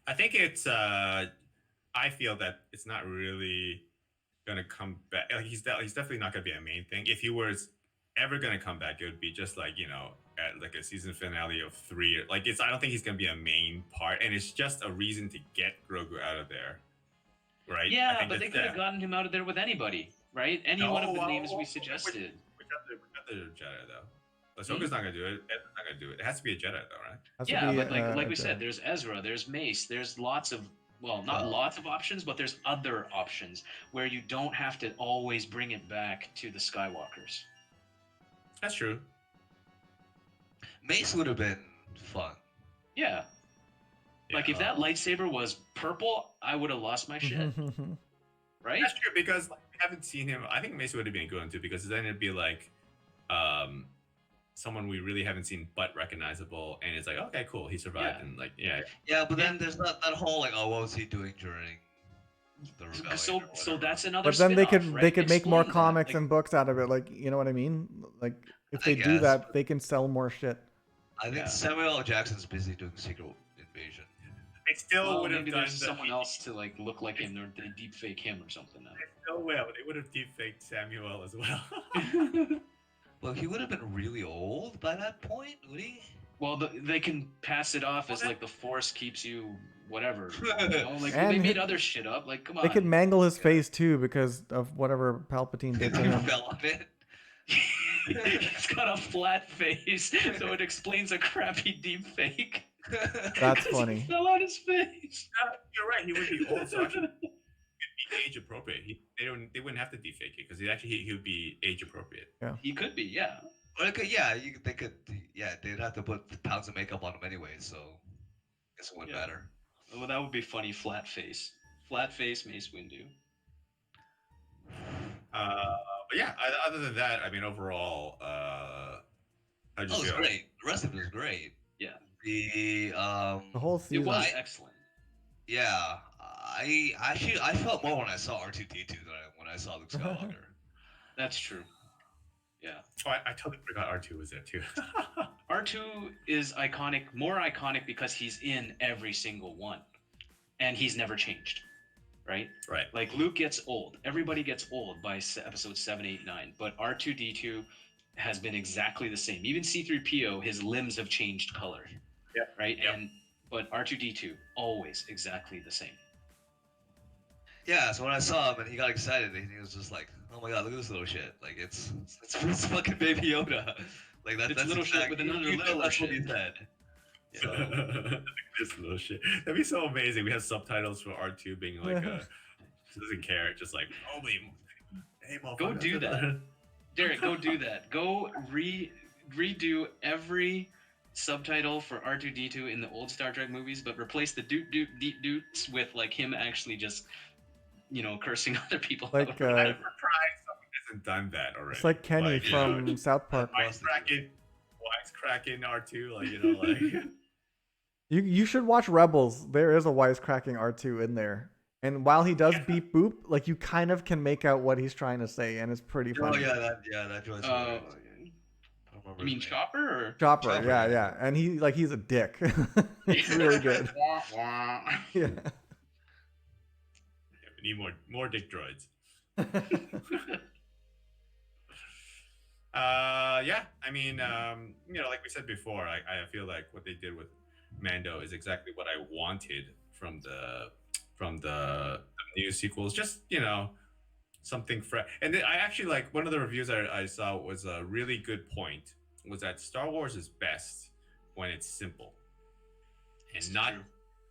I think it's. I feel that it's not really gonna come back. Like he's definitely not gonna be a main thing. If he was ever gonna come back, it would be just like at like a season finale of 3. Like I don't think he's gonna be a main part, and it's just a reason to get Grogu out of there, right? I Yeah, think but they that's could have gotten him out of there with anybody, right? Any one of the names we suggested. We got the Jedi though. Ahsoka's not gonna do it. Ezra's not gonna do it. It has to be a Jedi though, right? Has to Yeah, be, but like we a- said, there's Ezra, there's Mace, there's lots of not lots of options, but there's other options where you don't have to always bring it back to the Skywalkers. That's true. Mace would have been fun. Yeah. Like if that lightsaber was purple, I would have lost my shit, right? That's true because like, we haven't seen him. I think Mace would have been good too because then it'd be like, someone we really haven't seen but recognizable, and it's like, okay, cool, he survived, Yeah. and like, Yeah, but then there's that whole like, oh, what was he doing during the rebellion? So or whatever. that's another. But then they spin-off, could right? make more Explain that. comics Like, and books out of it, like you know what I mean? Like if I they do guess, that, but- they can sell more shit. I think Yeah. Samuel L. Jackson's busy doing Secret Invasion. they still well, would have maybe done there's someone else to like look like him, or they deep fake him or something. Now. They still will. They would have deep faked Samuel as well. But he would have been really old by that point, would he? Well, they can pass it off Well, as that- like the Force keeps you whatever. You know, like they And made other shit up. Like, come They could on. mangle his face too because of whatever Palpatine did to He him. fell on it. He's got a flat face, so it explains a crappy deep fake. That's 'Cause funny. He fell on his face. You're right. He would be old, so actually he'd be age appropriate. They wouldn't have to defake it because he would be age appropriate. He could be, yeah. Or they could, they'd have to put pounds of makeup on him anyway, so I guess it wouldn't Yeah. matter. Well, that would be funny. Flat face. Flat face Mace Windu. But yeah, other than that, I mean, overall, how'd you Oh, it was feel? great. The rest of it was great. Yeah. The whole It season. was excellent. Yeah, I felt more when I saw R2D2 than when I saw Luke Skywalker. That's true. Yeah. Oh, I totally forgot R2 was there too. R2 is iconic, more iconic because he's in every single one. And he's never changed. Right? Right. Like Luke gets old. Everybody gets old by episode 7, 8, 9. But R2D2 has been exactly the same. Even C3PO, his limbs have changed color. Yep. Right? Yep. But R2D2, always exactly the same. Yeah, so when I saw him and he got excited, and he was just like, "Oh my god, look at this little shit! Like it's fucking Baby Yoda. Like It's that's little shit with another littler that's what shit." he said. So, This little shit. That'd be so amazing. We have subtitles for R2 being like, doesn't care, just like, holy, hey, Go do that. Derek, go do that. Go redo every subtitle for R2D2 in the old Star Trek movies, but replace the doot doot deet doots with like him actually just, cursing other people. Like, out or whatever. Someone hasn't done that already. It's like Kenny Like, from South Park. wisecracking R2, like You should watch Rebels. There is a wisecracking R2 in there. And while he does beep boop, like you kind of can make out what he's trying to say, and it's pretty oh funny. that joins. I don't remember You mean his name. Chopper or? Chopper, Chopper, yeah, yeah. yeah. And he's a dick. It's really good. Yeah. we need more dick droids. Yeah, I mean, like we said before, I feel like what they did with Mando is exactly what I wanted from the new sequels. Just something fresh. And I actually like one of the reviews I saw was a really good point. Was that Star Wars is best when it's simple and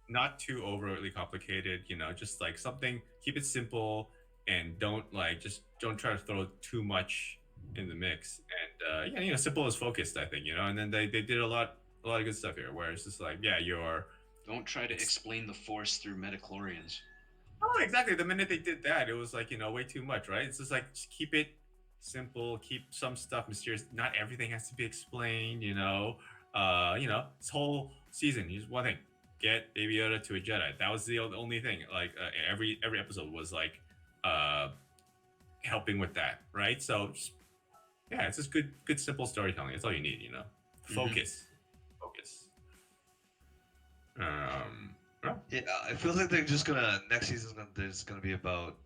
not too overtly complicated. Just like something, keep it simple and don't try to throw too much in the mix. And simple is focused, I think. And then they did a lot of good stuff here, where it's just like, Don't try to explain the Force through metachlorians. Oh, exactly. The minute they did that, it was like, way too much, right? It's just like, just keep it simple, keep some stuff mysterious. Not everything has to be explained, this whole season, here's one thing: get Baby Yoda to a Jedi. That was the only thing. Like every episode was like helping with that, right? So it's just good simple storytelling. That's all you need, Focus. Yeah, I feel like they're just next season's gonna be about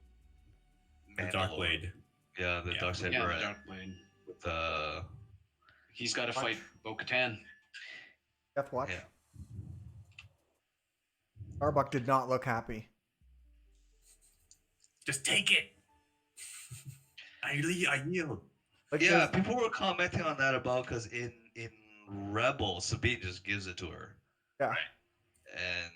The Dark Blade. Yeah, the Dark Side Yeah, Brand. the Dark Blade. With He's got to fight Bo-Katan. Death Watch. Yeah. Starbuck did not look happy. Just take it. I yield. Like, Yeah, people were commenting on that because in Rebel, Sabine just gives it to her. Yeah. And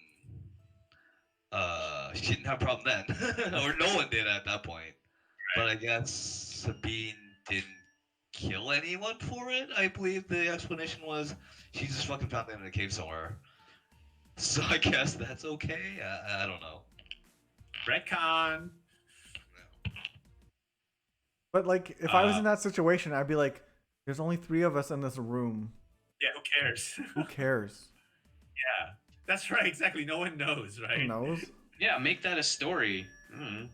she didn't have a problem then, or no one did at that point. But I guess Sabine didn't kill anyone for it. I believe the explanation was she just fucking found it in a cave somewhere. So I guess that's okay. I don't know. Retcon. But like, if I was in that situation, I'd be like, "There's only 3 of us in this room. Yeah, who cares? Who cares? Yeah, that's right. Exactly. No one knows, right? Who knows?" Yeah, make that a story. Mm.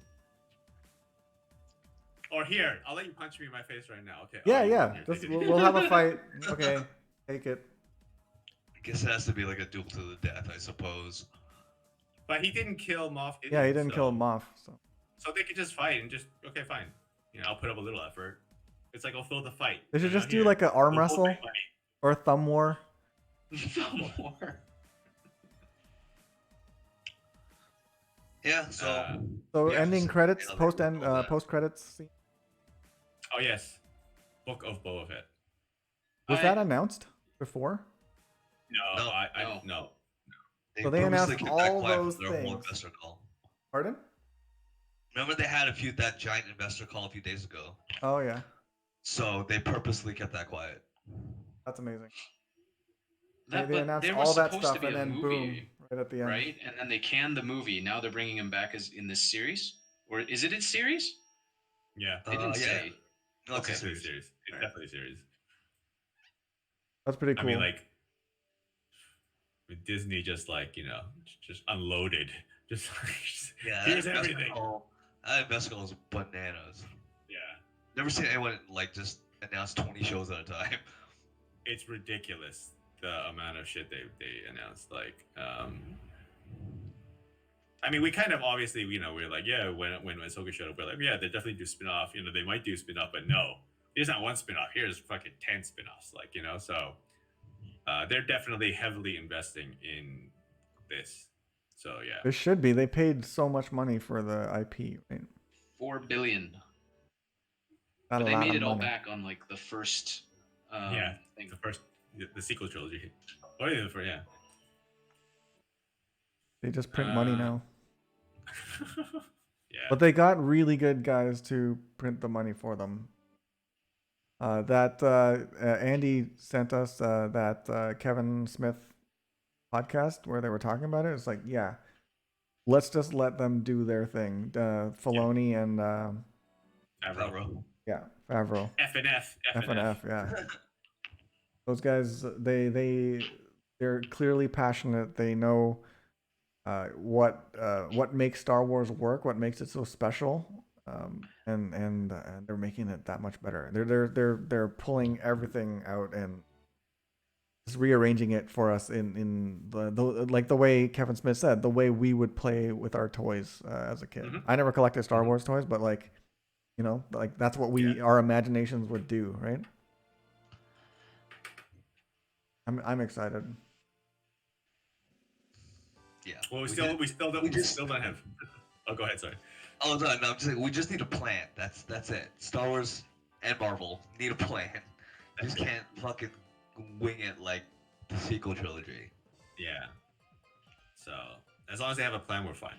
Or here, I'll let you punch me in my face right now. Okay. Yeah, Oh, yeah. here, Just, take it. we'll have a fight. Okay, take it. I guess it has to be like a duel to the death, I suppose. But he didn't kill Moff. Yeah, he didn't kill him off. So So they could just fight and just okay, fine. I'll put up a little effort. It's like, I'll throw the fight. They should You know, just do here, like an arm go full wrestle fight money. or thumb war. More. Yeah. So So Yeah, ending just- credits, yeah, post they end, roll that. post credits scene. Oh yes, Book of Boba Fett. Was I- that announced before? No, No, I no. no. So they purposely announced kept that all quiet those from their whole things. investor call. Pardon? Remember they had that giant investor call a few days ago. Oh yeah, So they purposely kept that quiet. that's amazing. That, They but announced there all was that supposed to stuff be and a then movie, boom, right at the end. right? And then they canned the movie. Now they're bringing him back as in this series, or is it a series? Yeah, They didn't Yeah. say. No, it's Okay. a definitely series. serious. It's Right. definitely serious. That's pretty cool. I mean, like, with Disney just like, just unloaded. Just like, Yeah, here's that investor everything. call. That investor call is bananas. Yeah, Never seen anyone like just announce 20 shows at a time. it's ridiculous the amount of shit they announced. Like, I mean, we kind of obviously, we're like, yeah, when Ahsoka showed up, we're like, yeah, they definitely do spin-off. They might do spin-off, but no, there's not one spin-off. Here's fucking 10 spin-offs. Like, so they're definitely heavily investing in this. So yeah, They should be. They paid so much money for the IP. Right? $4 billion. Not But a they lot made of it all money. back on like the first yeah, thing. the first, the sequel trilogy. What is it for? Yeah. They just print money now. Yeah. But they got really good guys to print the money for them. Andy sent us that Kevin Smith podcast where they were talking about it. It's like, yeah, let's just let them do their thing. Filoni and Favreau. yeah, Favreau. FNF, yeah. Those guys, they're clearly passionate. They know what makes Star Wars work, what makes it so special, and they're making it that much better. They're pulling everything out and just rearranging it for us in the way Kevin Smith said, the way we would play with our toys as a kid. Mhm. I never collected Star Wars toys, but like that's what our imaginations would do, right? I'm excited. Yeah. Well, we still don't have. Oh, go ahead. Sorry. Oh no, I'm just saying we just need a plan. That's it. Star Wars and Marvel need a plan. You just can't fucking wing it like the sequel trilogy. Yeah. So as long as they have a plan, we're fine.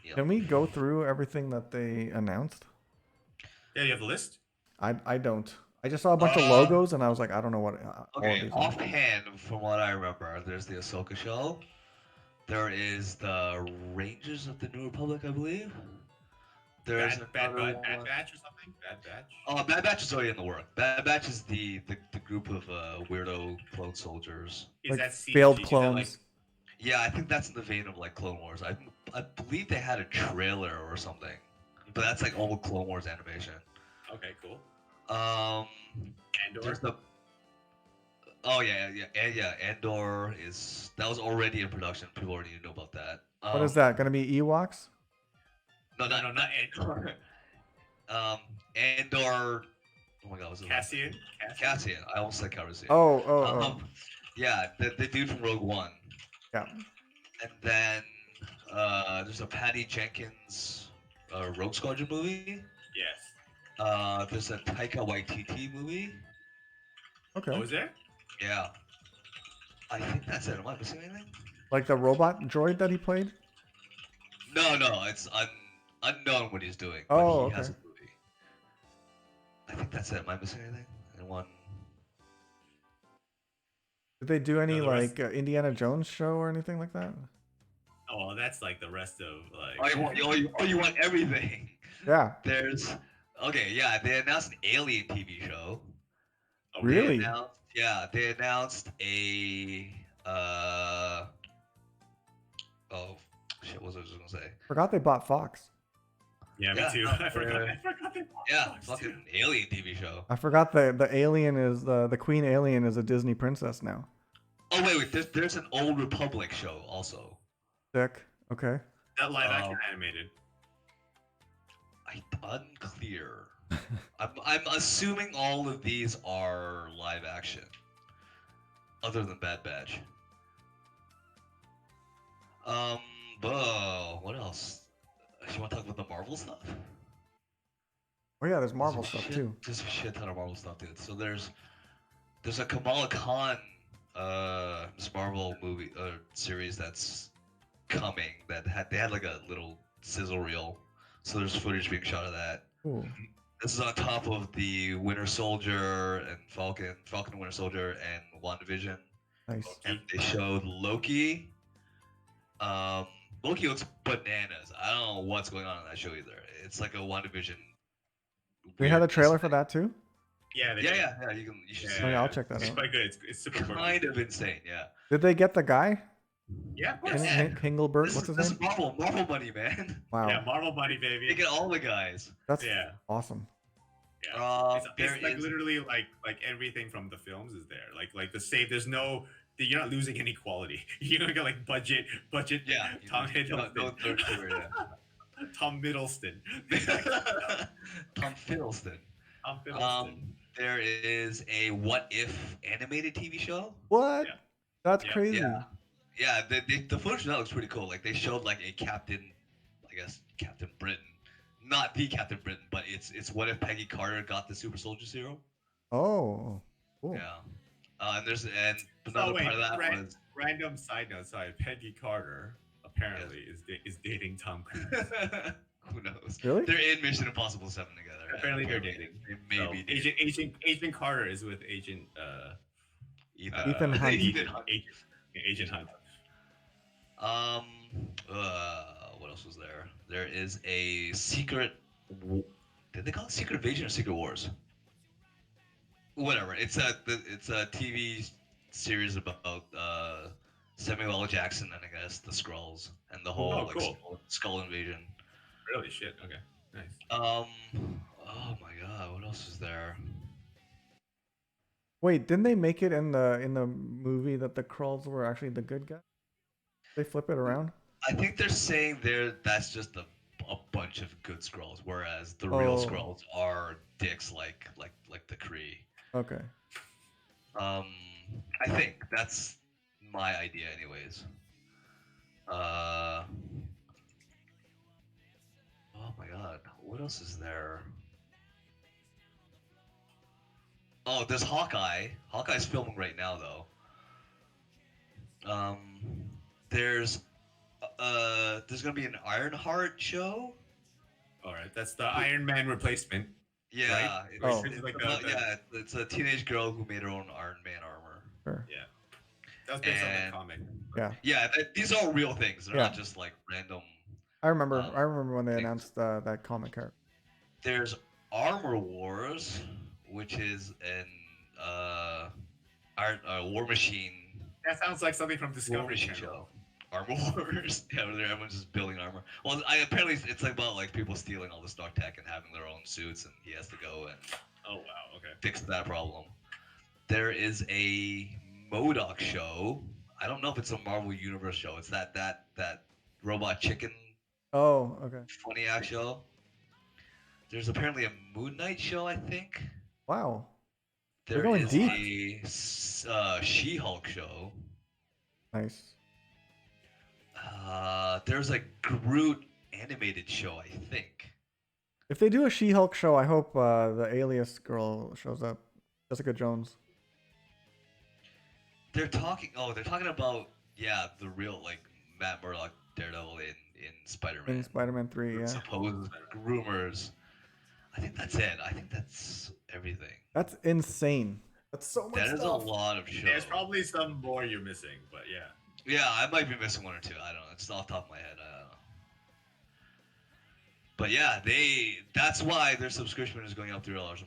Yep. Can we go through everything that they announced? Yeah, you have the list. I don't. I just saw a bunch of logos and I was like, I don't know what all of Okay, these are. offhand, from what I remember, there's the Ahsoka show. There is the Rangers of the New Republic, I believe. There's Bad another one. Batch or something. Bad Batch. Oh, Bad Batch is already in the work. Bad Batch is the group of weirdo clone soldiers. Is Like that CG? failed Is that clones. like, Yeah, I think that's in the vein of like Clone Wars. I believe they had a trailer or something, but that's like old Clone Wars animation. okay, cool. Andor. There's the. Oh yeah. Andor that was already in production. People already know about that. What is that? Gonna be Ewoks? No, No, not Andor. Andor. Oh my God, was it Cassian. Cassian. I almost said Cassian. Oh. Yeah, the dude from Rogue One. Yeah. And then there's a Patty Jenkins Rogue Squadron movie. Yes. There's a Taika Waititi movie. Okay. Oh, is there? Yeah. I think that's it. Am I missing anything? Like the robot droid that he played? No, it's unknown what he's doing. Oh, but he has a okay. movie. I think that's it. Am I missing anything? Anyone? Did they do any No, the rest- like Indiana Jones show or anything like that? Oh, well, that's like the rest of like. You want everything. Yeah. There's okay, yeah. They announced an Alien TV show. Oh, Really? They announced a oh shit, what was I just gonna say? Forgot they bought Fox. Yeah, me Yeah, too. no, I forgot they bought Yeah, Fox, fucking dude. Alien TV show. I forgot the alien is the queen alien is a Disney princess now. Oh wait, there's an Old Republic show also. Sick. Okay. That live action Oh. animated. Unclear. I'm assuming all of these are live action, other than Bad Batch. Um, what else? You want to talk about the Marvel stuff? Oh yeah, there's Marvel stuff too. There's a shit ton of Marvel stuff, dude. So there's a Kamala Khan Miss Marvel movie series that's coming they had like a little sizzle reel. So there's footage being shot of that. Ooh, This is on top of the Winter Soldier and Falcon and Winter Soldier and WandaVision. nice. And they showed Loki. Loki looks bananas. I don't know what's going on in that show either. It's like a WandaVision. We had a weirdness trailer for thing. that too. Yeah, Yeah. You should see Oh, it. yeah, I'll check that It's out. quite good. It's super quirky. Kind of insane, yeah. Did they get the guy? Yeah, of course. Yeah. Hingelbert, This what's his is name? Marvel money, man. Wow, Yeah, Marvel money, They baby. get all the guys. that's Yeah. awesome. Yeah. It's There like is- literally like everything from the films is there. Like the save. There's no. You're not losing any quality. You're gonna get like budget. Yeah. Tom Hiddleston. No third career, yeah. Tom Middleston. Tom Fiddleston. Tom Middleston. There is a What If animated TV show. What? Yeah. That's Yeah. crazy. Yeah. Yeah, the footage of that looks pretty cool. Like they showed like a Captain Britain, not the Captain Britain, but it's what if Peggy Carter got the super soldier serum? Oh, cool. Yeah. And another part of that was Random side note. Sorry, Peggy Carter apparently is dating Tom Cruise. who knows? Really? They're in Mission Impossible 7 together. Apparently they're dating. They may So, be dating. Agent Carter is with Agent Ethan Hunt. Agent Hunt. What else was there? There is a secret. Did they call it Secret Invasion or Secret Wars? Whatever. It's a TV series about Samuel L. Jackson and I guess the Skrulls and the whole cool. skull invasion. Really? Shit. Okay. Nice. Oh my god, what else is there? Wait, didn't they make it in the movie that the Krulls were actually the good guy? They flip it around. I think they're saying that's just a bunch of good Skrulls, whereas the real Oh. Skrulls are dicks like the Kree. Okay. I think that's my idea, anyways. Oh my god, what else is there? Oh, there's Hawkeye. Hawkeye's filming right now, though. There's gonna be an Ironheart show. All right. That's the Iron Man replacement. Yeah, Right? it's, Oh. it's Like about- the- yeah, it's a teenage girl who made her own Iron Man armor. Sure. That was based on And- the comic. Yeah, these are all real things. They're Yeah. not just like random. I remember. Um, I remember when they things. announced that comic character. There's Armor Wars, which is an War Machine That sounds like something from War Discovery Machine Channel. show. Armor Wars. Yeah, where everyone's just building armor. Well, apparently it's like about like people stealing all the stock tech and having their own suits, and he has to go and Oh wow. Okay. fix that problem. There is a MODOK show. I don't know if it's a Marvel Universe show. It's that robot chicken Oh, okay. funny act show. There's apparently a Moon Knight show, I think. Wow. There They're going is deep. a She-Hulk show. Nice. There's a Groot animated show, I think. If they do a She-Hulk show, I hope the Alias girl shows up. Jessica Jones. They're talking about the real like Matt Murdock Daredevil in Spider-Man. In Spider-Man 3, yeah. Supposed rumors. I think that's it. I think that's everything. That's insane. That's so much That is a stuff. lot of shows. There's probably some more you're missing, but yeah. Yeah, I might be missing one or two. I don't know. It's off the top of my head. I don't know. But yeah, that's why their subscription is going up $3 a month.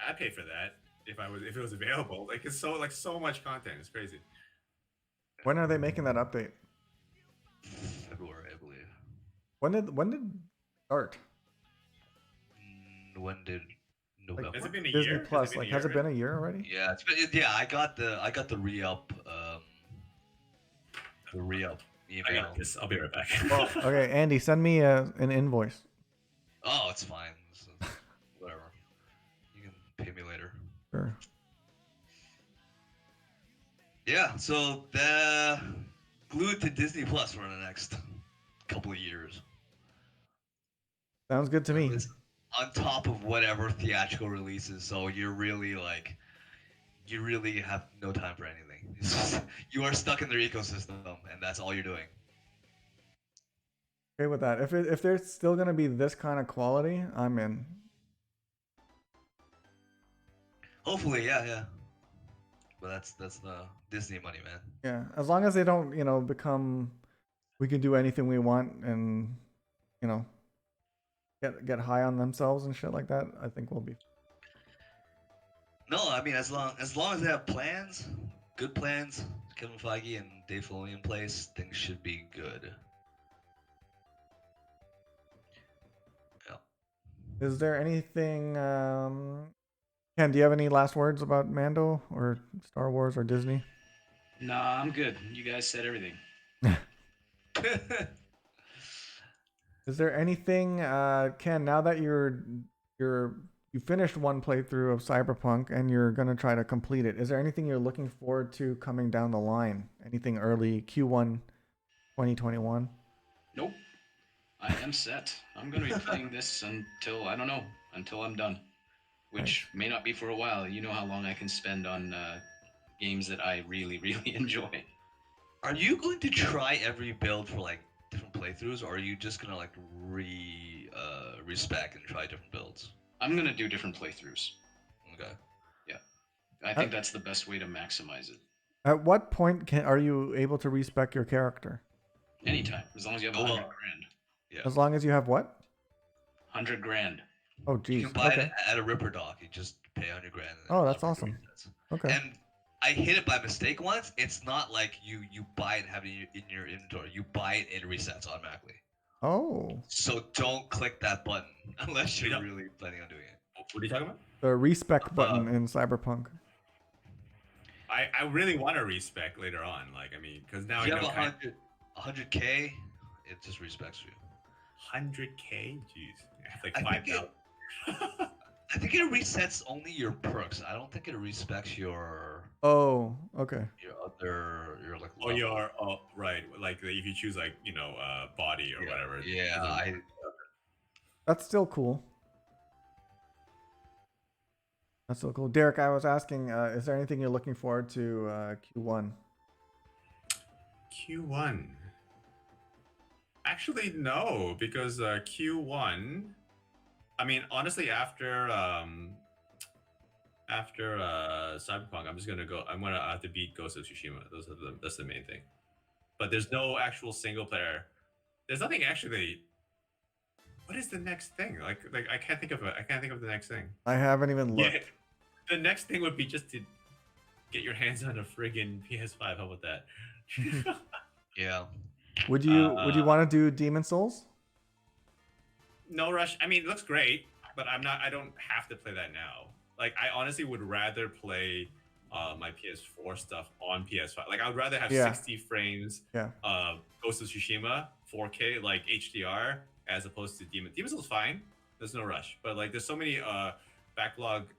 I'd pay for that if it was available. Like it's so much content. It's crazy. When are they making that update? February, I believe. When did it start? When did November? Has it been a Disney year? Plus. Like, has it been a year already? Yeah, I got the re-up email. I got this. I'll be right back. Well, okay, Andy, send me an invoice. Oh, it's fine. Whatever. You can pay me later. Sure. Yeah, so the glued to Disney Plus for the next couple of years. Sounds good to me. It's on top of whatever theatrical releases, so you're really like you really have no time for anything. It's just, you are stuck in their ecosystem, and that's all you're doing. Okay with that. If there's still gonna be this kind of quality, I'm in. Hopefully, yeah. But that's the Disney money, man. Yeah, as long as they don't, become, we can do anything we want and, you know, get high on themselves and shit like that. I think we'll be. No, I mean as long as they have plans, good plans, Kevin Feige and Dave Filoni in place, things should be good. Yeah. Is there anything, Ken? Do you have any last words about Mando or Star Wars or Disney? Nah, I'm good. You guys said everything. Is there anything, Ken? Now that you finished one playthrough of Cyberpunk and you're gonna try to complete it, is there anything you're looking forward to coming down the line? Anything early Q1 2021? Nope. I am set. I'm going to be playing this until, I don't know, until I'm done. Which may not be for a while. You know how long I can spend on games that I really, really enjoy. Are you going to try every build for like different playthroughs, or are you just gonna like respec and try different builds? I'm going to do different playthroughs. Okay. Yeah. I think that's the best way to maximize it. At what point are you able to respec your character? Anytime, as long as you have 100 grand. Yeah. As long as you have what? 100 grand. Oh, geez. You can buy Okay. it at a Ripper Dock. You just pay 100 grand. Oh, that's awesome. Okay. And I hit it by mistake once. It's not like you buy it and have it in your inventory. You buy it, it resets automatically. Oh. So don't click that button unless you're really planning on doing it. What are you talking about? The respec button in Cyberpunk. I really want to respec later on. Like, I mean, because now If you I know have 100K, it just respects you. 100K? Jeez. It's like I think 5,000. I think it resets only your perks. I don't think it respects your Oh, okay. your like. Oh, your right. Like if you choose like body or whatever. Yeah, That's still cool. That's so cool. Derek, I was asking, is there anything you're looking forward to Q1? Q1. Actually, no, because Q1. I mean, honestly, after Cyberpunk, I'm just gonna go. I'm gonna have to beat Ghost of Tsushima. That's the main thing. But there's no actual single player. There's nothing actually. What is the next thing? Like I can't think of it. I can't think of the next thing. I haven't even looked. Yeah, the next thing would be just to get your hands on a friggin' PS5. How about that? yeah. Would you want to do Demon Souls? No rush. I mean, it looks great, but I don't have to play that now. Like, I honestly would rather play my PS4 stuff on PS5. Like, I would rather have 60 frames. Yeah. Ghost of Tsushima 4K like HDR as opposed to Demon Souls. Fine. There's no rush, but like, there's so many backlog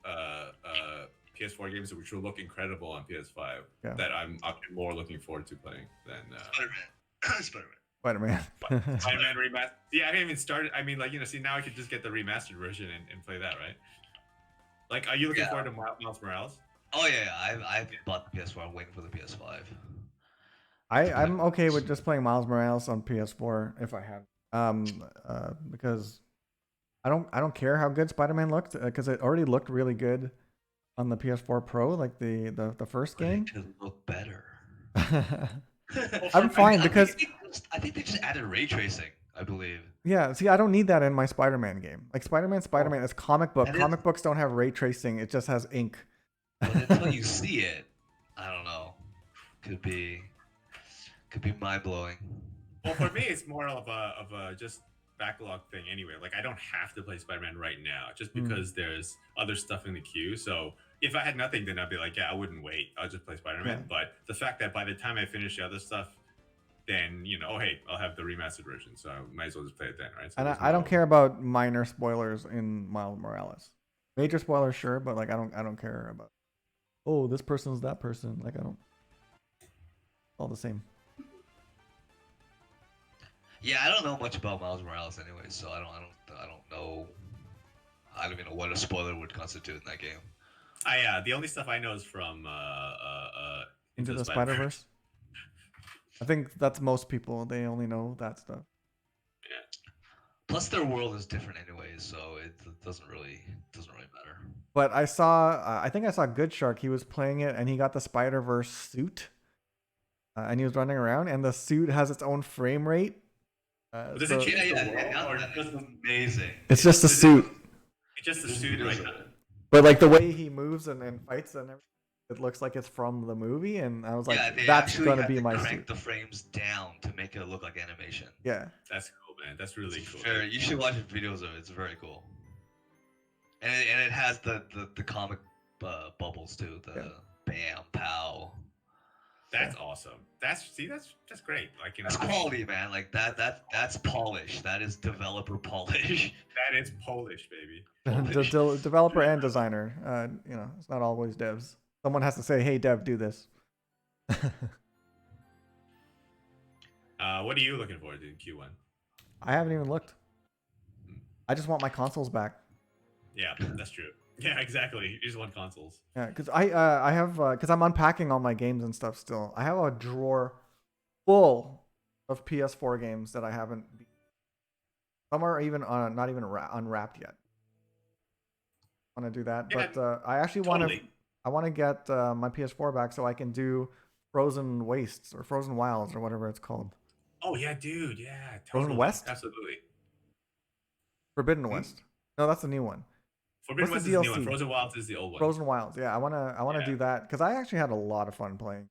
PS4 games which will look incredible on PS5 that I'm more looking forward to playing than Spider-Man. Spider-Man remastered. Yeah, I haven't even started. I mean, like, see, now I could just get the remastered version and play that, right? Like, are you looking forward to Miles Morales? Oh yeah, I bought the PS4. I'm waiting for the PS5. I'm okay with just playing Miles Morales on PS4 if I have, because I don't care how good Spider-Man looked because it already looked really good on the PS4 Pro, like the first game. It could look better. I'm fine because I think they just added ray tracing, I believe. Yeah, see, I don't need that in my Spider-Man game. Like Spider-Man is comic book. Comic books don't have ray tracing; it just has ink. But until you see it, I don't know. Could be mind blowing. Well, for me, it's more of a just backlog thing anyway. Like, I don't have to play Spider-Man right now, just because there's other stuff in the queue. So if I had nothing, then I'd be like, yeah, I wouldn't wait. I'll just play Spider-Man. Yeah. But the fact that by the time I finish the other stuff, then hey, I'll have the remastered version, so I might as well just play it then, right? So And there's I don't no- care about minor spoilers in Miles Morales. Major spoilers, sure, but like I don't care about. Oh, this person's that person. Like I don't. All the same. Yeah, I don't know much about Miles Morales anyway, so I don't know. I don't even know what a spoiler would constitute in that game. The only stuff I know is from Into the Spider-Verse. I think that's most people. They only know that stuff. Yeah. Plus, their world is different anyways, so it doesn't really matter. But I saw, I think I saw Good Shark. He was playing it, and he got the Spider-Verse suit, and he was running around, and the suit has its own frame rate. Does it change the world, or That's amazing. It's just a suit. It's just a suit, right? But like the way he moves and fights and everything, it looks like it's from the movie, and I was like, Yeah, they that's actually gonna had be to my crank suit. the frames down to make it look like animation. Yeah. That's cool, man. That's really cool. You should watch videos of it. It's very cool. And it has the comic bubbles too. The bam pow. That's awesome. That's great. Like That's quality, man. Like that's polish. That is developer polish. That is Polish, baby. Developer and designer. It's not always devs. Someone has to say, "Hey, dev, do this." What are you looking forward to in Q1? I haven't even looked. I just want my consoles back. Yeah, that's true. Yeah, exactly. You just want consoles. Yeah, because I have because I'm unpacking all my games and stuff still. I have a drawer full of PS4 games that I haven't. Some are even not even unwrapped yet. I want to do that, Yeah, but I actually totally. want to get my PS4 back so I can do Frozen Wastes or Frozen Wilds or whatever it's called. Oh yeah, dude. Yeah, totally. Frozen West? Absolutely. Forbidden West. No, that's the new one. Forbidden What's West the is the new one. DLC? Frozen Wilds is the old one. Frozen Wilds. Yeah, I wanna Yeah. do that because I actually had a lot of fun playing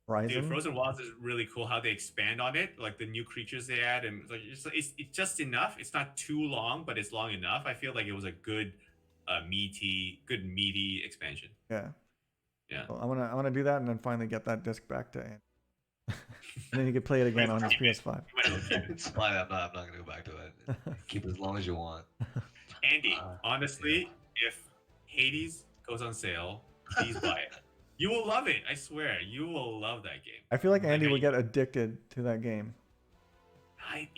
Horizon. Dude, Frozen Wilds is really cool how they expand on it, like the new creatures they add, and like it's just enough. It's not too long, but it's long enough. I feel like it was a good, meaty expansion. Yeah. Yeah. Well, I wanna do that and then finally get that disc back to Andy. And then you can play it again on his PS5. It's fine. I'm not gonna go back to it. Keep it as long as you want. Andy, honestly, if Hades goes on sale, please buy it. You will love it. I swear, you will love that game. I feel like Andy would get addicted to that game. I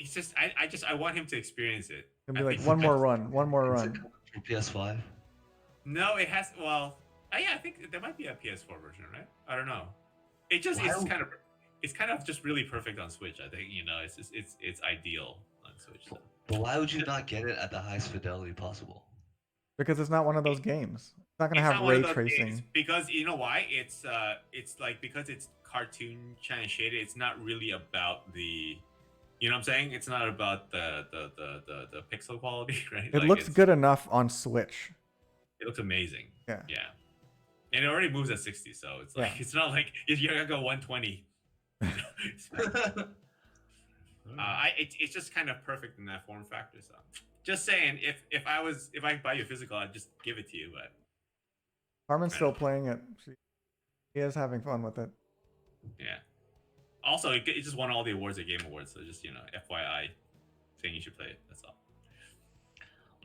want him to experience it. It'll be I like think one more that's- run. For PS5. No, it has. Well, yeah, I think there might be a PS4 version, right? I don't know. It's kind of just really perfect on Switch. I think it's ideal on Switch. So. But why would you not get it at the highest fidelity possible? Because it's not one of those games. It's not gonna It's have not one ray of those games, tracing. because you know why? It's like because it's cartoon kind of shaded. It's not really about the, you know what I'm saying? It's not about the pixel quality, right? It looks good enough on Switch. It looks amazing. Yeah. Yeah. And it already moves at 60, so it's like it's not like if you're gonna go 120. It's just kind of perfect in that form factor. So, just saying, if I buy you a physical, I'd just give it to you. But Carmen's still playing it. He is having fun with it. yeah. Also, it just won all the awards at Game Awards. So just FYI, saying you should play it. That's all.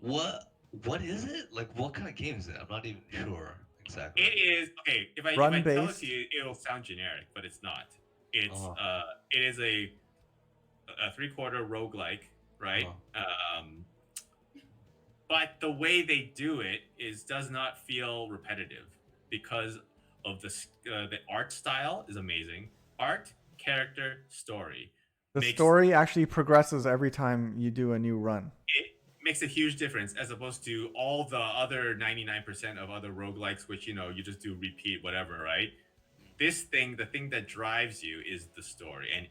What is it? Like, what kind of game is it? I'm not even sure exactly. It is okay. If I tell it to you, it'll sound generic, but it's not. It's it is a 3/4 roguelike, right? But the way they do it does not feel repetitive because of the art style is amazing. Art, character, story. The story actually progresses every time you do a new run. It makes a huge difference as opposed to all the other 99% of other roguelikes, which you just do repeat whatever, right? The thing that drives you is the story, and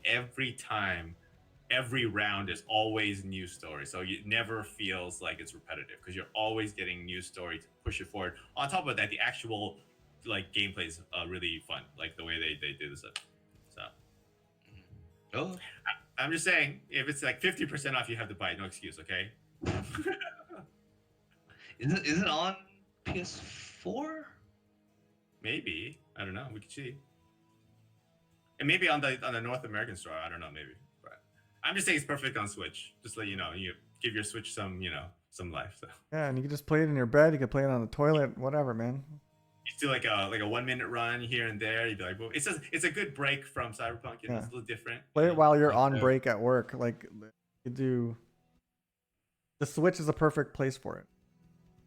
every round is always new story, so it never feels like it's repetitive because you're always getting new story to push it forward. On top of that, the actual gameplay is really fun, like the way they do this. So, I'm just saying, if it's like 50% off, you have to buy it. No excuse, okay? Is it on PS4? Maybe, I don't know. We can see. And maybe on the North American store, I don't know, maybe. But I'm just saying it's perfect on Switch. Just let you know, you give your Switch some, some life. So Yeah, and you can just play it in your bed. You can play it on the toilet, whatever, man. you do like a 1 minute run here and there. You'd be like, well, it's a good break from Cyberpunk. Yeah. It's a little different. Play it while you're Like, on break at work. Like you do. The Switch is a perfect place for it.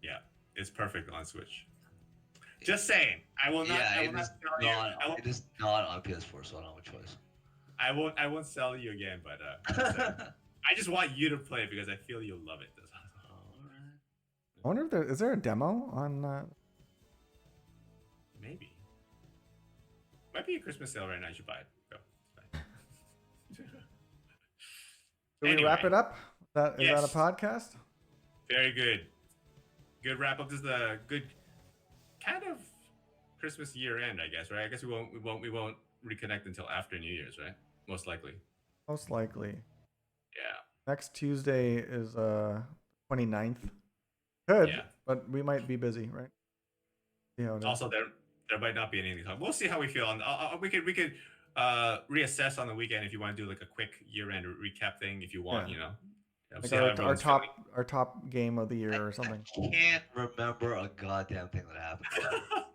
Yeah, it's perfect on Switch. Just saying, I will not. Yeah, I will not sell you. it is not on PS4, so I don't have a choice. I won't. I won't sell you again. But I just want you to play it because I feel you'll love it. I wonder if is there a demo on. Maybe. Might be a Christmas sale right now. You should buy it. Go. Should we wrap it up? Is that Yes. a podcast? Very good. Good wrap up. This is a good kind of Christmas year end, I guess, right? I guess we won't reconnect until after New Year's, right? Most likely. Most likely. Yeah. Next Tuesday is 29th. Good, Yeah. but we might be busy, right? See how it is. Also, there might not be anything to talk. We'll see how we feel. We could reassess on the weekend if you want to do like a quick year-end recap thing. If you want, Yeah. Like see how our everyone's top feeling. our top game of the year or something. I can't remember a goddamn thing that happened.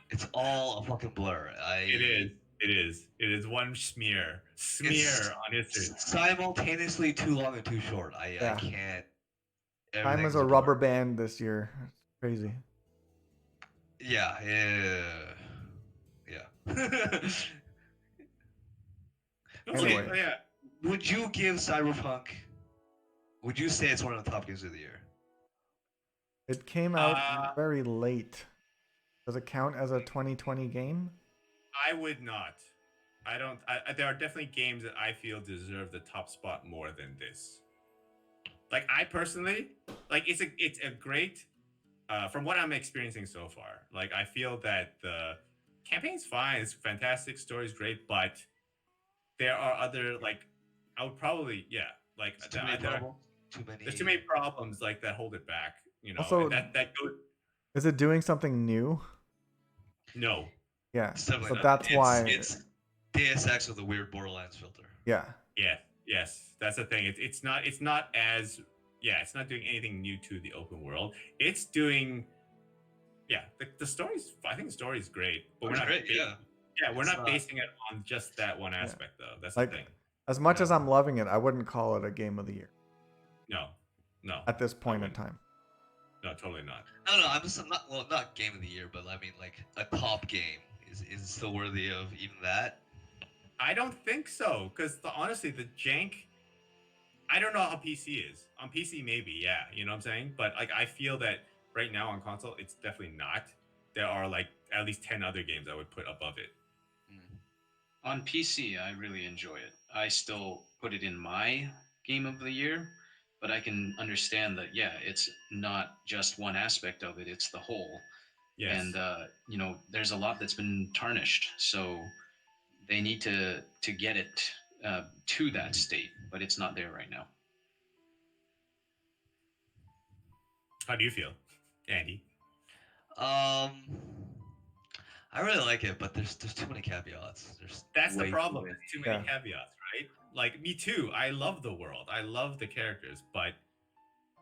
It's all a fucking blur. It is one smear It's on history. simultaneously too long and too short. I Yeah. can't. Time everything's is a blur. rubber band this year. It's crazy. Yeah. Anyway. Okay, yeah. Would you give Cyberpunk? Would you say it's one of the top games of the year? It came out very late. Does it count as a 2020 game? I would not. I don't. There are definitely games that I feel deserve the top spot more than this. Like I personally, like it's a great. From what I'm experiencing so far, like I feel that the campaign's fine. It's fantastic. Story's great, but there are other like I would probably like Too many problems. there's too many problems like that hold it back. Also, and that goes. Is it doing something new? No. Yeah. It's So definitely not. that's why. It's Deus Ex with a weird Borderlands filter. Yeah. Yeah. Yes. That's the thing. It's not as it's not doing anything new to the open world. It's doing the story's I think the story's great, but we're not great, we're not basing it on just that one aspect though. That's Like, the thing. As much as I'm loving it, I wouldn't call it a game of the year No. at this point in time. No, totally not. No, I'm not game of the year, but I mean like a top game is it still worthy of even that? I don't think so, because honestly, the jank. I don't know how PC is. On PC, maybe, yeah. You know what I'm saying? But like, I feel that right now on console, it's definitely not. There are like at least 10 other games I would put above it. On PC, I really enjoy it. I still put it in my game of the year, but I can understand that, it's not just one aspect of it, it's the whole. Yes. And, there's a lot that's been tarnished. So they need to get it to that state, but it's not there right now. How do you feel, Andy? I really like it, but there's too many caveats. That's the way problem. many. There's too many caveats, right? Like me too. I love the world. I love the characters, but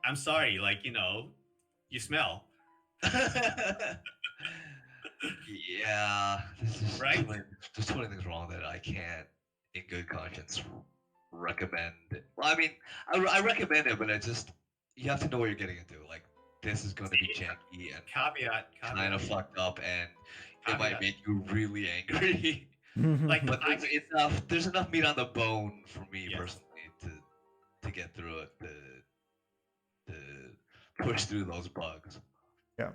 I'm sorry, like you smell. Yeah, Right? There's too many things wrong that I can't, in good conscience, recommend it. Well, I mean, I recommend it, but you have to know what you're getting into. Like, this is going to be janky and Caveat. kind of fucked up, and it might Caveat. make you really angry. Like, But there's enough meat on the bone for me personally to get through it, to push through those bugs. Yeah.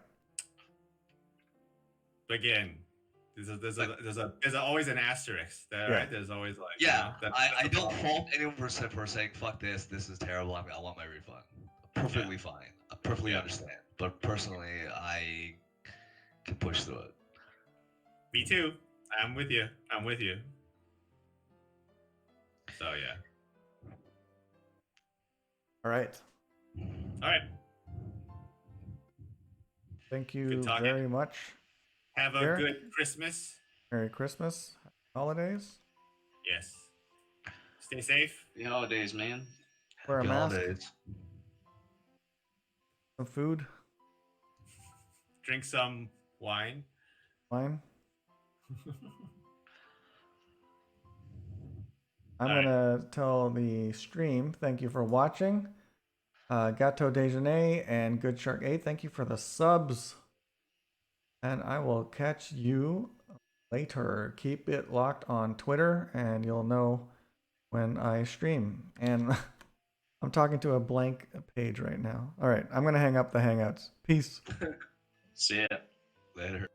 Again, there's always an asterisk there, right? There's always like I don't fault anyone for saying fuck this. This is terrible. I want my refund. Perfectly fine. I perfectly understand. But personally, I can push through it. Me too. I'm with you. So yeah. All right. Thank you very much. Have a good Christmas. Merry Christmas. Holidays? Yes. Stay safe. The holidays, man. Wear a Happy mask? holidays. Some food? Drink some wine. Wine? I'm All right. gonna tell the stream, thank you for watching. Gato Dejeuner and Good Shark 8, thank you for the subs. And I will catch you later. Keep it locked on Twitter and you'll know when I stream. And I'm talking to a blank page right now. All right, I'm gonna hang up the Hangouts. Peace. See ya. Later.